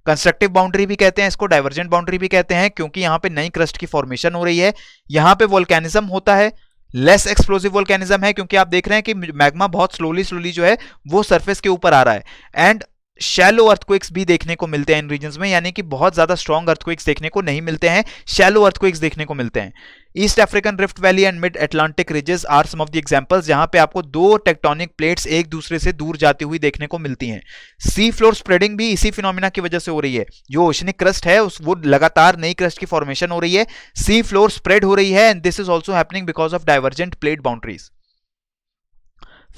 Constructive boundary भी कहते हैं इसको, डाइवर्जेंट बाउंड्री भी कहते हैं, क्योंकि यहां पे नई क्रस्ट की फॉर्मेशन हो रही है। यहां पे वोल्केनिज्म होता है, लेस एक्सप्लोसिव वोल्केनिज्म है, क्योंकि आप देख रहे हैं कि मैग्मा बहुत स्लोली जो है वो सरफेस के ऊपर आ रहा है। एंड शैलो अर्थक्वेक्स भी देखने को मिलते हैं इन रीजन्स में, यानी कि बहुत ज्यादा स्ट्रॉन्ग अर्थक्वेक्स देखने को नहीं मिलते हैं, शैलो अर्थक्वेक्स देखने को मिलते हैं। East African rift valley and mid Atlantic ridges are some of the examples, जहां पे आपको 2 टेक्टोनिक प्लेट्स एक दूसरे से दूर जाती हुई देखने को मिलती हैं। सी फ्लोर स्प्रेडिंग भी इसी फिनोमिना की वजह से हो रही है। जो ओशनिक क्रस्ट है वो लगातार नई क्रस्ट की फॉर्मेशन हो रही है, सी फ्लोर स्प्रेड हो रही है, and this is also happening because of divergent plate boundaries.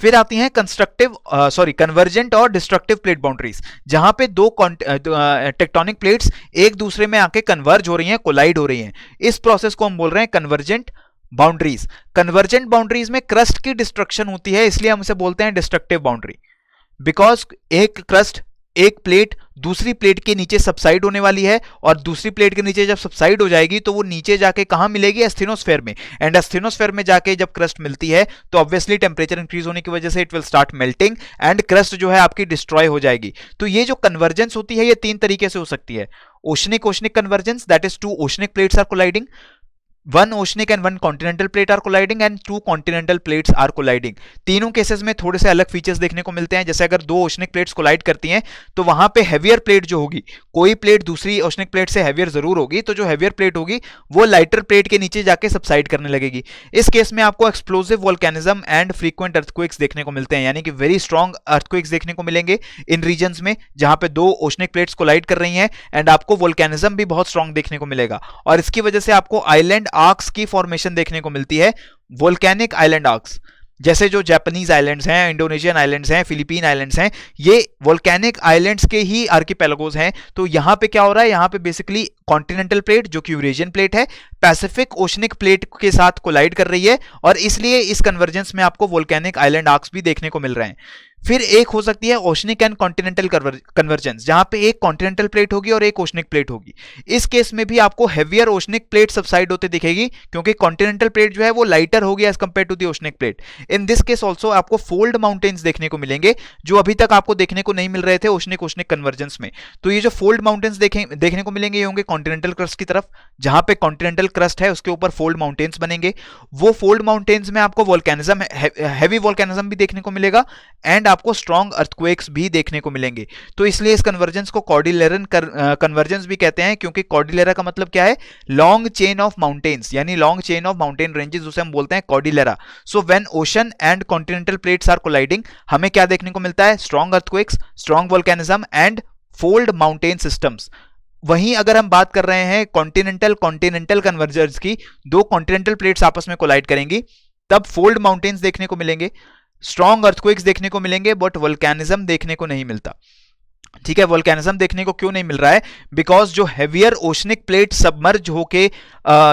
फिर आती हैं कन्वर्जेंट और डिस्ट्रक्टिव प्लेट बाउंड्रीज, जहां पे 2 टेक्टोनिक प्लेट्स एक दूसरे में आके कन्वर्ज हो रही हैं, कोलाइड हो रही हैं। इस प्रोसेस को हम बोल रहे हैं कन्वर्जेंट बाउंड्रीज। कन्वर्जेंट बाउंड्रीज में क्रस्ट की डिस्ट्रक्शन होती है, इसलिए हम इसे बोलते हैं डिस्ट्रक्टिव बाउंड्री। बिकॉज एक प्लेट दूसरी प्लेट के नीचे सबसाइड होने वाली है, और दूसरी प्लेट के नीचे जब सबसाइड हो जाएगी तो वो नीचे जाके कहां मिलेगी, एस्थेनोस्फेयर में। एंड एस्थेनोस्फेयर में जाके जब क्रस्ट मिलती है तो ऑब्वियसली टेम्परेचर इंक्रीज होने की वजह से it will start melting and crust जो है आपकी डिस्ट्रॉय हो जाएगी। तो ये जो कन्वर्जेंस होती है ये 3 तरीके से हो सकती है: oceanic convergence, that is 2 oceanic plates are colliding, 1 oceanic and 1 continental plate are colliding, and 2 continental plates are colliding. तीनों केसेस में थोड़े से अलग फीचर्स देखने को मिलते हैं। जैसे अगर 2 ओशनिक प्लेट्स कोलाइड करती हैं तो वहां पे हेवियर प्लेट जो होगी, कोई प्लेट दूसरी ओशनिक प्लेट से हेवियर जरूर होगी, तो जो हेवियर प्लेट होगी वो लाइटर प्लेट के नीचे जाके सबसाइड करने लगेगी। इस केस में आपको explosive volcanism and frequent earthquakes देखने को मिलते हैं, यानी कि वेरी स्ट्रॉन्ग अर्थक्वेक्स देखने को मिलेंगे इन रीजन्स में जहां पे 2 ओशनिक प्लेट्स कोलाइड कर रही हैं, एंड आपको वोल्केनिज्म भी बहुत स्ट्रॉन्ग देखने को मिलेगा। और इसकी वजह से आपको आइलैंड आर्क्स की फॉर्मेशन देखने को मिलती है, वोल्केनिक आइलैंड आर्क्स। जैसे जो जापानीज आइलैंड्स हैं, इंडोनेशियन आइलैंड्स हैं, फिलीपीन आइलैंड्स हैं, ये वोल्केनिक आइलैंड्स के ही आर्किपेलागोस हैं। तो यहां पे क्या हो रहा है, यहां पे बेसिकली कॉन्टिनेंटल प्लेट जो कि यूरेशियन प्लेट है पैसिफिक ओशनिक प्लेट के साथ कोलाइड कर रही है, और इसलिए इस कन्वर्जेंस में आपको वोल्केनिक आइलैंड आर्क्स भी देखने को मिल रहे हैं। फिर एक हो सकती है ओशनिक एंड कॉन्टिनेंटल कन्वर्जेंस, जहां पे एक कॉन्टिनेंटल प्लेट होगी और एक ओशनिक प्लेट होगी। इस केस में भी आपको हेवियर ओशनिक प्लेट सबसाइड होते दिखेगी, क्योंकि कॉन्टिनेंटल प्लेट जो है वो लाइटर होगी as compare to the oceanic plate. In this case also आपको फोल्ड माउंटेन्स देखने को मिलेंगे, जो अभी तक आपको देखने को नहीं मिल रहे थे ओशनिक कन्वर्जेंस में। तो ये जो फोल्ड माउंटेन्स देखने को मिलेंगे ये होंगे कॉन्टिनेंटल क्रस्ट की तरफ, जहां पे कॉन्टिनेंटल क्रस्ट है उसके ऊपर फोल्ड माउंटेन्स बनेंगे। वो फोल्ड माउंटेन्स में आपको वोल्केनिज्म, हैवी वोल्केनिज्म भी देखने को मिलेगा, एंड आपको स्ट्रॉन्ग अर्थक्वेक्स भी देखने को मिलेंगे। तो इसलिए इस कन्वर्जेंस को कॉर्डिलेरन कन्वर्जेंस भी कहते हैं, क्योंकि कॉर्डिलेरा का मतलब क्या है, लॉन्ग चेन ऑफ माउंटेन्स, यानी long chain of mountain ranges, उसे हम बोलते हैं cordillera. So when ocean and continental plates are colliding, हमें क्या देखने को मिलता है, strong earthquakes, strong volcanism and fold mountain systems. वहीं अगर हम बात कर रहे हैं कॉन्टिनेंटल कन्वर्जेंस की, 2 कॉन्टिनेंटल प्लेट्स आपस में कोलाइड करेंगी, तब फोल्ड माउंटेन्स देखने को मिलेंगे, स्ट्रॉन्ग अर्थक्वेक्स देखने को मिलेंगे, बट वोल्केनिज्म देखने को नहीं मिलता। ठीक है, वोल्केनिज्म देखने को क्यों नहीं मिल रहा है, बिकॉज जो हेवियर ओशनिक प्लेट सबमर्ज होके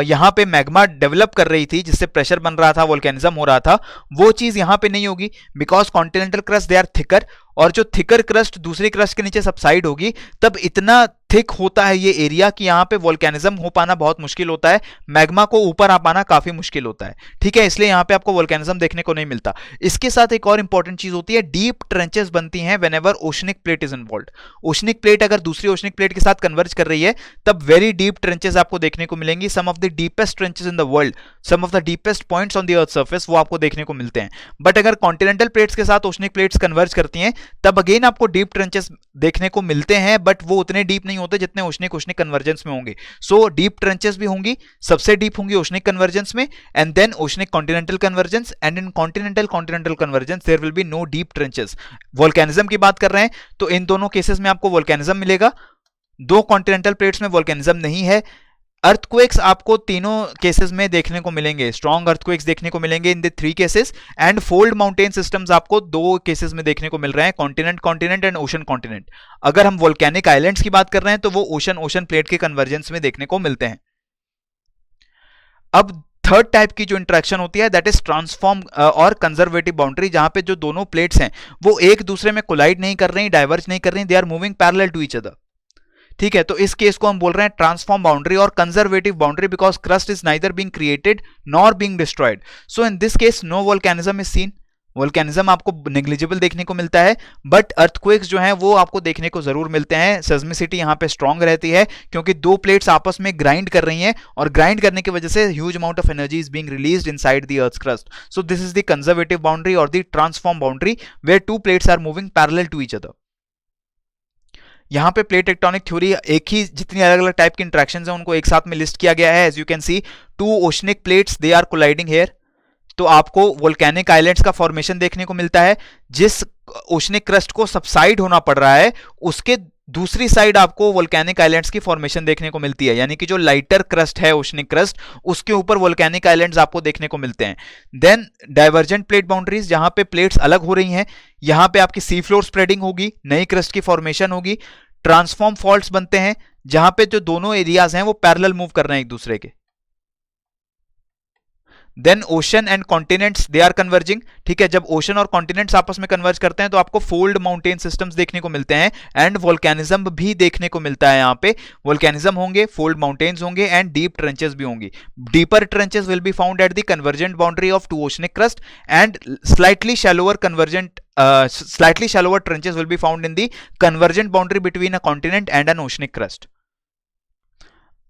यहां पे मैग्मा डेवलप कर रही थी, जिससे प्रेशर बन रहा था, वोल्केनिज्म हो रहा था, वो चीज यहां पे नहीं होगी, because continental crust they are thicker, और जो थिकर क्रस्ट दूसरी क्रस्ट के नीचे सबसाइड होगी, तब इतना थिक होता है ये एरिया कि यहाँ पे वोल्केनिज्म हो पाना बहुत मुश्किल होता है, मैग्मा को ऊपर आ पाना काफी मुश्किल होता है। ठीक है, इसलिए यहाँ पे आपको वोल्केनिज्म देखने को नहीं मिलता। इसके साथ एक और इंपॉर्टेंट चीज होती है, डीप ट्रेंचेस बनती हैं whenever oceanic plate is involved. Oceanic plate अगर दूसरी ओशनिक प्लेट के साथ कन्वर्ज कर रही है, तब वेरी डीप ट्रेंचेस आपको देखने को मिलेंगी। Some of the deepest trenches in the world, some of the deepest points on the earth surface, वो आपको देखने को मिलते हैं। बट अगर कॉन्टिनेंटल प्लेट्स के साथ ओशनिक प्लेट्स कन्वर्ज करती हैं, तब अगेन आपको डीप ट्रेंचेस देखने को मिलते हैं, बट वो उतने डीप नहीं होते जितने ओशनिक कन्वर्जेंस में होंगे। सो डीप ट्रेंचेस भी होंगी, सबसे डीप होंगी ओशनिक कन्वर्जेंस में, and then oceanic continental convergence, and in continental convergence there will be no deep trenches. Volcanism की बात कर रहे हैं तो इन दोनों केसेस में आपको वोल्केनिज्म मिलेगा, दो कॉन्टिनेंटल प्लेट्स में वोल्केनिज्म नहीं है। अर्थक्वेक्स आपको तीनों केसेस में देखने को मिलेंगे, स्ट्रॉन्ग अर्थक्वेक्स देखने को मिलेंगे in the 3 cases, and fold mountain systems आपको 2 केसेस में देखने को मिल रहे हैं, कॉन्टिनेंट एंड ओशन कॉन्टिनेंट। अगर हम वोल्केनिक आइलैंड्स की बात कर रहे हैं तो वो ओशन प्लेट के कन्वर्जेंस में देखने को मिलते हैं। अब थर्ड टाइप की जो इंटरेक्शन होती है, दैट इज ट्रांसफॉर्म और कंजर्वेटिव बाउंड्री, जहां पे जो दोनों प्लेट्स हैं वो एक दूसरे में कोलाइड नहीं कर रही, डाइवर्ज नहीं कर रही, they are moving parallel to each other. ठीक है, तो इस केस को हम बोल रहे हैं ट्रांसफॉर्म बाउंड्री और conservative boundary, because crust is neither being created nor being destroyed. So in this case no volcanism is seen. Volcanism आपको नेग्लिजिबल देखने को मिलता है, बट अर्थक्वेक्स जो हैं वो आपको देखने को जरूर मिलते हैं। सेस्मिसिटी यहाँ पे स्ट्रांग रहती है क्योंकि 2 प्लेट्स आपस में ग्राइंड कर रही हैं, और ग्राइंड करने की वजह से huge amount of energy is being released inside the earth's crust. So this is the conservative boundary और the transform boundary where 2 plates are moving parallel to each other. यहां पे प्लेट टेक्टोनिक थ्योरी एक ही, जितनी अलग अलग टाइप की इंटरेक्शंस हैं उनको एक साथ में लिस्ट किया गया है। As you can see 2 oceanic plates they are colliding here, तो आपको वोल्केनिक आइलैंड्स का फॉर्मेशन देखने को मिलता है। जिस ओशनिक क्रस्ट को सबसाइड होना पड़ रहा है उसके दूसरी साइड आपको वोल्केनिक आइलैंड्स की फॉर्मेशन देखने को मिलती है, यानी कि जो लाइटर क्रस्ट है ओशनिक क्रस्ट, उसके ऊपर वोल्केनिक आइलैंड्स आपको देखने को मिलते हैं। देन डाइवर्जेंट प्लेट बाउंड्रीज, जहां पे प्लेट्स अलग हो रही हैं, यहां पे आपकी सी फ्लोर स्प्रेडिंग होगी, नई क्रस्ट की फॉर्मेशन होगी। ट्रांसफॉर्म फॉल्ट्स बनते हैं जहां पे जो दोनों एरियाज हैं वो पैरेलल मूव कर रहे हैं एक दूसरे के। Then ocean and continents they are converging. ठीक है, जब ओशन और कॉन्टिनेंट्स आपस में कन्वर्ज करते हैं तो आपको फोल्ड माउंटेन सिस्टम्स देखने को मिलते हैं, एंड वोल्केनिज्म भी देखने को मिलता है। यहाँ पे वोल्केनिज्म होंगे, फोल्ड माउंटेन्स होंगे, एंड डीप ट्रेंचेस भी होंगी। Deeper trenches will be found at the convergent boundary of 2 oceanic crust, and slightly shallower trenches will be found in the convergent boundary between a continent and an oceanic crust.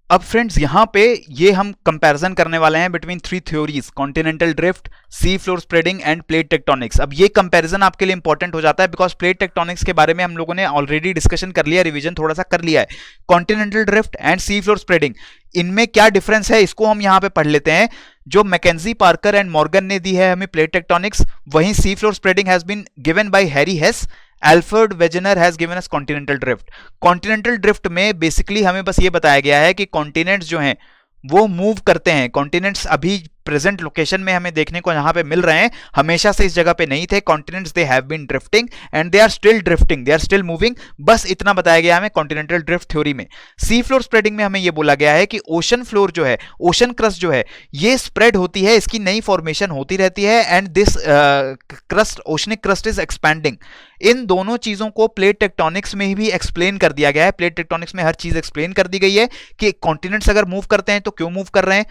अब फ्रेंड्स यहां पे ये हम कंपैरिजन करने वाले हैं बिटवीन 3 थ्योरीज, कॉन्टिनेंटल ड्रिफ्ट, सी floor spreading end plate tectonics. अब ये कंपैरिजन आपके लिए इंपॉर्टेंट हो जाता है बिकॉज प्लेट टेक्टोनिक्स के बारे में हम लोगों ने ऑलरेडी डिस्कशन कर लिया, रिवीजन थोड़ा सा कर लिया है। Continental drift and sea floor spreading, इनमें क्या डिफरेंस है इसको हम यहां पे पढ़ लेते हैं। जो मैकेंजी पार्कर एंड मॉर्गन ने दी है हमें प्लेट टेक्टोनिक्स, वहीं sea floor spreading has been given by Harry Hess, Alfred Wegener has given us continental drift. Continental drift में बेसिकली हमें बस ये बताया गया है कि कॉन्टिनेंट्स जो हैं वो मूव करते हैं। कॉन्टिनेंट्स अभी प्रेजेंट लोकेशन में हमें देखने को यहाँ पे मिल रहे हैं, हमेशा से इस जगह पे नहीं थे। Continents they have been drifting and they are still drifting, they are still moving, बस इतना बताया गया हमें कॉन्टिनेंटल ड्रिफ्ट थ्योरी में। सी फ्लोर स्प्रेडिंग में हमें ये बोला गया है कि ओशन फ्लोर जो है, ओशन क्रस्ट जो है, ये स्प्रेड होती है, इसकी नई फॉर्मेशन होती रहती है, and this crust, oceanic crust is expanding. इन दोनों चीजों को प्लेट टेक्टोनिक्स में भी एक्सप्लेन कर दिया गया है। प्लेट टेक्टोनिक्स में हर चीज एक्सप्लेन कर दी गई है कि कॉन्टिनेंट्स अगर मूव करते हैं तो क्यों मूव कर रहे हैं,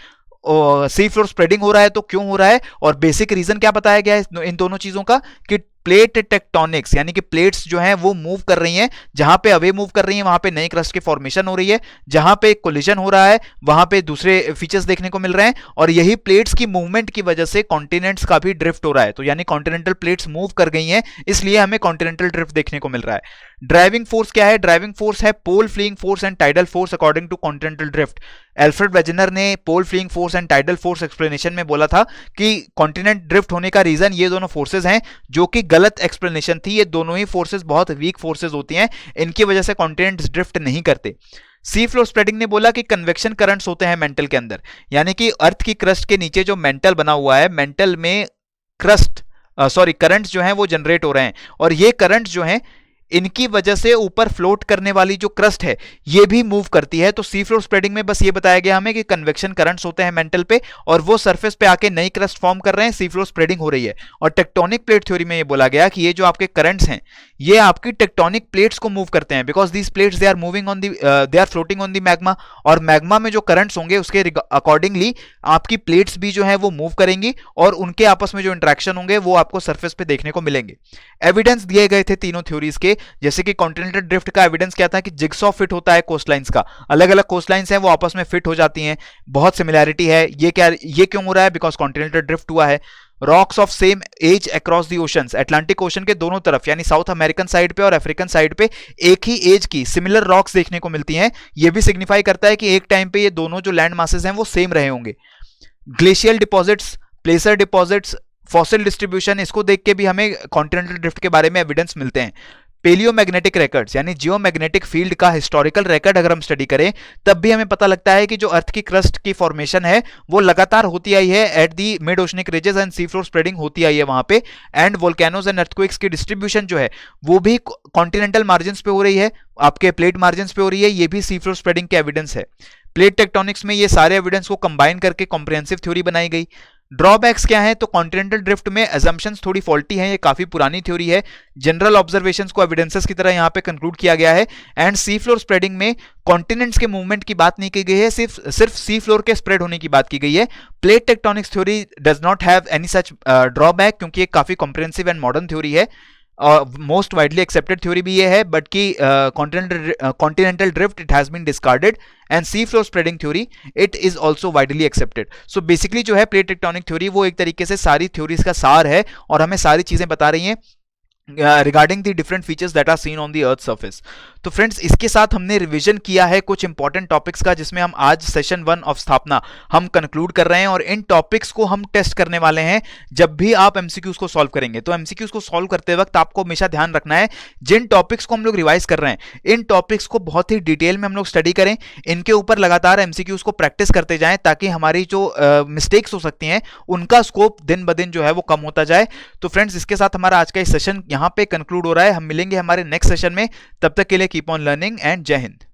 सी फ्लोर स्प्रेडिंग हो रहा है तो क्यों हो रहा है, और बेसिक रीजन क्या बताया गया है इन दोनों चीजों का कि प्लेट टेक्टोनिक्स यानी कि प्लेट्स जो हैं वो मूव कर रही हैं, जहां पे अवे मूव कर रही हैं वहां पे नई क्रस्ट की फॉर्मेशन हो रही है, जहां पे कोलिजन हो रहा है वहां पे दूसरे फीचर्स देखने को मिल रहे हैं, और यही प्लेट्स की मूवमेंट की वजह से कॉन्टिनेंट्स का भी ड्रिफ्ट हो रहा है। तो यानी कॉन्टिनेंटल प्लेट्स मूव कर गई हैं, इसलिए हमें कॉन्टिनेंटल ड्रिफ्ट देखने को मिल रहा है। ड्राइविंग फोर्स क्या है? ड्राइविंग फोर्स है pole fleeing force and tidal force according to continental drift. Alfred Wegener ने pole fleeing force and tidal force explanation में बोला था कि कॉन्टिनेंट ड्रिफ्ट होने का रीजन ये दोनों फोर्सेज हैं, जो कि गलत एक्सप्लेनेशन थी। ये दोनों ही फोर्सेज बहुत वीक फोर्सेज होती हैं, इनकी वजह से कॉन्टिनेंट्स ड्रिफ्ट नहीं करते। सी फ्लोर स्प्रेडिंग ने बोला कि कन्वेक्शन करंट्स होते हैं मेंटल के अंदर, यानी कि अर्थ की क्रस्ट के नीचे जो मेंटल बना हुआ है, मेंटल में करंट्स जो हैं वो जनरेट हो रहे हैं, और ये करंट्स जो हैं इनकी वजह से ऊपर फ्लोट करने वाली जो क्रस्ट है ये भी मूव करती है। तो सी फ्लोर स्प्रेडिंग में बस ये बताया गया हमें कि कन्वेक्शन करंट्स होते हैं मेंटल पे और वो सरफेस पे आके नई क्रस्ट फॉर्म कर रहे हैं, सी फ्लोर स्प्रेडिंग हो रही है। और टेक्टोनिक प्लेट थ्योरी में ये बोला गया कि ये जो आपके करंट्स हैं ये आपकी टेक्टोनिक प्लेट्स को मूव करते हैं, because these plates they are moving on the, they are floating on the magma, और मैग्मा में जो करंट्स होंगे उसके अकॉर्डिंगली आपकी प्लेट्स भी जो है वो मूव करेंगी और उनके आपस में जो इंटरेक्शन होंगे वो आपको सरफेस पे देखने को मिलेंगे। एविडेंस दिए गए थे तीनों थ्योरीज के, जैसे कि कॉन्टिनेंटल ड्रिफ्ट का एविडेंस क्या था कि जिग्सॉ फिट होता है कोस्टलाइंस का, अलग अलग कोस्टलाइंस हैं वो आपस में फिट हो जाती हैं, बहुत सिमिलैरिटी है। ये क्यों हो रहा है? बिकॉज कॉन्टिनेंटल ड्रिफ्ट हुआ है। Rocks of same age across the oceans, Atlantic Ocean के दोनों तरफ यानी साउथ अमेरिकन साइड पे और अफ्रीकन साइड पे एक ही एज की सिमिलर रॉक्स देखने को मिलती हैं। ये भी सिग्निफाई करता है कि एक टाइम पे ये दोनों जो लैंड मासेस हैं वो सेम रहे होंगे। Glacial deposits, प्लेसर deposits, fossil distribution, इसको देख के भी हमें कॉन्टिनेंटल ड्रिफ्ट के बारे में एविडेंस मिलते हैं। पेलियोमैग्नेटिक रिकॉर्ड्स यानी जियोमैग्नेटिक फील्ड का हिस्टोरिकल रिकॉर्ड अगर हम स्टडी करें तब भी हमें पता लगता है कि जो अर्थ की क्रस्ट की फॉर्मेशन है वो लगातार होती आई है at the mid oceanic ridges and sea floor spreading होती आई है वहां पे। एंड वोल्केनोज एंड अर्थक्वेक्स की डिस्ट्रीब्यूशन जो है वो भी कॉन्टिनेंटल मार्जिन्स पे हो रही है, आपके प्लेट मार्जिन्स पे हो रही है, ये भी सी फ्लोर स्प्रेडिंग के एविडेंस है। प्लेट टेक्टोनिक्स में ये सारे एविडेंस को कंबाइन करके कॉम्प्रिहेंसिव थ्योरी बनाई गई। ड्रॉबैक्स क्या है? तो कॉन्टिनेंटल ड्रिफ्ट में अजम्पशंस थोड़ी फॉल्टी हैं, ये काफी पुरानी थ्योरी है, जनरल ऑब्जर्वेशंस को एविडेंसेस की तरह यहां पे कंक्लूड किया गया है। एंड सी फ्लोर स्प्रेडिंग में कॉन्टिनेंट्स के मूवमेंट की बात नहीं की गई है, सिर्फ सी फ्लोर के स्प्रेड होने की बात की गई है। Plate tectonics theory does not have any such drawback क्योंकि एक काफी कॉम्प्रिहेंसिव एंड मॉडर्न थ्योरी है। मोस्ट वाइडली एक्सेप्टेड थ्योरी भी ये है, बट कि continental drift it has been discarded and sea floor spreading theory it is also widely accepted. So basically जो है प्लेट टेक्टोनिक थ्योरी वो एक तरीके से सारी थ्योरीज का सार है और हमें सारी चीजें बता रही हैं regarding the different features that are seen on the earth surface. तो फ्रेंड्स इसके साथ हमने रिवीजन किया है कुछ इंपॉर्टेंट टॉपिक्स का, जिसमें हम आज सेशन 1 ऑफ स्थापना हम कंक्लूड कर रहे हैं और इन टॉपिक्स को हम टेस्ट करने वाले हैं जब भी आप एमसीक्यूज को सॉल्व करेंगे। तो एमसीक्यूज को सॉल्व करते वक्त आपको हमेशा ध्यान रखना है जिन टॉपिक्स को हम लोग रिवाइज कर रहे हैं इन टॉपिक्स को बहुत ही डिटेल में हम लोग स्टडी करें, इनके ऊपर लगातार एमसीक्यूज को प्रैक्टिस करते जाएं ताकि हमारी जो मिस्टेक्स हो सकती हैं उनका स्कोप दिन ब दिन जो है वो कम होता जाए। तो फ्रेंड्स इसके साथ हमारा आज का सेशन यहाँ पे कंक्लूड हो रहा है। हम मिलेंगे हमारे नेक्स्ट सेशन में, तब तक के लिए कीप ऑन लर्निंग एंड जय हिंद।